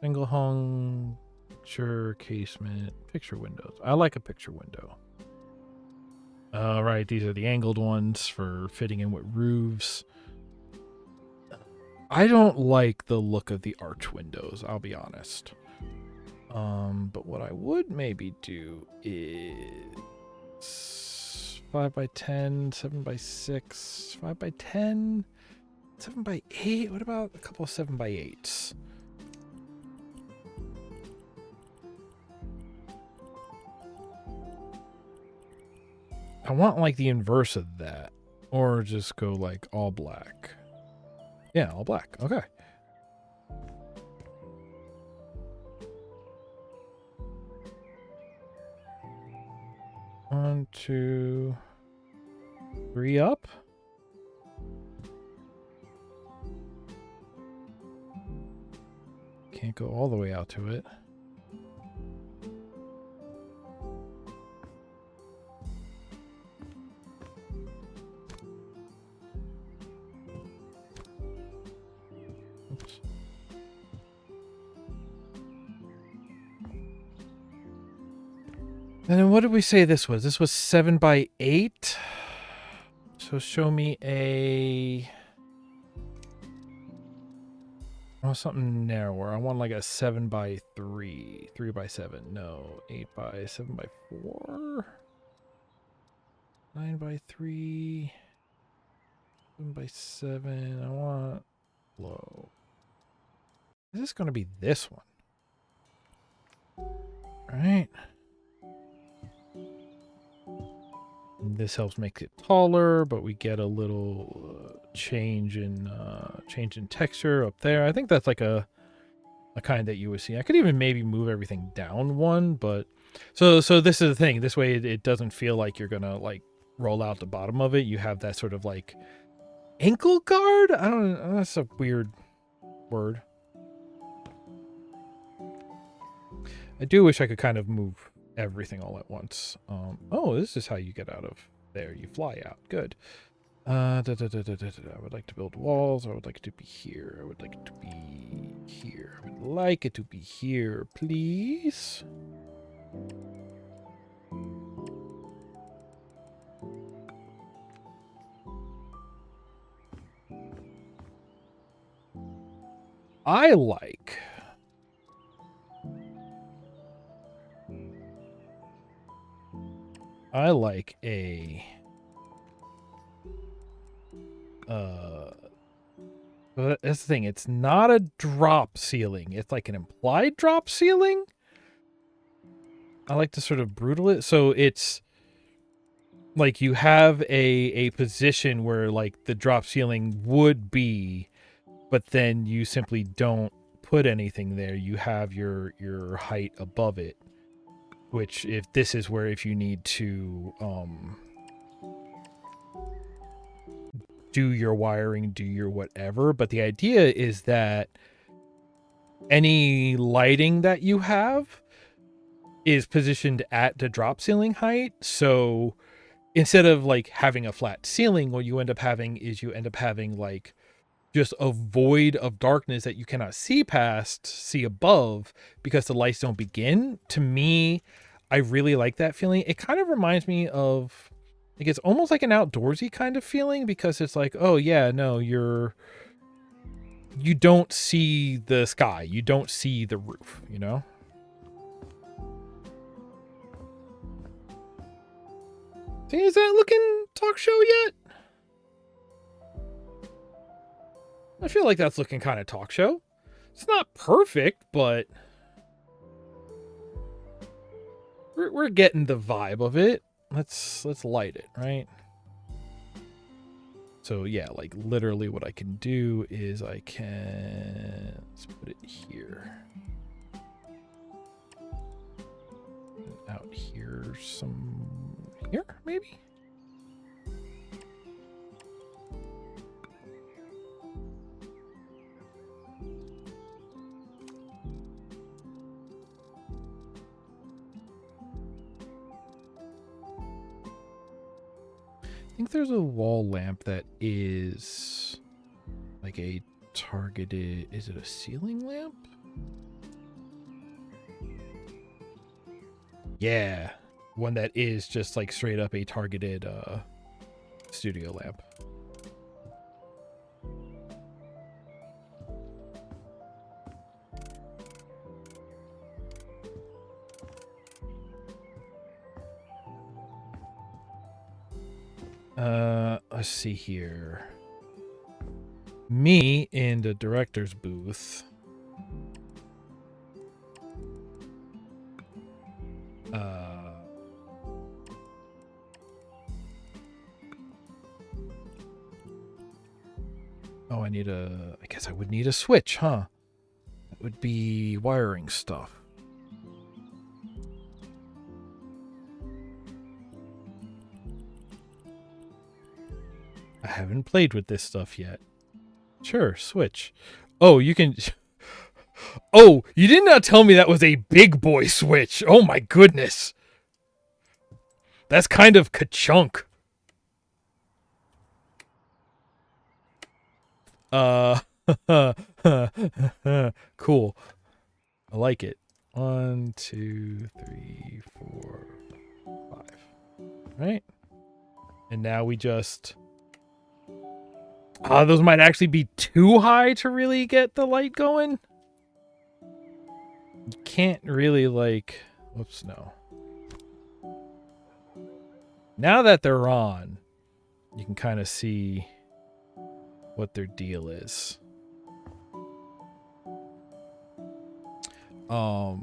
Single hung picture casement, picture windows. I like a picture window. Right, these are the angled ones for fitting in with roofs. I don't like the look of the arch windows, I'll be honest. But what I would maybe do is 5 by 10, 7 by 6, 5 by 10, 7 by 8. What about a couple of 7 by 8s? I want like the inverse of that, or just go like all black. Yeah, all black. Okay. One, 2, 3 up. Can't go all the way out to it. Oops. And then what did we say this was? This was 7 by 8. So show me a... Oh, something narrower. I want like a 7 by 3. 3 by 7. No. 8 by 7 by 4. 9 by 3. 7 by 7. I want low. Is this going to be this one? Right. This helps make it taller, but we get a little change in texture up there. I think that's like a kind that you would see. I could even maybe move everything down one, but so this is the thing. This way it doesn't feel like you're gonna like roll out the bottom of it. You have that sort of like ankle guard. I don't know. That's a weird word. I do wish I could kind of move everything all at once. Oh, this is how you get out of there. You fly out. Good. I would like to build walls. I would like it to be here. I would like it to be here. I would like it to be here, please. I like I like a but that's the thing, it's not a drop ceiling. It's like an implied drop ceiling. I like to sort of brutal it. So it's like you have a position where like the drop ceiling would be, but then you simply don't put anything there. You have your height above it, which if this is where if you need to do your wiring, do your whatever, but the idea is that any lighting that you have is positioned at the drop ceiling height. So instead of like having a flat ceiling, what you end up having is you end up having like just a void of darkness that you cannot see past, see above, because the lights don't begin. To me, I really like that feeling. It kind of reminds me of like it's almost like an outdoorsy kind of feeling because it's like, oh yeah, no, you don't see the sky, you don't see the roof, you know? See, is that looking talk show yet? I feel like that's looking kind of talk show. It's not perfect, but we're getting the vibe of it. Let's light it, right? So yeah, like literally what I can do is I can let's put it here. And out here some here, maybe? I think there's a wall lamp that is like a targeted, is it a ceiling lamp? Yeah, one that is just like straight up a targeted studio lamp. Let's see here. Me in the director's booth. Oh, I guess I would need a switch, huh? That would be wiring stuff. I haven't played with this stuff yet. Sure, switch. Oh, you can... Oh, you did not tell me that was a big boy switch. Oh my goodness. That's kind of ka-chunk. Cool. I like it. 1, 2, 3, 4, 5. Right? And now we just... those might actually be too high to really get the light going. You can't really like... Whoops, no. Now that they're on, you can kind of see what their deal is. Let's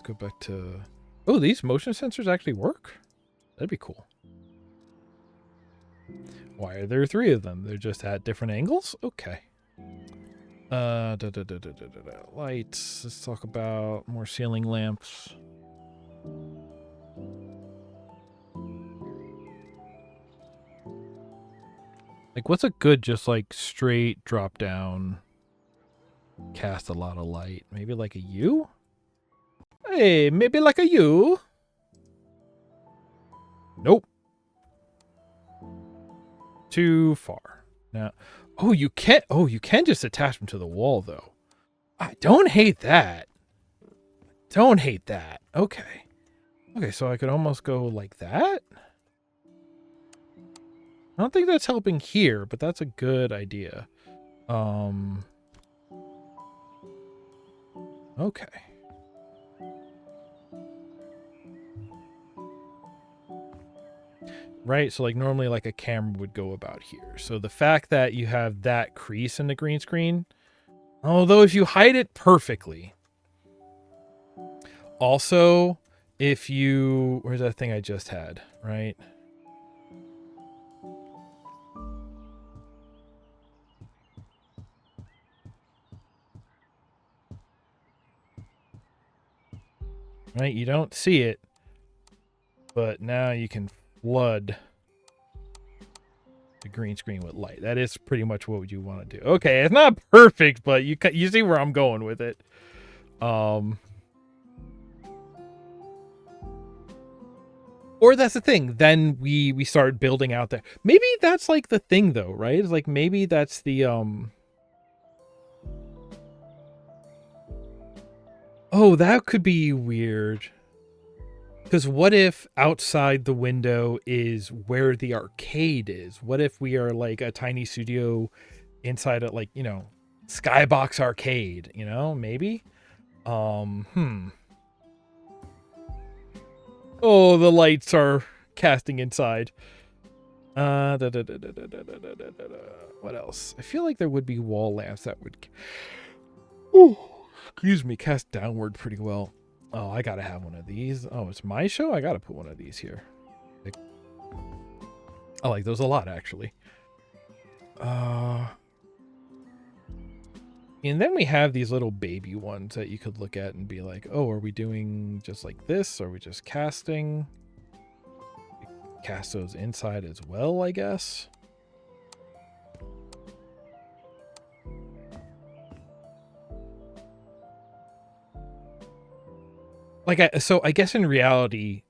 go back to... Oh, these motion sensors actually work? That'd be cool. Why are there 3 of them? They're just at different angles? Okay. Lights. Let's talk about more ceiling lamps. Like, what's a good just like straight drop down, cast a lot of light? Maybe like a U? Hey, maybe like a U. Nope. Too far. Now, oh, you can just attach them to the wall though. I don't hate that. Don't hate that. Okay. Okay, so I could almost go like that. I don't think that's helping here, but that's a good idea. Okay. right? So like normally like a camera would go about here. So the fact that you have that crease in the green screen, although if you hide it perfectly, also if you, where's that thing I just had, right? Right, you don't see it, but now you can flood the green screen with light. That is pretty much what you want to do. Okay, it's not perfect, but you see where I'm going with it. Or that's the thing. Then we start building out there. Maybe that's like the thing though, right? It's like maybe that's the Oh, that could be weird. Because what if outside the window is where the arcade is? What if we are like a tiny studio inside of like, Skybox Arcade, maybe? Hmm. Oh, the lights are casting inside. What else? I feel like there would be wall lamps that would excuse me, cast downward pretty well. Oh, I gotta have one of these. Oh, it's my show? I gotta put one of these here. I like those a lot, actually. And then we have these little baby ones that you could look at and be like, oh, are we doing just like this? Are we just casting? Cast those inside as well, I guess. So I guess in reality,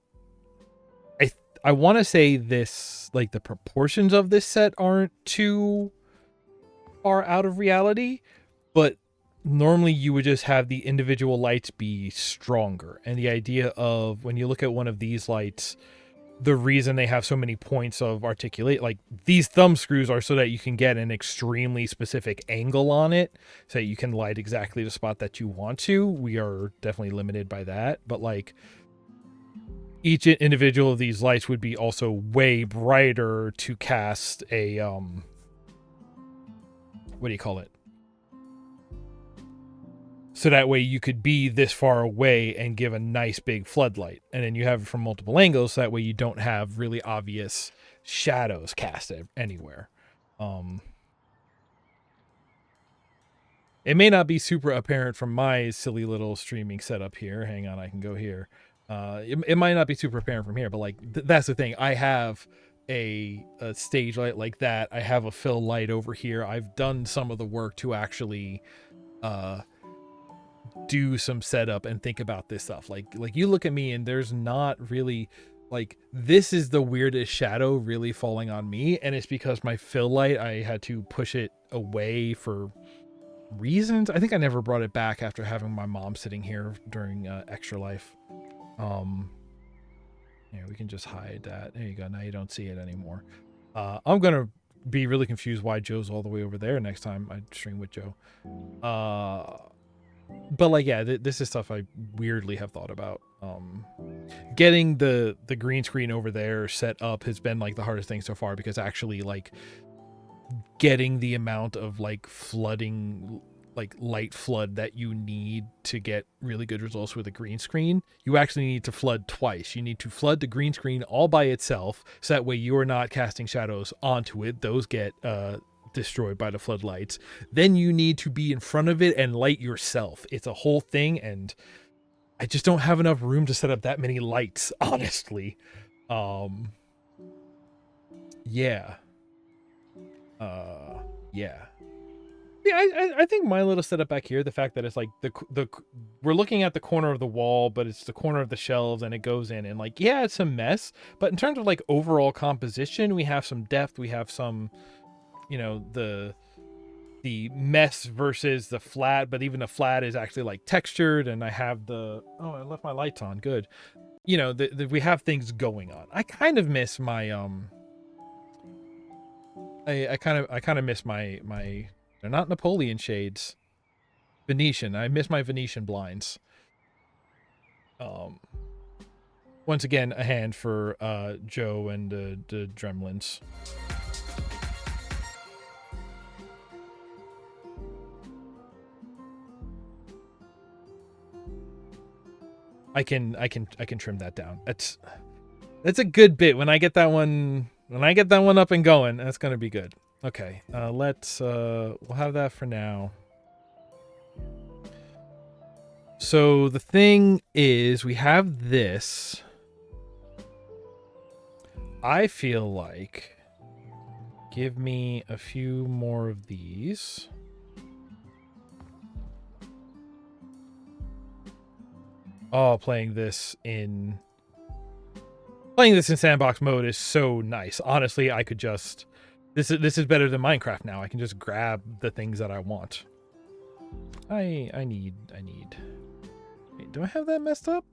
I want to say this, like the proportions of this set aren't too far out of reality, but normally you would just have the individual lights be stronger. And the idea of when you look at one of these lights, the reason they have so many points of articulate, like these thumb screws are so that you can get an extremely specific angle on it so that you can light exactly the spot that you want to. We are definitely limited by that, but like each individual of these lights would be also way brighter to cast a what do you call it? So that way you could be this far away and give a nice big floodlight. And then you have it from multiple angles, so that way you don't have really obvious shadows cast anywhere. It may not be super apparent from my silly little streaming setup here. Hang on, I can go here. It might not be super apparent from here, but like that's the thing. I have a stage light like that. I have a fill light over here. I've done some of the work to actually do some setup and think about this stuff. Like you look at me and there's not really like this is the weirdest shadow really falling on me, and it's because my fill light, I had to push it away for reasons. I think I never brought it back after having my mom sitting here during Extra Life. Yeah, we can just hide that. There you go. Now you don't see it anymore. I'm gonna be really confused why Joe's all the way over there next time I stream with Joe. But like, yeah, this is stuff I weirdly have thought about. Getting the green screen over there set up has been like the hardest thing so far, because actually like getting the amount of like flooding, like light flood that you need to get really good results with a green screen, you actually need to flood twice. You need to flood the green screen all by itself, so that way you are not casting shadows onto it. Those get destroyed by the floodlights. Then you need to be in front of it and light yourself. It's a whole thing, and I just don't have enough room to set up that many lights, honestly. Yeah. Yeah. I think my little setup back here, the fact that it's like the we're looking at the corner of the wall, but it's the corner of the shelves and it goes in, and like, yeah, it's a mess, but in terms of like overall composition, we have some depth, we have some, the mess versus the flat, but even the flat is actually like textured, and I have I left my lights on, good. We have things going on. I kind of miss my I kind of miss my they're not Napoleon shades. Venetian. I miss my Venetian blinds. once again, a hand for Joe and the Dremlins. I can trim that down. That's a good bit. When I get that one up and going, that's gonna be good. Okay, let's we'll have that for now. So the thing is, we have this. I feel like give me a few more of these. Oh, playing this in sandbox mode is so nice. Honestly, I could just this is better than Minecraft now. I can just grab the things that I want. I need. Wait, do I have that messed up?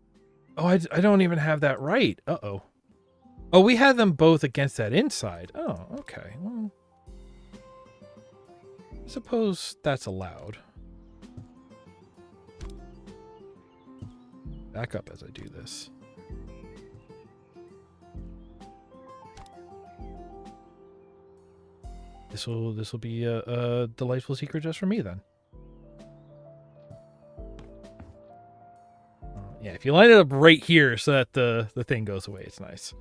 Oh, I don't even have that right. Uh-oh. Oh, we had them both against that inside. Oh, okay. Well, I suppose that's allowed. Back up as I do this. This will be a delightful secret just for me then. Yeah, if you line it up right here so that the thing goes away, it's nice.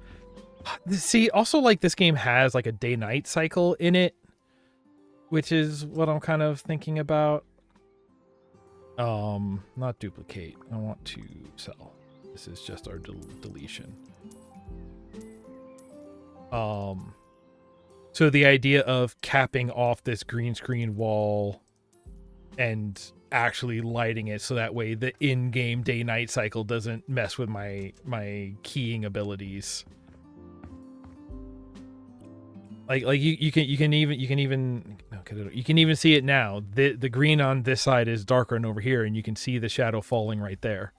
See, also like this game has like a day-night cycle in it, which is what I'm kind of thinking about. Not duplicate. I want to sell. This is just our deletion. So the idea of capping off this green screen wall and actually lighting it so that way the in-game day-night cycle doesn't mess with my keying abilities. Like you can even see it now. The green on this side is darker than over here, and you can see the shadow falling right there.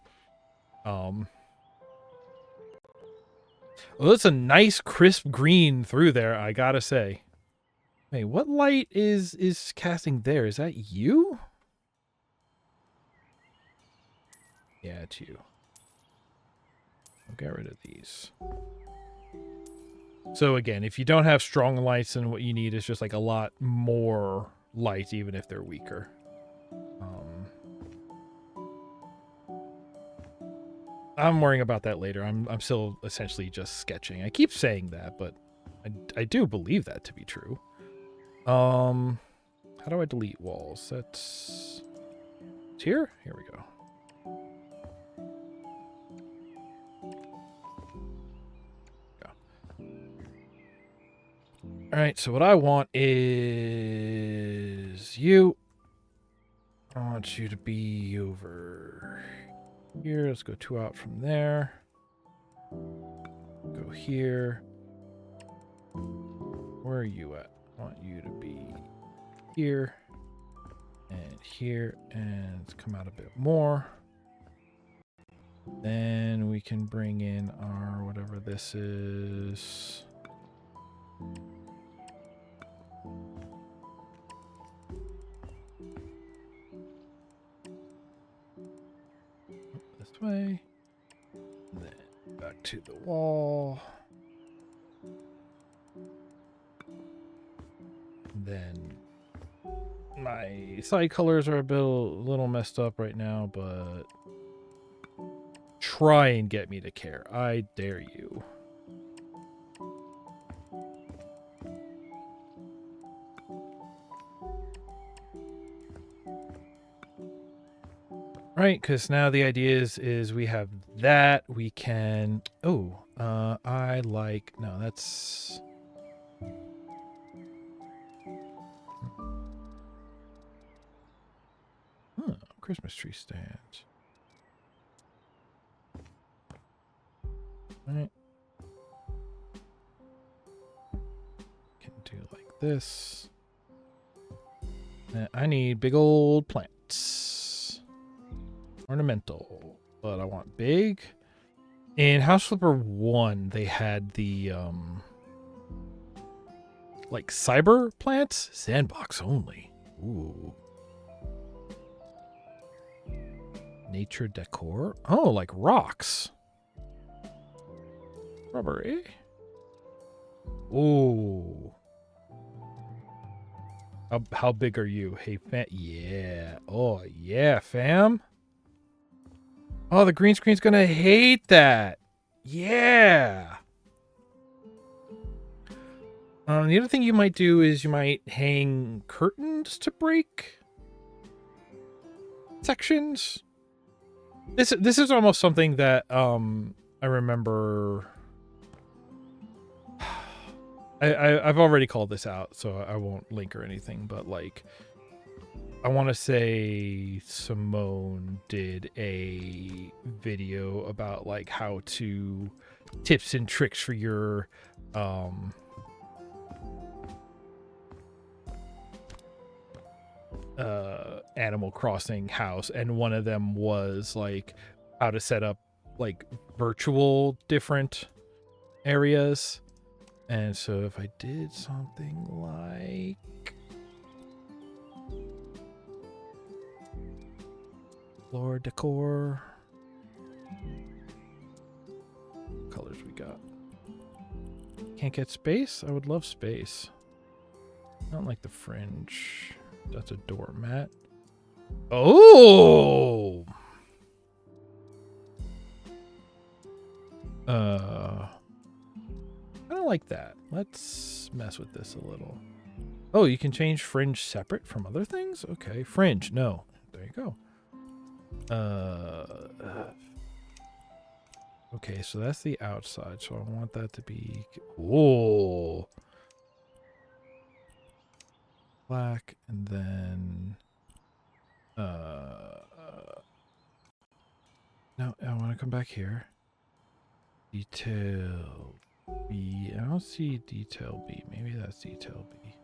Well, it's a nice crisp green through there, I gotta say. Wait, what light is casting there? Is that you? Yeah, it's you. I'll get rid of these. So again, if you don't have strong lights, then what you need is just like a lot more light, even if they're weaker. I'm worrying about that later. I'm still essentially just sketching. I keep saying that, but I do believe that to be true. How do I delete walls? It's here? Here we go. All right, so what I want is you. I want you to be over here. Let's go 2 out from there. Go here. Where are you at? I want you to be here and here, and let's come out a bit more. Then we can bring in our whatever this is. This way. Then back to the wall. Then my side colors are a little messed up right now, but try and get me to care. I dare you. Right, because now the idea is we have that. We can... Oh, I like... No, that's... Huh, Christmas tree stand. Right. Can do like this. I need big old plants. Ornamental, but I want big. In House Flipper 1, they had the like cyber plants, sandbox only. Ooh. Nature decor. Oh, like rocks. Strawberry. Ooh. How big are you? Hey, fam. Yeah. Oh, yeah, fam. Oh, the green screen's gonna hate that. Yeah. The other thing you might do is you might hang curtains to break sections. This is almost something that I remember. I've already called this out, so I won't link or anything. But like, I want to say Simone did a video about like how to tips and tricks for your Animal Crossing house, and one of them was like how to set up like virtual different areas. And so if I did something like floor decor, colors we got. Can't get space? I would love space. I don't like the fringe. That's a doormat. Oh! I don't like that. Let's mess with this a little. Oh, you can change fringe separate from other things? Okay, fringe. No. There you go. Okay, so that's the outside. So I want that to be... Whoa. Black, and then... No, I want to come back here. Detail B. I don't see detail B. Maybe that's detail B.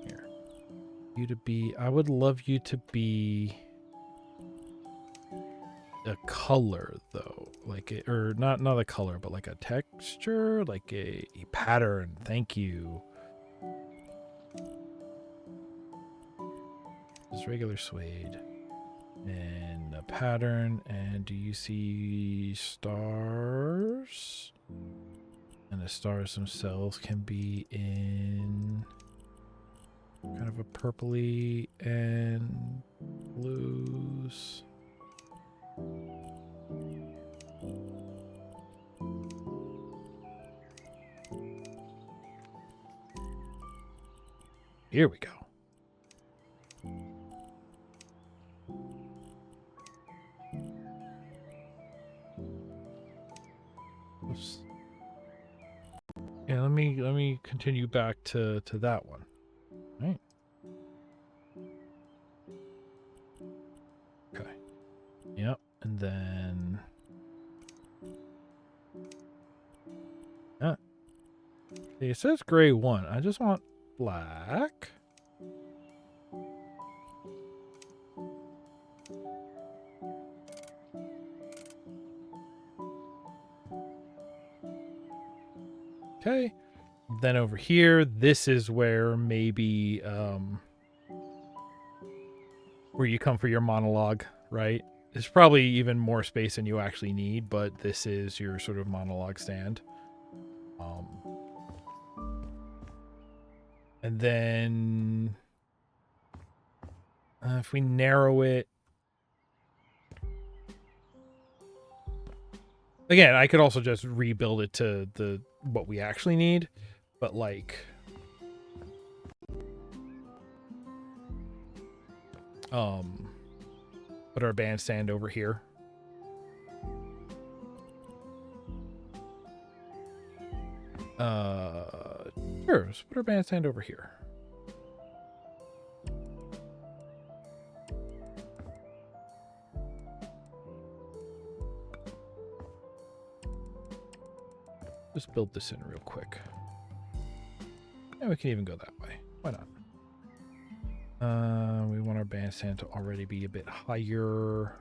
Here. You to be... I would love you to be a color, though. Like a, or not a color, but like a texture, like a pattern. Thank you. Just regular suede. And a pattern. And do you see stars? And the stars themselves can be in kind of a purpley and blues. Here we go. Oops. Yeah, let me continue back to that one. Right. Okay. Yep, and then it says gray 1. I just want black. Okay. Then over here, this is where maybe where you come for your monologue, right? There's probably even more space than you actually need, but this is your sort of monologue stand. And then if we narrow it, again, I could also just rebuild it to the what we actually need, but like put our bandstand over here. Sure, let's put our bandstand over here. Just build this in real quick. And we can even go that way. Why not? We want our bandstand to already be a bit higher.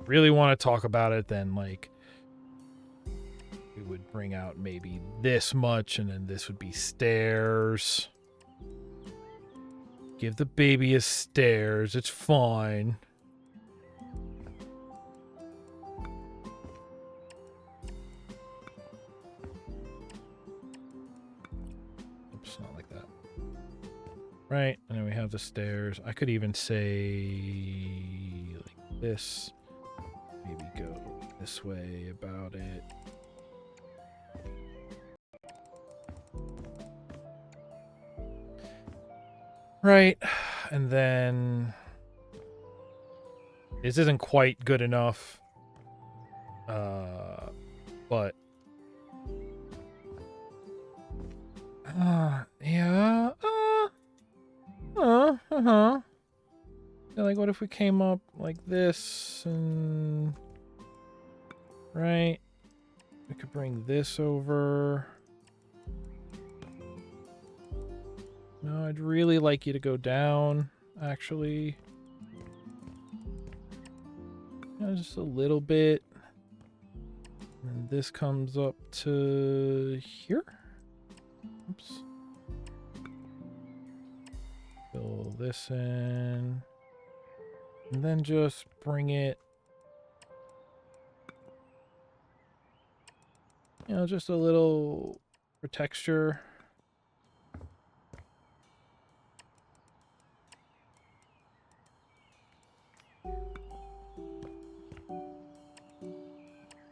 Really want to talk about it, then like we would bring out maybe this much, and then this would be stairs. Give the baby his stairs. It's fine. Oops, not like that. Right, and then we have the stairs. I could even say like this. Maybe go this way about it. Right, and then this isn't quite good enough. But yeah. Yeah, like, what if we came up like this and right? We could bring this over. No, I'd really like you to go down, actually. Just a little bit. And this comes up to here. Oops. Fill this in. And then just bring it, just a little for texture.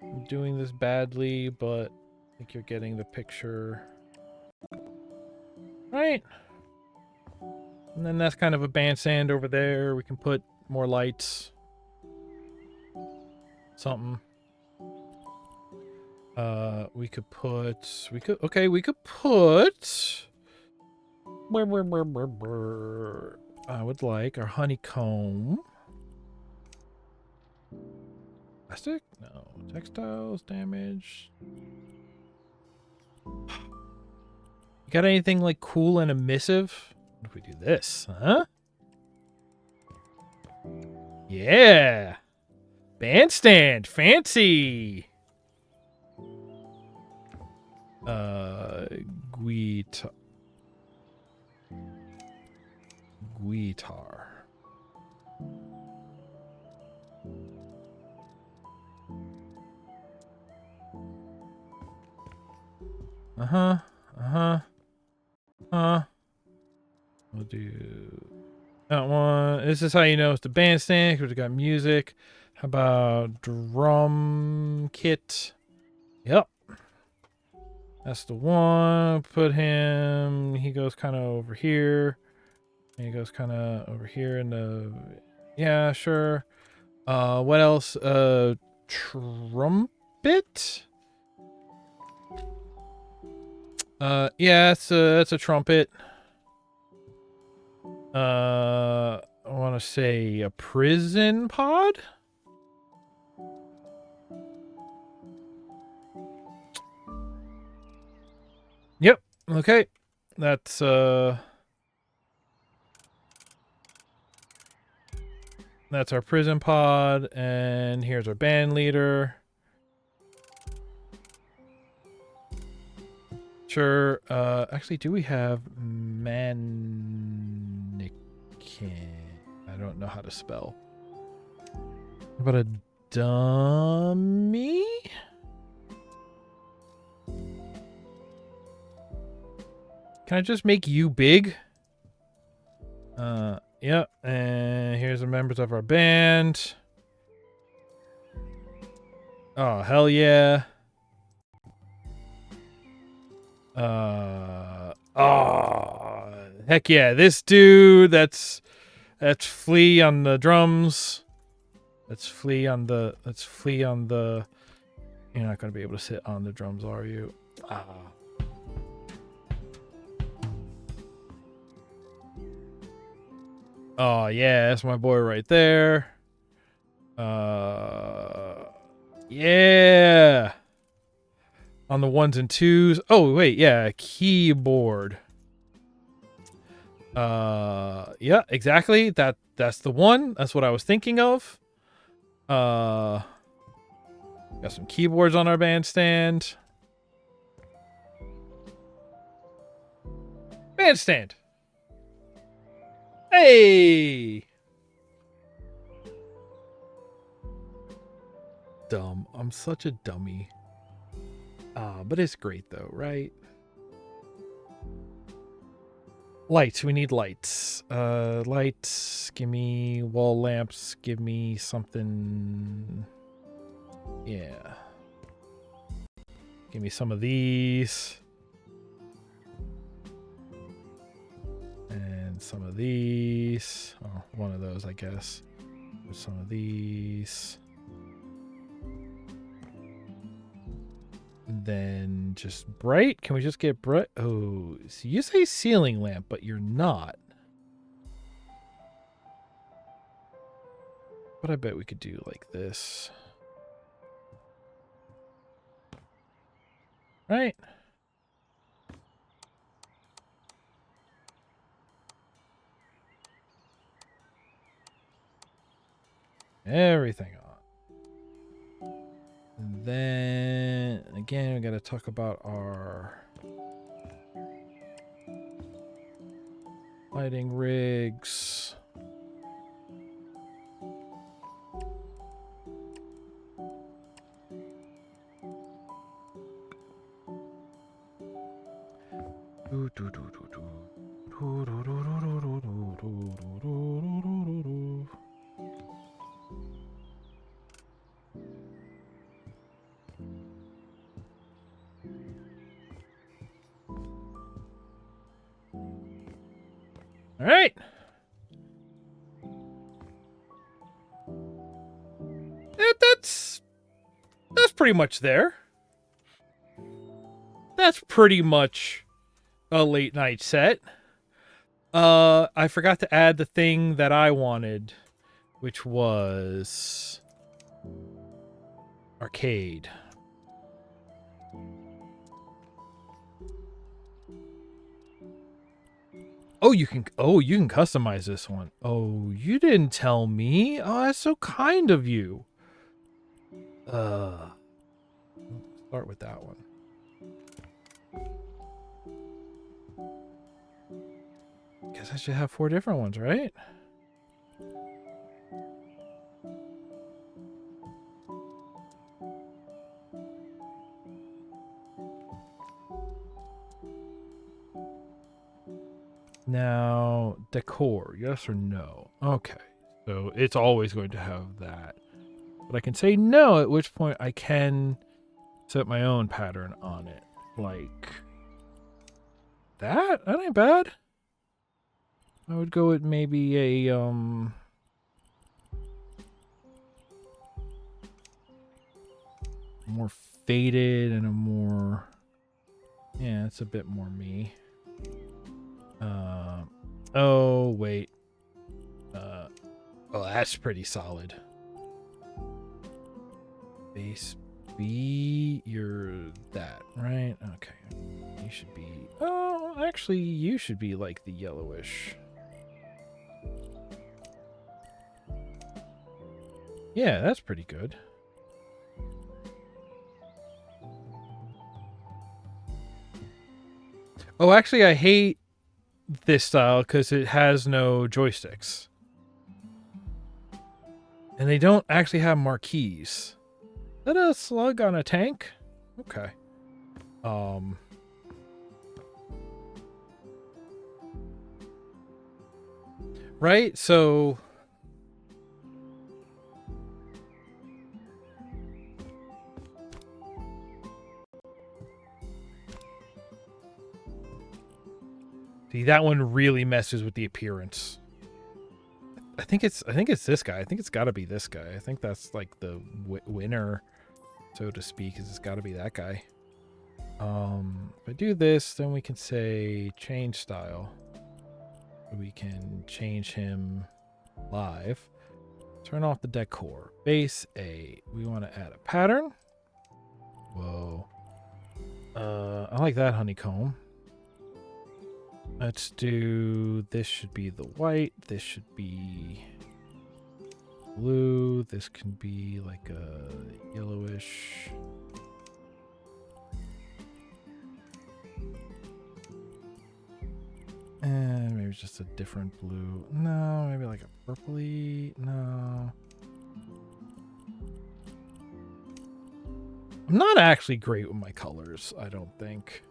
I'm doing this badly, but I think you're getting the picture. Right. And then that's kind of a bandstand over there. We can put more lights. Something. We could put I would like our honeycomb. Plastic? No. Textiles, damage. You got anything like cool and emissive? What if we do this, huh? Yeah! Bandstand! Fancy! Guitar. We'll do that one. This is how you know it's the bandstand, because we got music. How about drum kit? Yep. That's the one. Put him. He goes kind of over here. And he goes kind of over here in the. Yeah, sure. What else? Trumpet? Yeah, it's a trumpet. I want to say a prison pod? Yep. Okay. That's our prison pod, and here's our band leader. Sure. Actually, do we have mannequin? I don't know how to spell. What about a dummy? Can I just make you big? Yep. And here's the members of our band. Oh, hell yeah. Oh, heck yeah. This dude, that's Flea on the drums. Let's Flea on the, you're not going to be able to sit on the drums, are you? Oh, yeah, that's my boy right there. Yeah. On the ones and twos. Oh, wait, yeah, keyboard. Yeah, exactly. That's the one. That's what I was thinking of. Got some keyboards on our bandstand. Bandstand. Hey! Dumb. I'm such a dummy. But it's great though, right? Lights. We need lights. Lights. Give me wall lamps. Give me something. Yeah. Give me some of these. And some of these. Oh, one of those, I guess. Some of these. Then just bright. Can we just get bright? Oh, so you say ceiling lamp, but you're not. But I bet we could do like this. Right? Everything on. And then again, we got to talk about our lighting rigs. All right. That's pretty much there. That's pretty much a late night set. I forgot to add the thing that I wanted, which was arcade. Oh, you can customize this one. Oh, you didn't tell me. Oh, that's so kind of you. Start with that one. Guess I should have 4 different ones, right? Now, decor, yes or no? Okay, so it's always going to have that. But I can say no, at which point I can set my own pattern on it. Like that? That ain't bad. I would go with maybe a, more faded and a more, yeah, it's a bit more me. Oh, wait. Oh, that's pretty solid. Base B, you're that, right? Okay. You should be, oh, actually, you should be like the yellowish. Yeah, that's pretty good. Oh, actually, I hate this style because it has no joysticks. And they don't actually have marquees. Is that a slug on a tank? Okay. Right? So see, that one really messes with the appearance. I think it's this guy. I think it's got to be this guy. I think that's like the winner, so to speak, is it's got to be that guy. If I do this, then we can say change style. We can change him live. Turn off the decor. Base A. We want to add a pattern. Whoa. I like that honeycomb. Let's do, this should be the white. This should be blue. This can be like a yellowish. And maybe just a different blue. No, maybe like a purpley. No. I'm not actually great with my colors, I don't think.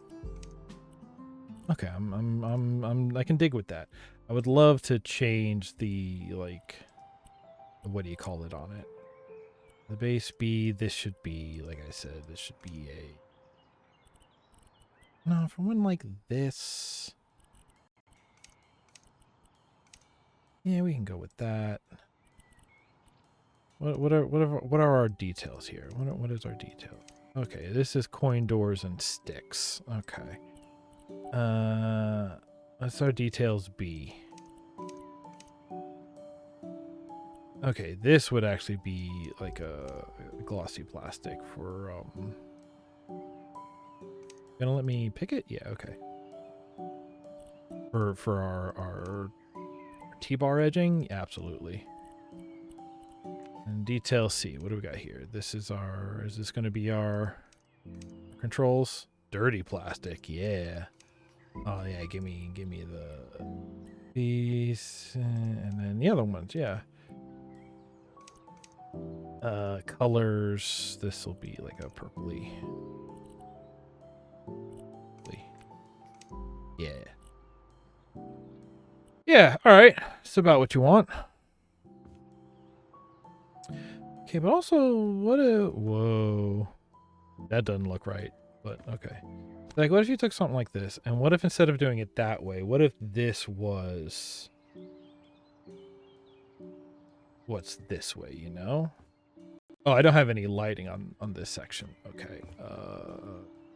Okay, I can dig with that. I would love to change the, like, what do you call it on it? The base B, this should be, like I said, this should be a... No, if I went like this... Yeah, we can go with that. What are our details here? What is our detail? Okay, this is coin doors and sticks. Okay. Let's our details be. Okay, this would actually be like a glossy plastic for gonna let me pick it? Yeah, okay. For our T-bar edging? Yeah, absolutely. And detail C, what do we got here? This is our, is this gonna be our controls? Dirty plastic, yeah. Oh yeah, give me the piece and then the other ones, yeah. Colors, this will be like a purpley. Yeah. Yeah, alright. It's about what you want. Okay, but also, what a... Whoa. That doesn't look right, but okay. Like, what if you took something like this, and what if instead of doing it that way, what if this was... What's this way, you know? Oh, I don't have any lighting on this section. Okay.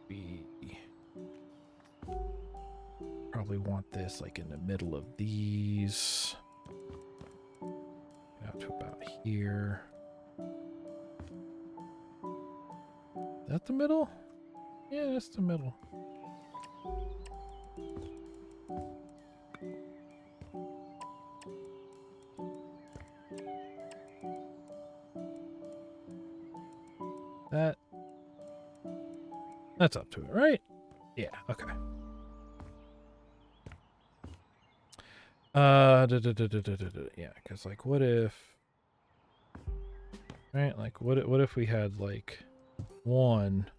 We probably want this, like, in the middle of these. Out to about here. Is that the middle? Yeah, that's the middle. That's up to it, right? Yeah, okay. Yeah, because like, what if, right? Like, what if we had like one,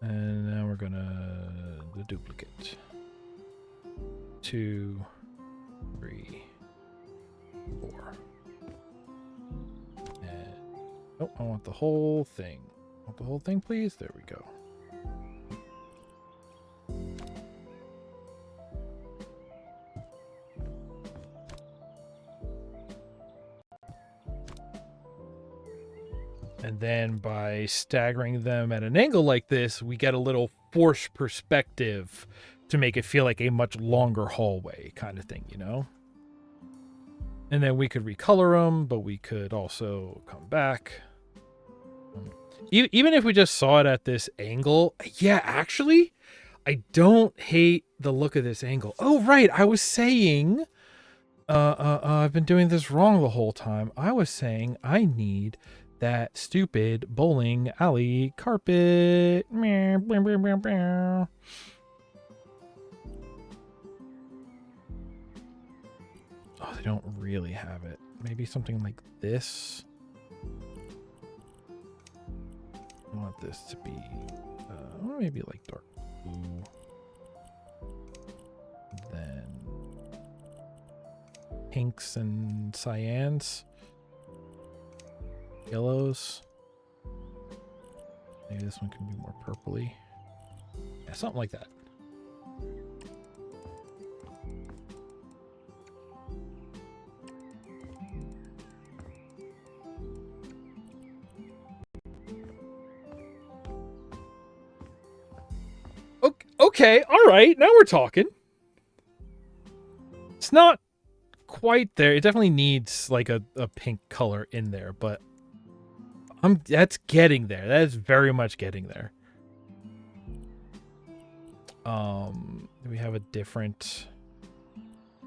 and now we're gonna the duplicate. 2, 3, 4. And oh, I want the whole thing. Want the whole thing, please? There we go. And then by staggering them at an angle like this, we get a little forced perspective to make it feel like a much longer hallway kind of thing, you know? And then we could recolor them, but we could also come back. Even if we just saw it at this angle, yeah, actually, I don't hate the look of this angle. Oh, right, I was saying, I've been doing this wrong the whole time. I was saying I need that stupid bowling alley carpet. Oh, they don't really have it. Maybe something like this. I want this to be maybe like dark blue. Then pinks and cyans. Yellows. Maybe this one can be more purpley. Yeah, something like that. Okay, all right. Now we're talking. It's not quite there. It definitely needs like a pink color in there, but that's getting there. That is very much getting there. Do we have a different... I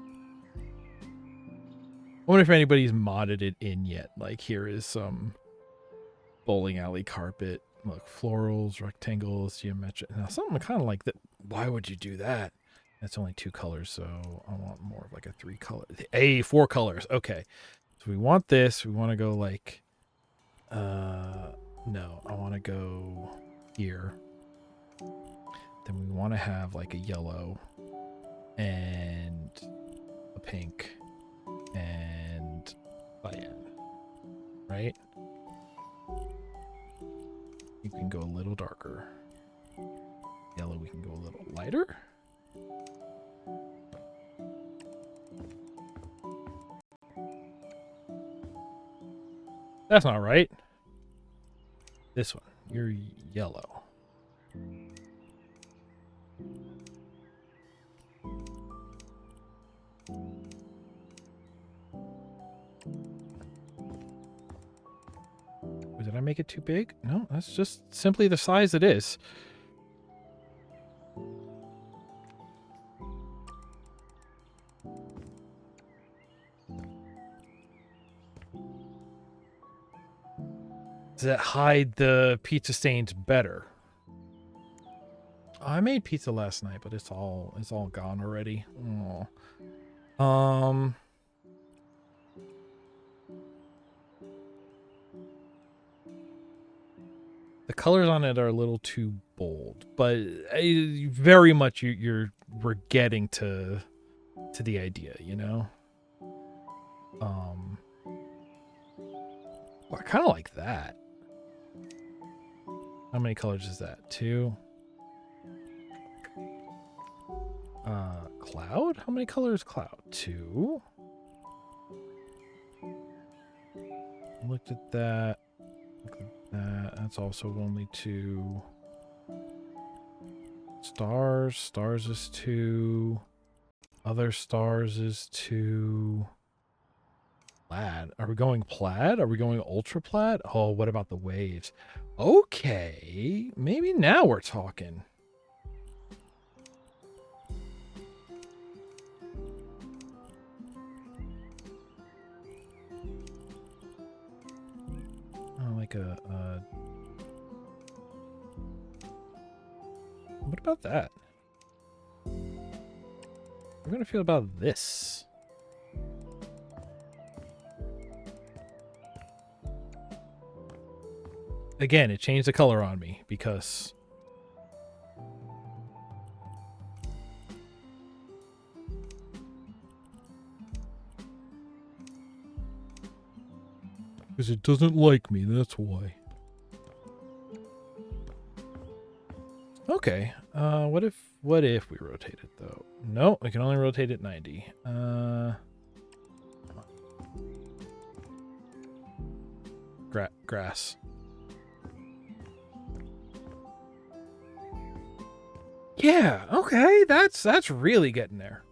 wonder if anybody's modded it in yet. Like, here is some bowling alley carpet. Look, florals, rectangles, geometric. Now, something kind of like that. Why would you do that? It's only 2 colors, so I want more of like a 3 color. 4 colors. Okay. So we want this. We want to go like, no, I want to go here. Then we want to have like a yellow and a pink and cyan, right? You can go a little darker. Yellow, we can go a little lighter. That's not right. This one, you're yellow. Did I make it too big? No, that's just simply the size it is. Does that hide the pizza stains better? Oh, I made pizza last night, but it's all gone already. Oh. The colors on it are a little too bold, but very much we're getting to the idea, you know. Well, I kind of like that. How many colors is that? 2. Cloud? How many colors cloud? 2. Looked at that. Looked at that. That's also only 2. Stars. Stars is 2. Other stars is 2. Plaid. Are we going plaid? Are we going ultra plaid? Oh, what about the waves? Okay. Maybe now we're talking. Oh, like what about that? We're gonna feel about this. Again, it changed the color on me because it doesn't like me, that's why. Okay. What if we rotate it though? No, we can only rotate it 90. Grass. Yeah, okay, that's really getting there.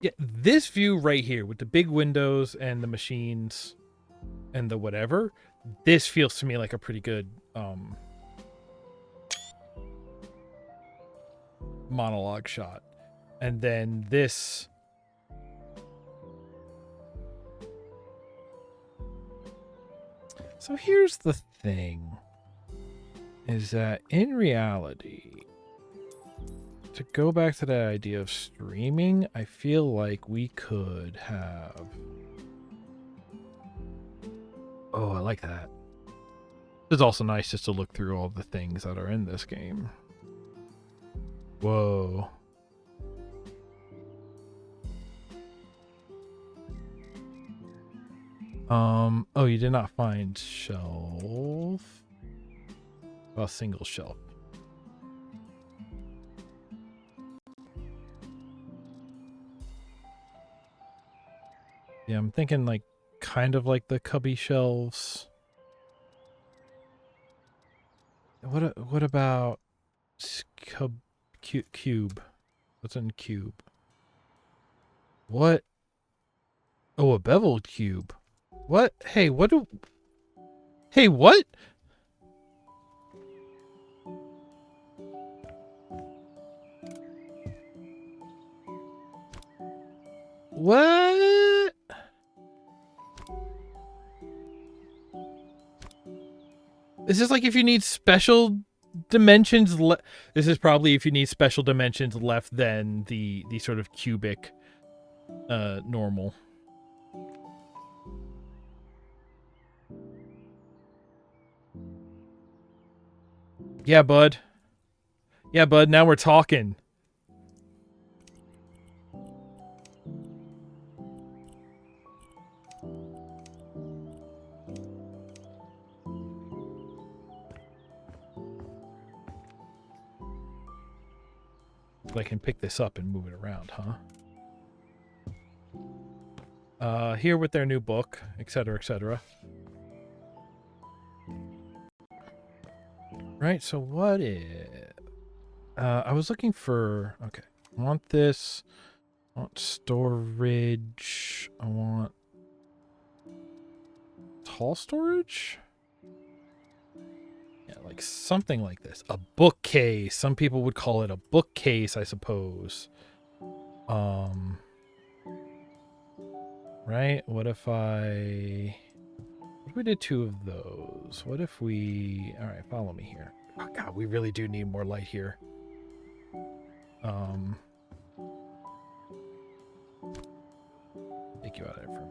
Yeah, this view right here with the big windows and the machines and the whatever, this feels to me like a pretty good monologue shot. And then this So here's the thing, is that in reality, to go back to that idea of streaming, I feel like we could have... Oh, I like that. It's also nice just to look through all the things that are in this game. Whoa. Oh, you did not find shelf. A single shelf. Yeah, I'm thinking like kind of like the cubby shelves. What about cube? What's in cube? What? Oh, a beveled cube. What? Hey, what do... Hey, what? What? Is this like if you need special dimensions. This is probably if you need special dimensions left than the sort of cubic normal. Yeah, bud. Yeah, bud. Now we're talking. I can pick this up and move it around, huh? Here with their new book, etc., etc. Right, so what is... I was looking for... Okay, I want this. I want storage. I want... tall storage? Yeah, like something like this. A bookcase. Some people would call it a bookcase, I suppose. Right? What if we did 2 of those? What if we... Alright, follow me here. Oh, God, we really do need more light here. Take you out of there for...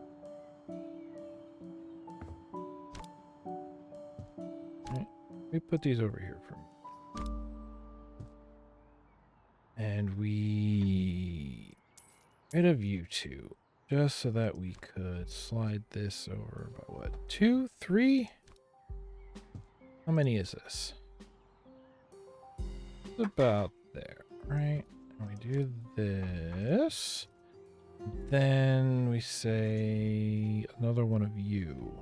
Right. We put these over here for... And we... rid of you 2. Just so that we could slide this over about what? 2, 3? How many is this? It's about there, right? And we do this. Then we say another one of you.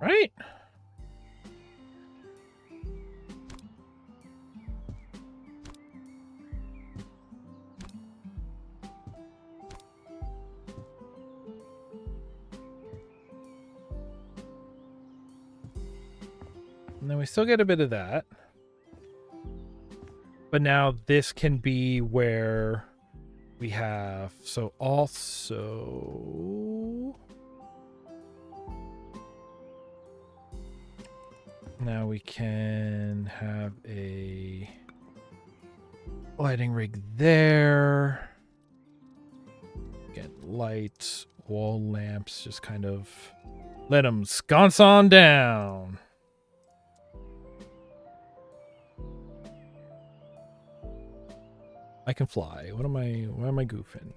Right? And then we still get a bit of that. But now this can be where we have... So also... Now we can have a lighting rig there. Get lights, wall lamps, just kind of let them sconce on down. I can fly. Why am I goofing?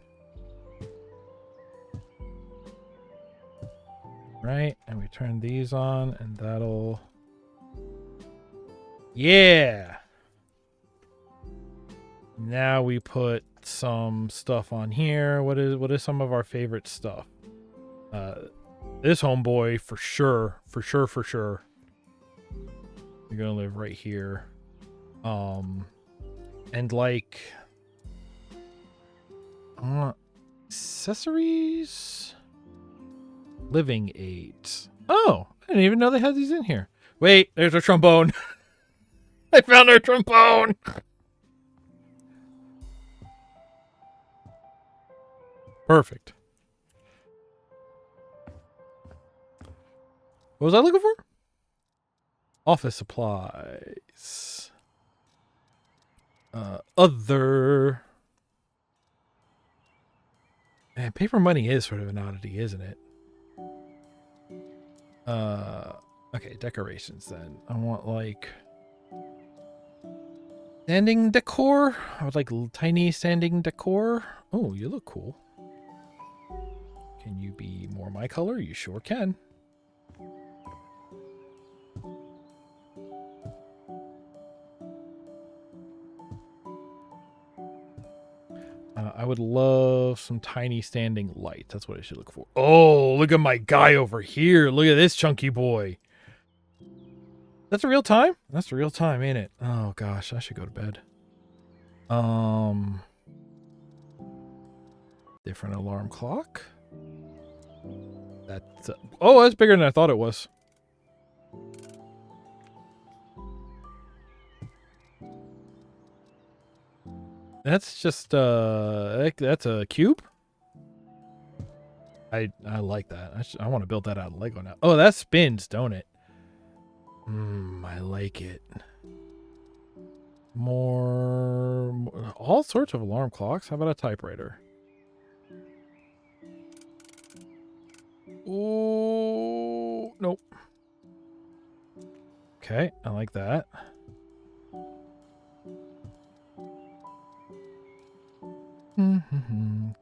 Right, and we turn these on and that'll... Yeah. Now we put some stuff on here. What is some of our favorite stuff? This homeboy for sure. You're gonna live right here. And like accessories, living aids. Oh, I didn't even know they had these in here. Wait, there's a trombone. I found our trombone. Perfect. What was I looking for? Office supplies. Other. Man, paper money is sort of an oddity, isn't it? Okay, decorations then. I want like standing decor. I would like tiny standing decor. Oh, you look cool. Can you be more my color? You sure can. I would love some tiny standing light. That's what I should look for. Oh, look at my guy over here. Look at this chunky boy. That's the real time? That's the real time, ain't it? Oh gosh, I should go to bed. Different alarm clock. That's oh, that's bigger than I thought it was. That's just that's a cube. I like that. I want to build that out of Lego now. Oh, that spins, don't it? I like it. More all sorts of alarm clocks. How about a typewriter? Oh, nope. Okay, I like that.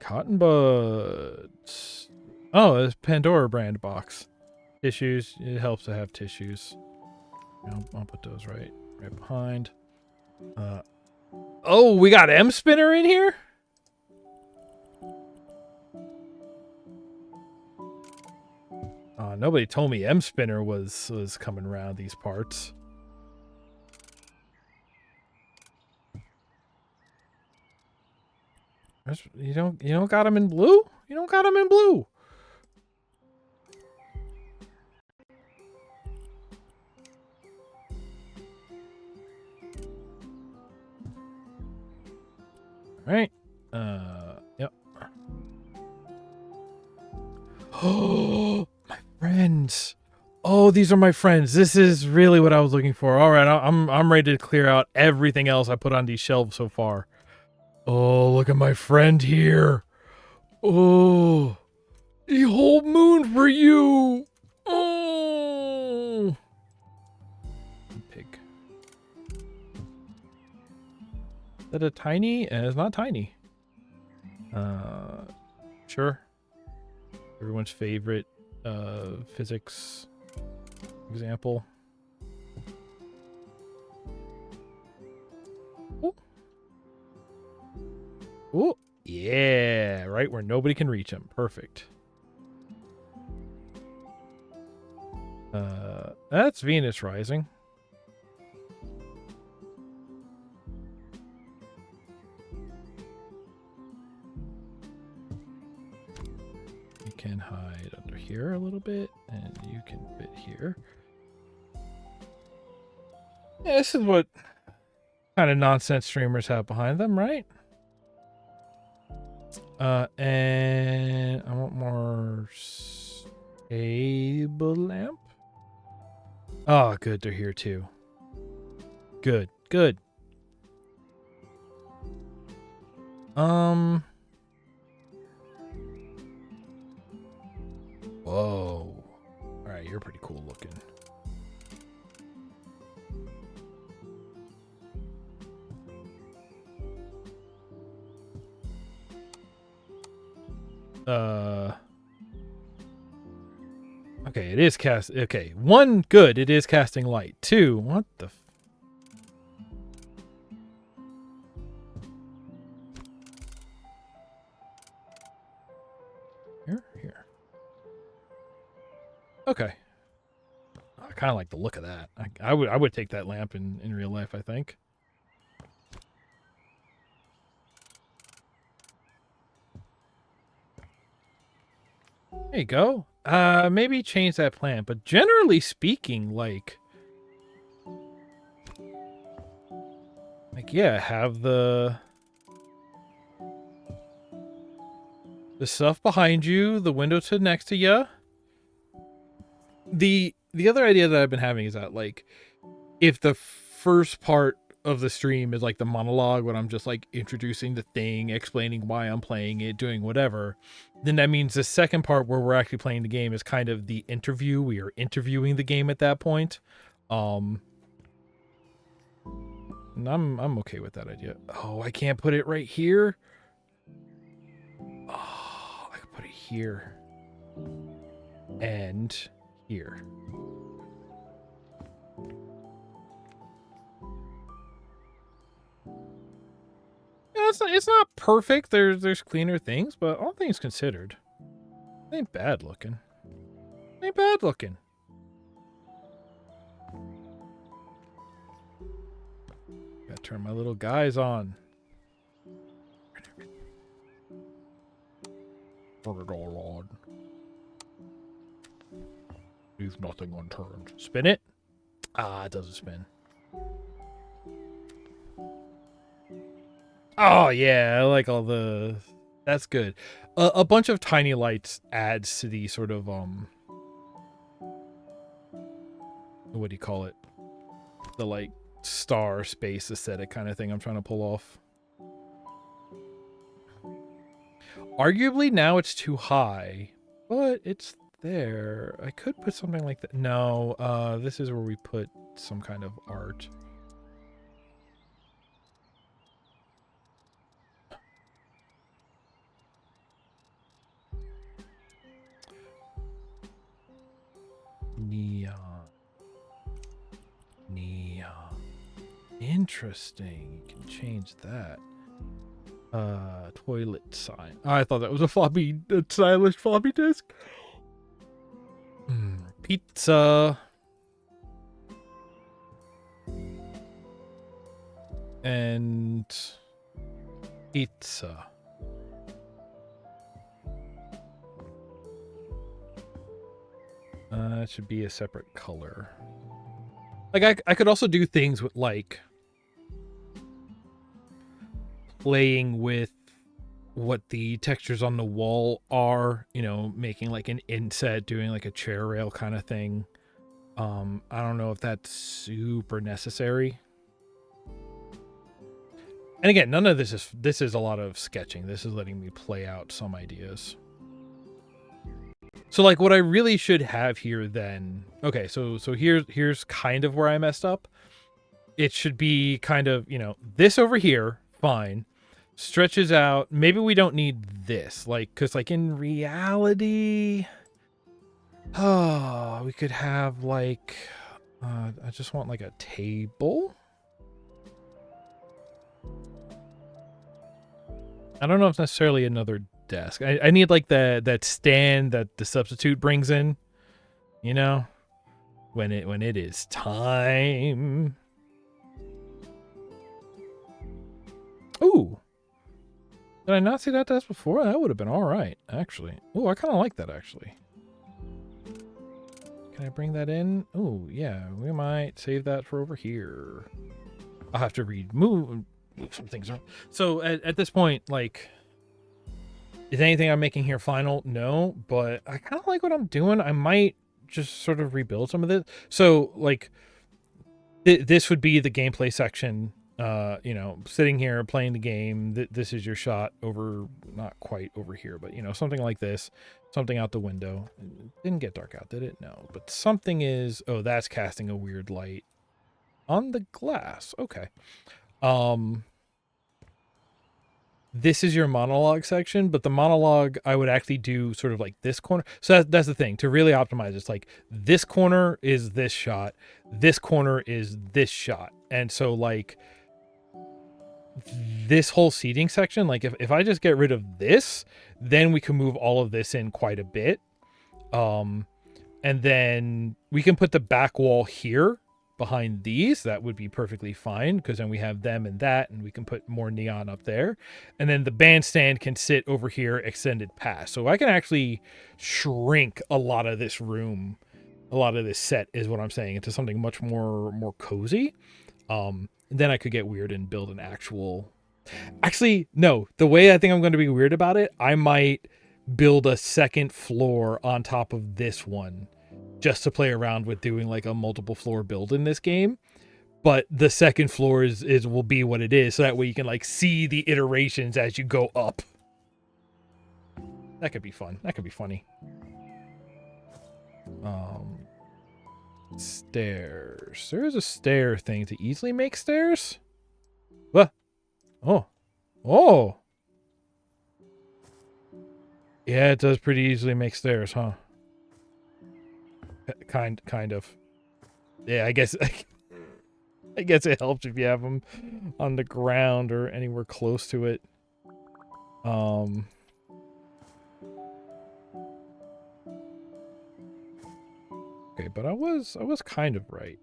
Cotton buds. Oh, it's Pandora brand box. Tissues. It helps to have tissues. I'll put those right behind. Oh, we got M Spinner in here? Nobody told me M Spinner was coming around these parts. You don't got him in blue? You don't got him in blue. All right. Yep. Oh, my friends. Oh, these are my friends. This is really what I was looking for. All right, I'm ready to clear out everything else I put on these shelves so far. Oh, look at my friend here. Oh, the whole moon for you. Oh, pig. Is that a tiny? It's not tiny. Sure. Everyone's favorite physics example. Ooh. Ooh. Yeah, right where nobody can reach him. Perfect. That's Venus rising. You can hide under here a little bit, and you can fit here. Yeah, this is what kind of nonsense streamers have behind them, right? And I want more stable lamp. Oh, good. They're here too. Good. Good. Whoa. All right, you're pretty cool looking. Okay, it is cast. Okay, one, good. It is casting light. Two, what the? Here. Okay. I kind of like the look of that. I would take that lamp in real life, I think. There you go. Maybe change that plan, but generally speaking, like yeah, have the stuff behind you, the window to next to you. The other idea that I've been having is that, like, if the first part of the stream is like the monologue when I'm just like introducing the thing, explaining why I'm playing it, doing whatever, then that means the second part where we're actually playing the game is kind of the interview. We are interviewing the game at that point. And I'm okay with that idea. Oh, I can't put it right here. Oh, I can put it here and here. Yeah, it's not perfect. There's cleaner things, but all things considered, it ain't bad looking. Ain't bad looking. Gotta turn my little guys on. Turn it all on. Leave nothing unturned. Spin it. Ah, it doesn't spin. Oh yeah, I like all the. That's good. A bunch of tiny lights adds to the sort of what do you call it? The like star space aesthetic kind of thing I'm trying to pull off. Arguably now it's too high, but it's there. I could put something like that. No, this is where we put some kind of art. Neon. Interesting. You can change that. Toilet sign. I thought that was a stylish floppy disk. Pizza. And pizza. It should be a separate color. Like I could also do things with like playing with what the textures on the wall are, you know, making like an inset, doing like a chair rail kind of thing. I don't know if that's super necessary. And again, none of this is a lot of sketching. This is letting me play out some ideas. So like what I really should have here then. Okay, so here's kind of where I messed up. It should be kind of, you know, this over here, fine. Stretches out. Maybe we don't need this, like, cuz like in reality, oh, we could have like I just want like a table. I don't know if necessarily another desk. I need like that stand that the substitute brings in, you know, when it is time. Ooh. Did I not see that desk before? That would have been all right, actually. Oh, I kind of like that, actually. Can I bring that in? Oh, yeah, we might save that for over here. I'll have to move some things around. So at this point, like, is anything I'm making here final? No, but I kind of like what I'm doing. I might just sort of rebuild some of this. So, like, this would be the gameplay section. You know, sitting here playing the game. This is your shot over, not quite over here, but you know, something like this. Something out the window. It didn't get dark out, did it? No, but something is. Oh, that's casting a weird light on the glass. Okay. This is your monologue section, but the monologue I would actually do sort of like this corner. So that's the thing, to really optimize. It's like this corner is this shot, this corner is this shot, and so like this whole seating section, like if I just get rid of this, then we can move all of this in quite a bit, and then we can put the back wall here behind these. That would be perfectly fine, because then we have them and that, and we can put more neon up there, and then the bandstand can sit over here extended past. So I can actually shrink a lot of this room, a lot of this set is what I'm saying, into something much more cozy. Then I could get weird and build an actual. Actually, no, the way I think I'm going to be weird about it, I might build a second floor on top of this one, just to play around with doing like a multiple floor build in this game. But the second floor is will be what it is, so that way you can like see the iterations as you go up. That could be fun. That could be funny. Stairs. There is a stair thing to easily make stairs. What? Oh. Yeah, it does pretty easily make stairs, huh? Kind of. Yeah, I guess I guess it helps if you have them on the ground or anywhere close to it. Okay, but I was kind of right.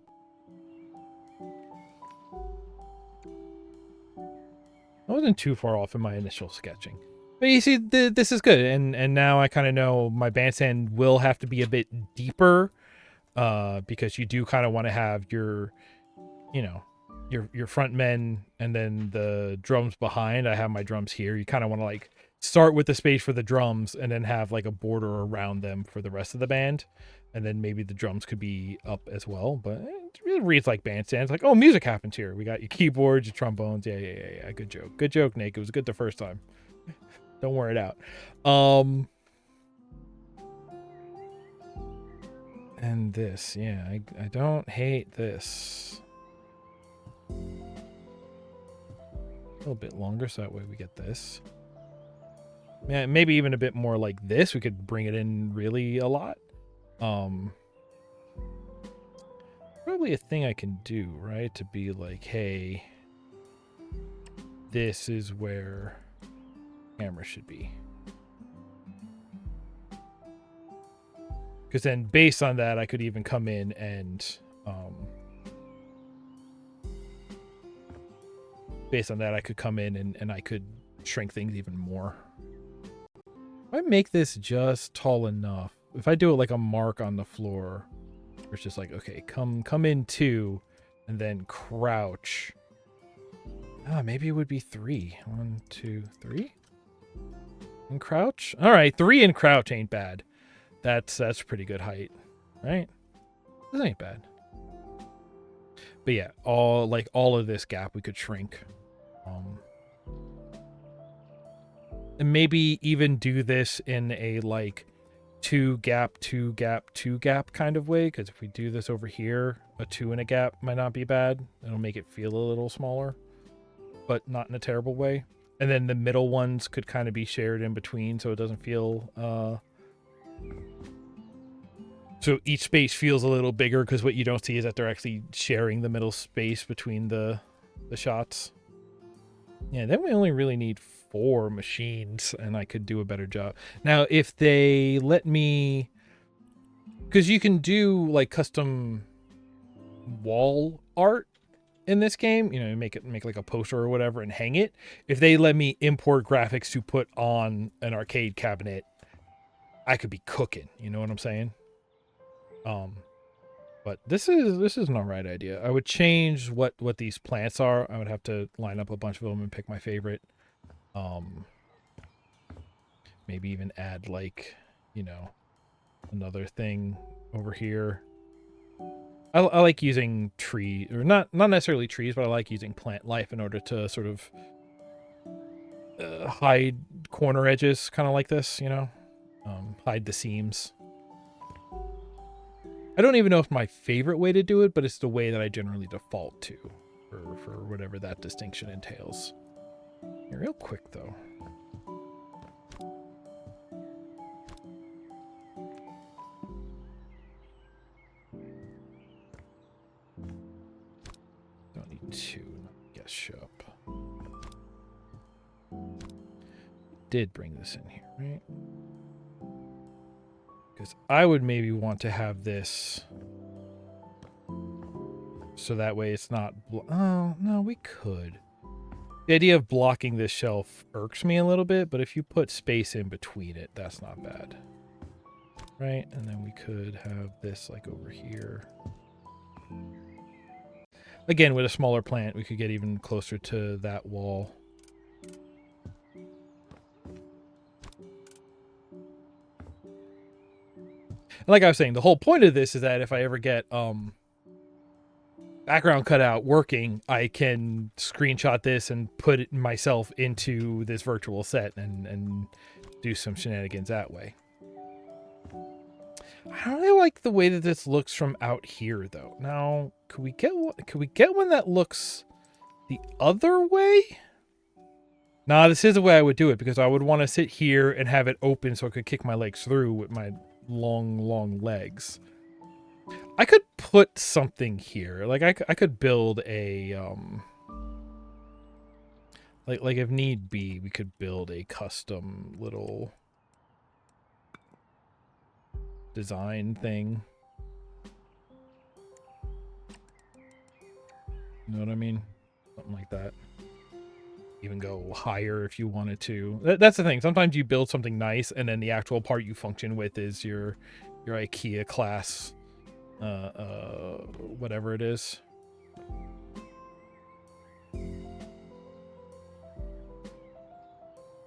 I wasn't too far off in my initial sketching. But you see, this is good, and now I kind of know my bandstand will have to be a bit deeper, because you do kind of want to have your, you know, your front men and then the drums behind. I have my drums here. You kind of want to like start with the space for the drums and then have like a border around them for the rest of the band. And then maybe the drums could be up as well, but it reads like bandstands. Like, oh, music happens here. We got your keyboards, your trombones. Yeah. Good joke. Good joke, Nick. It was good the first time. Don't wear it out. And this, yeah, I don't hate this. A little bit longer, so that way we get this. Yeah, maybe even a bit more like this. We could bring it in really a lot. Probably a thing I can do, right? To be like, hey, this is where camera should be. Because then based on that, I could even come in and based on that, I could come in and I could shrink things even more. If I make this just tall enough, if I do it like a mark on the floor, where it's just like, okay, come in 2 and then crouch. Maybe it would be 3. 1, 2, 3. And crouch. All right, 3 and crouch ain't bad. That's pretty good height, right? This ain't bad. But yeah, all of this gap we could shrink. And maybe even do this in a like 2 gap, 2 gap, 2 gap kind of way. Because if we do this over here, a 2 and a gap might not be bad. It'll make it feel a little smaller, but not in a terrible way. And then the middle ones could kind of be shared in between, so it doesn't feel so each space feels a little bigger, because what you don't see is that they're actually sharing the middle space between the shots. Yeah, then we only really need 4 machines, and I could do a better job. Now, if they let me, because you can do like custom wall art in this game, you know, make like a poster or whatever and hang it. If they let me import graphics to put on an arcade cabinet, I could be cooking. You know what I'm saying? But this is an alright idea. I would change what these plants are. I would have to line up a bunch of them and pick my favorite. Maybe even add like, you know, another thing over here. I like using tree, or not necessarily trees, but I like using plant life in order to sort of hide corner edges, kind of like this, you know, hide the seams. I don't even know if my favorite way to do it, but it's the way that I generally default to for whatever that distinction entails. Yeah, real quick though. Don't need 2. Guess shop. Did bring this in here, right? Because I would maybe want to have this so that way it's not... oh, no, we could. The idea of blocking this shelf irks me a little bit, but if you put space in between it, that's not bad. Right? And then we could have this like over here. Again, with a smaller plant, we could get even closer to that wall. Like I was saying, the whole point of this is that if I ever get background cutout working, I can screenshot this and put it myself into this virtual set and do some shenanigans that way. I don't really like the way that this looks from out here, though. Now, could we get one that looks the other way? Nah, this is the way I would do it, because I would want to sit here and have it open so I could kick my legs through with my long legs. I could put something here. Like I could build a like if need be, we could build a custom little design thing. You know what I mean? Something like that. Even go higher if you wanted to. That's the thing. Sometimes you build something nice and then the actual part you function with is your IKEA class whatever it is.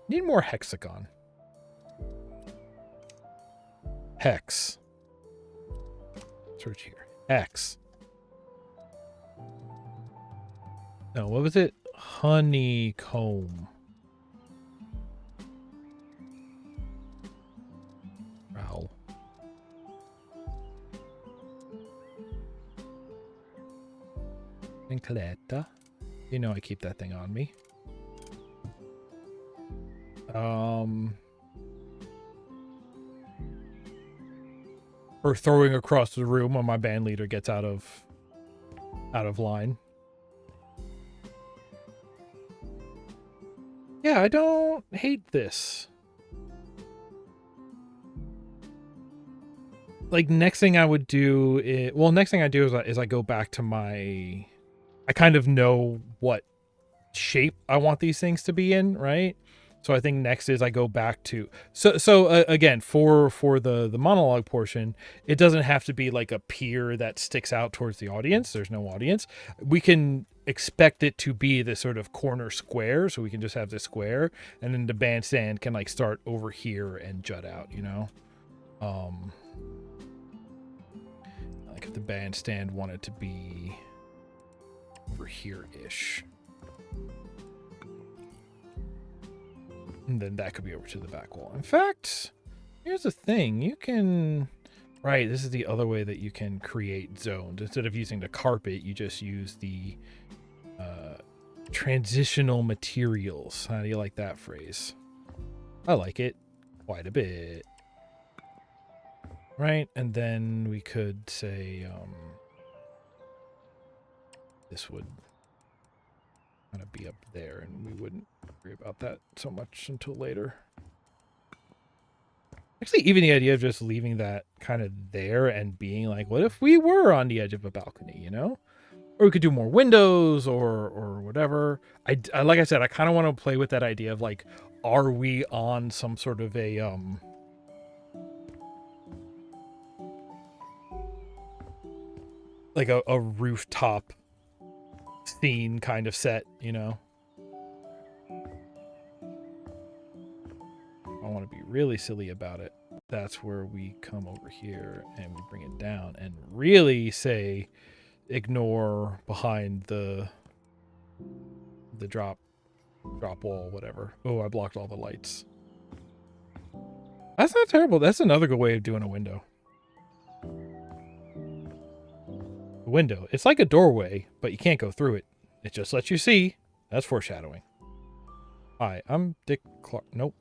Need more hexagon. Hex. Search here. Hex. No, what was it? Honeycomb. Wow. Incletta. You know I keep that thing on me. Or throwing across the room when my band leader gets out of line. Yeah, I don't hate this. Like, next thing I would do is, well, next thing I do is I go back to my, I kind of know what shape I want these things to be in, right? So I think next is I go back to, again, for the monologue portion, it doesn't have to be like a pier that sticks out towards the audience. There's no audience. We can expect it to be this sort of corner square, so we can just have this square, and then the bandstand can like start over here and jut out, you know? Like if the bandstand wanted to be over here-ish. And then that could be over to the back wall. In fact, here's the thing. You can... Right, this is the other way that you can create zones. Instead of using the carpet, you just use the transitional materials. How do you like that phrase? I like it quite a bit. Right, and then we could say this would kind of be up there, and we wouldn't worry about that so much until later. Actually, even the idea of just leaving that kind of there and being like, what if we were on the edge of a balcony, you know? Or we could do more windows or whatever. I like I said, I kind of want to play with that idea of like, are we on some sort of a like a rooftop scene kind of set, you know? I want to be really silly about it. That's where we come over here and we bring it down and really say ignore behind the drop wall, whatever. Oh, I blocked all the lights. That's not terrible. That's another good way of doing a window. A window. It's like a doorway, but you can't go through it. It just lets you see. That's foreshadowing. Hi, I'm Dick Clark. Nope.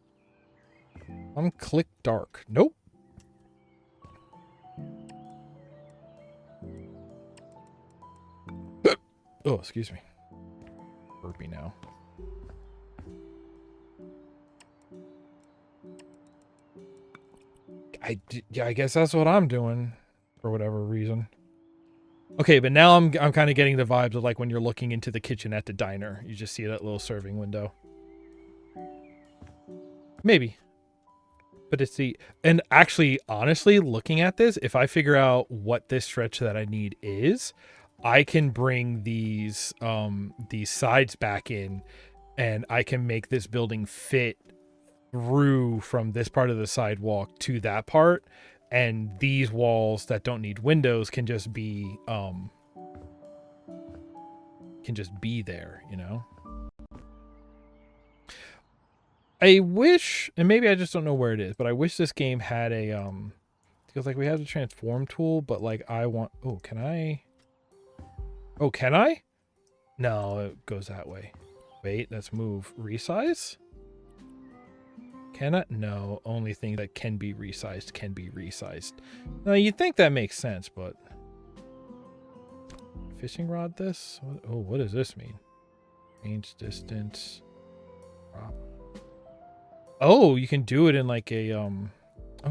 I'm Click Dark. Nope. Oh, excuse me. Burpee now. Yeah, I guess that's what I'm doing for whatever reason. Okay, but now I'm kind of getting the vibes of like when you're looking into the kitchen at the diner. You just see that little serving window. Maybe. But it's the... And actually, honestly, looking at this, if I figure out what this stretch that I need is, I can bring these sides back in, and I can make this building fit through from this part of the sidewalk to that part, and these walls that don't need windows can just be there, you know? I wish, and maybe I just don't know where it is, but I wish this game had a because like we have the transform tool, but like I want... Oh, can I? Oh, can I? No, it goes that way. Wait, let's move. Resize? Can I? No, only thing that can be resized can be resized. Now, you'd think that makes sense, but... Fishing rod this? Oh, what does this mean? Range, distance, drop. Oh, you can do it in like a... Oh,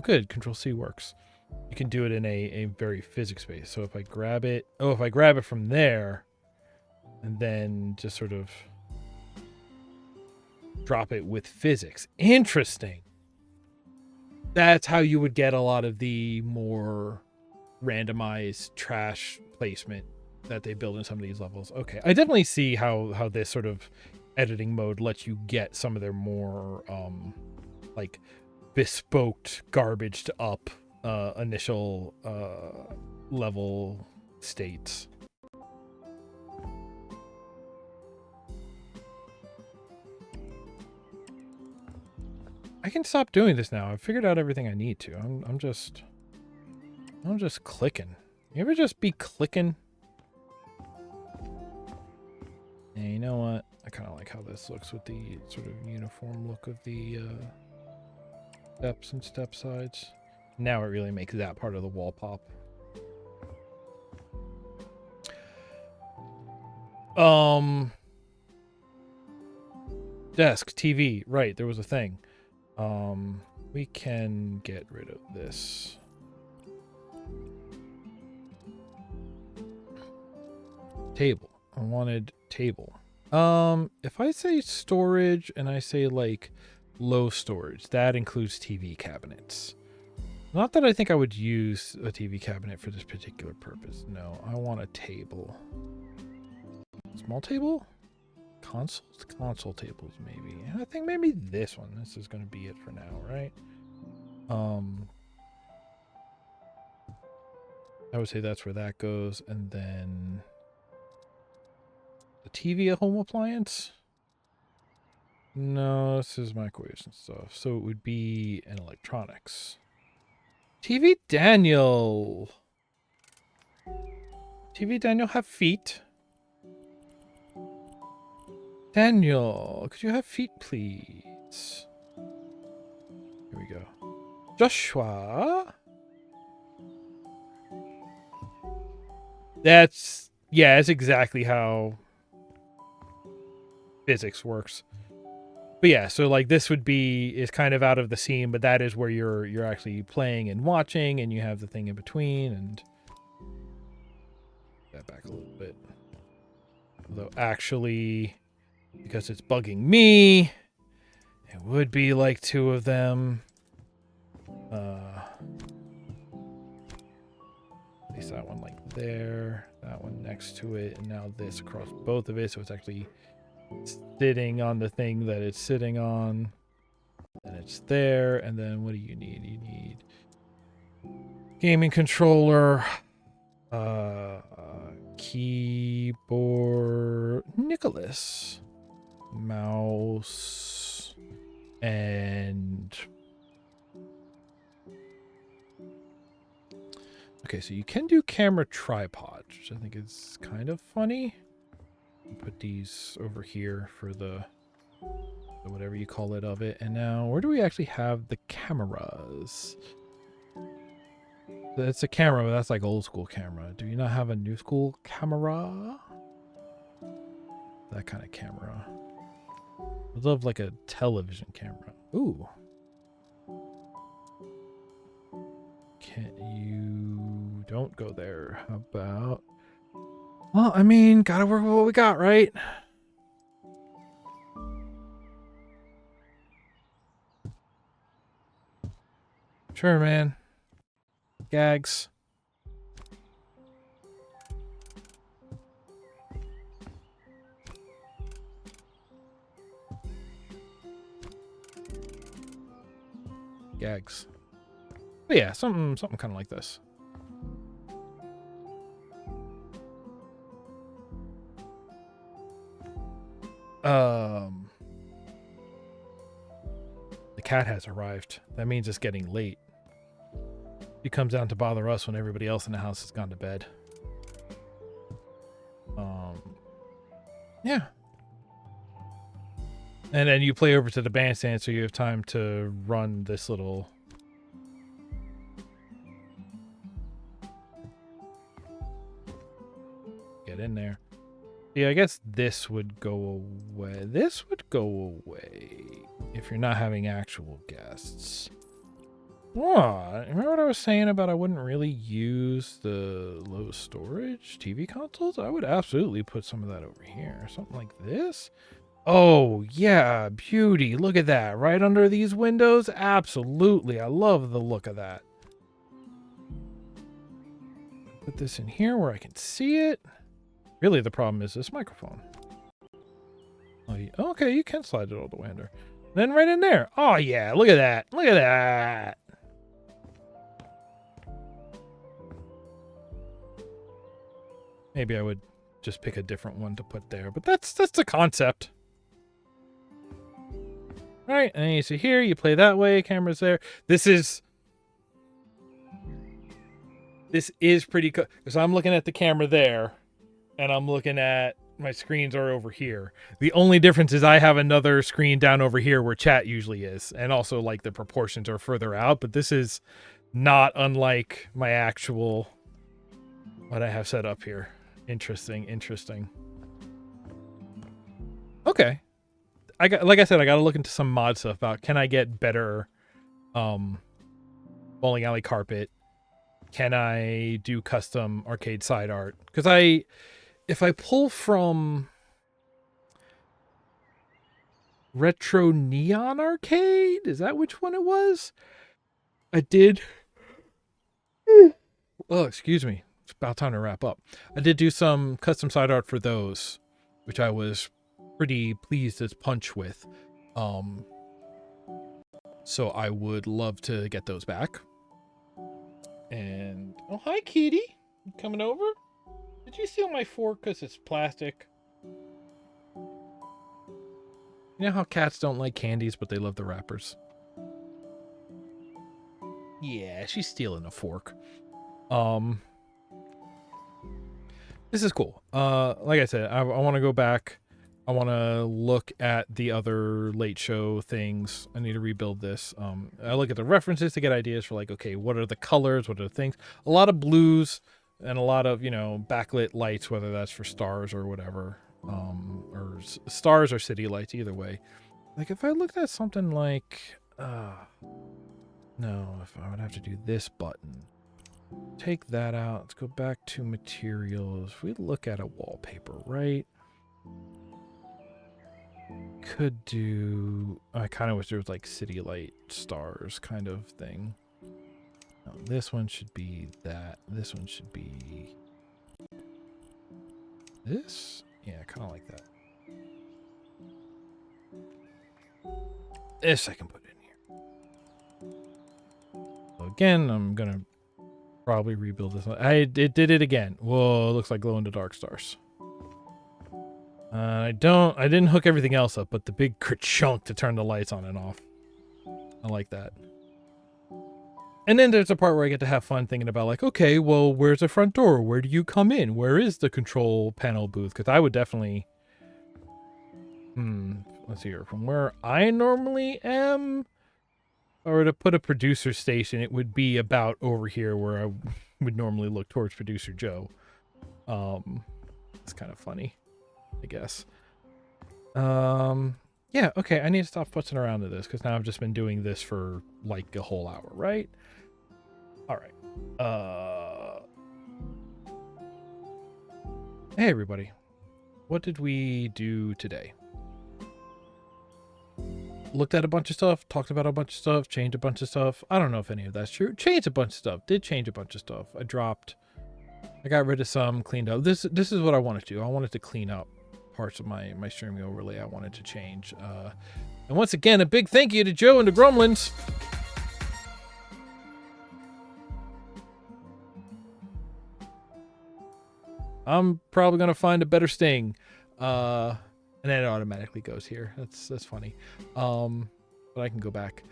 good. Control-C works. You can do it in a very physics space. So if I grab it... Oh, if I grab it from there, and then just sort of drop it with physics. Interesting. That's how you would get a lot of the more randomized trash placement that they build in some of these levels. Okay, I definitely see how this sort of editing mode lets you get some of their more like bespoked, garbaged up initial level states. I can stop doing this now. I've figured out everything I need to. I'm just clicking. You ever just be clicking? Yeah, you know what? I kind of like how this looks with the sort of uniform look of the steps and step sides. Now it really makes that part of the wall pop. Desk, TV, right, there was a thing. We can get rid of this. Table. I wanted table. If I say storage and I say like low storage, that includes TV cabinets. Not that I think I would use a TV cabinet for this particular purpose. No, I want a table. Small table? Console tables, maybe. I think maybe this one. This is going to be it for now, right? I would say that's where that goes. And then the TV, a home appliance? No, this is microwaves and stuff. So it would be an electronics. TV Daniel. TV Daniel have feet? Daniel, could you have feet, please? Here we go. Joshua? That's exactly how physics works. But yeah, so like this is kind of out of the scene, but that is where you're actually playing and watching, and you have the thing in between, and that back a little bit. Although actually, because it's bugging me, it would be like two of them. Place that one like there, that one next to it, and now this across both of it, so it's actually sitting on the thing that it's sitting on, and it's there. And then what do you need? You need gaming controller, keyboard, Nicholas, mouse, and okay, so you can do camera tripods, which I think is kind of funny. Put these over here for the whatever you call it of it. And now where do we actually have the cameras? That's a camera, but that's like old school camera. Do you not have a new school camera? That kind of camera. I'd love like a television camera. Ooh. Can't you... Don't go there. How about... Well, I mean, gotta work with what we got, right? Sure, man. Gags. Gags. But yeah, something kind of like this. The cat has arrived. That means it's getting late. He comes down to bother us when everybody else in the house has gone to bed. Yeah. And then you play over to the bandstand, so you have time to run this little... Get in there. Yeah, I guess this would go away. This would go away if you're not having actual guests. What? Remember what I was saying about I wouldn't really use the low storage TV consoles? I would absolutely put some of that over here. Something like this. Oh, yeah. Beauty. Look at that. Right under these windows? Absolutely. I love the look of that. Put this in here where I can see it. Really, the problem is this microphone. Oh, Okay, you can slide it all the way under. Then right in there. Oh yeah, look at that. Look at that. Maybe I would just pick a different one to put there, but that's the concept. All right, and then you see here, you play that way, camera's there. This is pretty cool because I'm looking at the camera there, and I'm looking at my screens are over here. The only difference is I have another screen down over here where chat usually is, and also like the proportions are further out. But this is not unlike my actual what I have set up here. Interesting. Okay. Like I said, I got to look into some mod stuff about can I get better bowling alley carpet? Can I do custom arcade side art? Because if I pull from Retro Neon Arcade, is that which one it was? I did. Oh, excuse me. It's about time to wrap up. I did do some custom side art for those, which I was pretty pleased as punch with. So I would love to get those back. And oh, hi kitty, you coming over? Did you steal my fork because it's plastic? You know how cats don't like candies but they love the wrappers? Yeah, she's stealing a fork. This is cool. Like I said, I want to go back. I want to look at the other late show things. I need to rebuild this. I look at the references to get ideas for like, okay, what are the colors? What are the things? A lot of blues and a lot of, backlit lights, whether that's for stars or whatever. Or stars or city lights, either way. Like if I looked at something like, no, if I would have to do this button. Take that out. Let's go back to materials. We look at a wallpaper, right? Could do. I kind of wish there was like city light stars kind of thing. No, this one should be that. This one should be this. Yeah, kind of like that. This I can put in here. So again, I'm gonna probably rebuild this one. It did it again. Whoa, it looks like glow in the dark stars. I didn't hook everything else up, but the big chunk to turn the lights on and off. I like that. And then there's a part where I get to have fun thinking about like, okay, well, where's the front door? Where do you come in? Where is the control panel booth? Because I would definitely, let's see here. From where I normally am, or to put a producer station, it would be about over here where I would normally look towards producer Joe. It's kind of funny, I guess. Yeah, okay, I need to stop futzing around to this because now I've just been doing this for like a whole hour, right? All right. Hey everybody. What did we do today? Looked at a bunch of stuff, talked about a bunch of stuff, changed a bunch of stuff. I don't know if any of that's true. Changed a bunch of stuff. Did change a bunch of stuff. I got rid of some, cleaned up. This is what I wanted to do. I wanted to clean up parts of my streaming overlay. I wanted to change. And once again, a big thank you to Joe and the Gremlins. I'm probably gonna find a better sting. And then it automatically goes here. That's funny. But I can go back.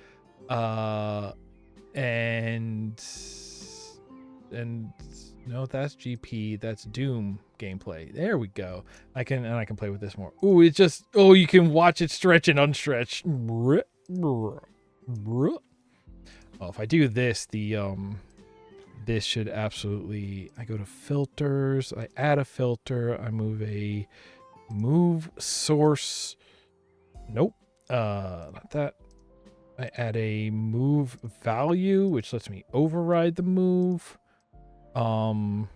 And no, that's GP. That's Doom gameplay. There we go. I can play with this more. Ooh, it's just you can watch it stretch and unstretch. Oh, if I do this, this should absolutely. I go to filters. I add a filter. I move source. Nope. Not that. I add a move value, which lets me override the move. No.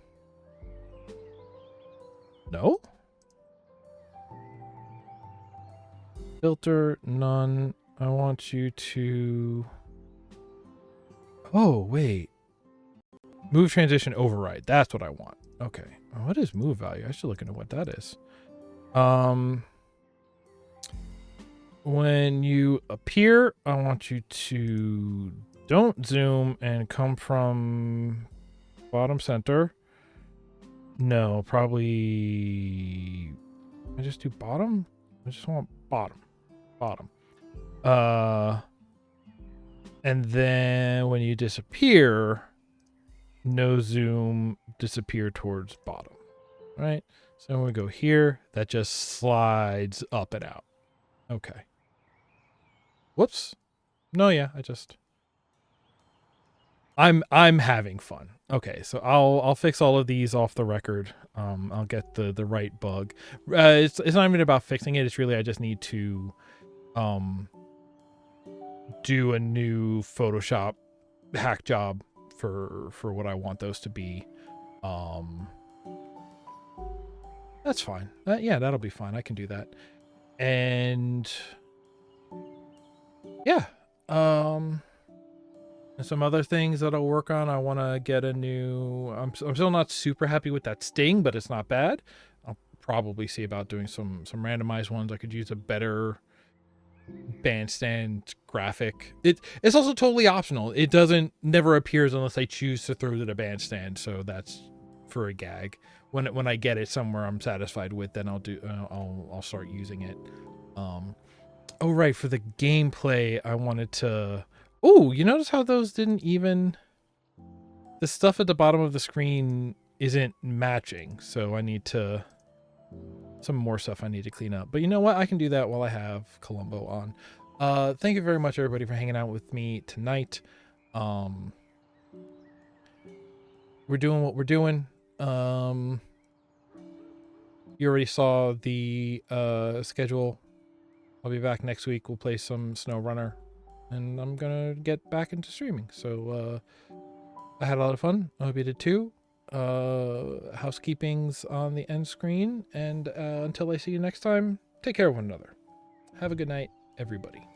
Filter none. I want you to. Oh, wait. Move transition override. That's what I want. Okay. What is move value? I should look into what that is. when you appear, I want you to don't zoom and come from bottom center. No, probably I just do bottom. I just want bottom. And then when you disappear, no zoom, disappear towards bottom. Right? So when we go here, that just slides up and out. Okay. Whoops. No, yeah, I'm having fun. Okay, so I'll fix all of these off the record. I'll get the right bug. It's not even about fixing it. It's really I just need to do a new Photoshop hack job for what I want those to be. That's fine. Yeah, that'll be fine. I can do that. And yeah, and some other things that I'll work on. I want to get a new. I'm still not super happy with that sting, but it's not bad. I'll probably see about doing some randomized ones. I could use a better bandstand graphic. It's also totally optional. It never appears unless I choose to throw it at a bandstand. So that's for a gag. When I get it somewhere I'm satisfied with, then I'll start using it. Oh right, for the gameplay, I wanted to. Oh, you notice how those didn't even. The stuff at the bottom of the screen isn't matching, so I need to. Some more stuff I need to clean up. But you know what? I can do that while I have Columbo on. Thank you very much, everybody, for hanging out with me tonight. We're doing what we're doing. You already saw the schedule. I'll be back next week. We'll play some SnowRunner. And I'm going to get back into streaming. So I had a lot of fun. I hope you did too. Housekeeping's on the end screen. And until I see you next time, take care of one another. Have a good night, everybody.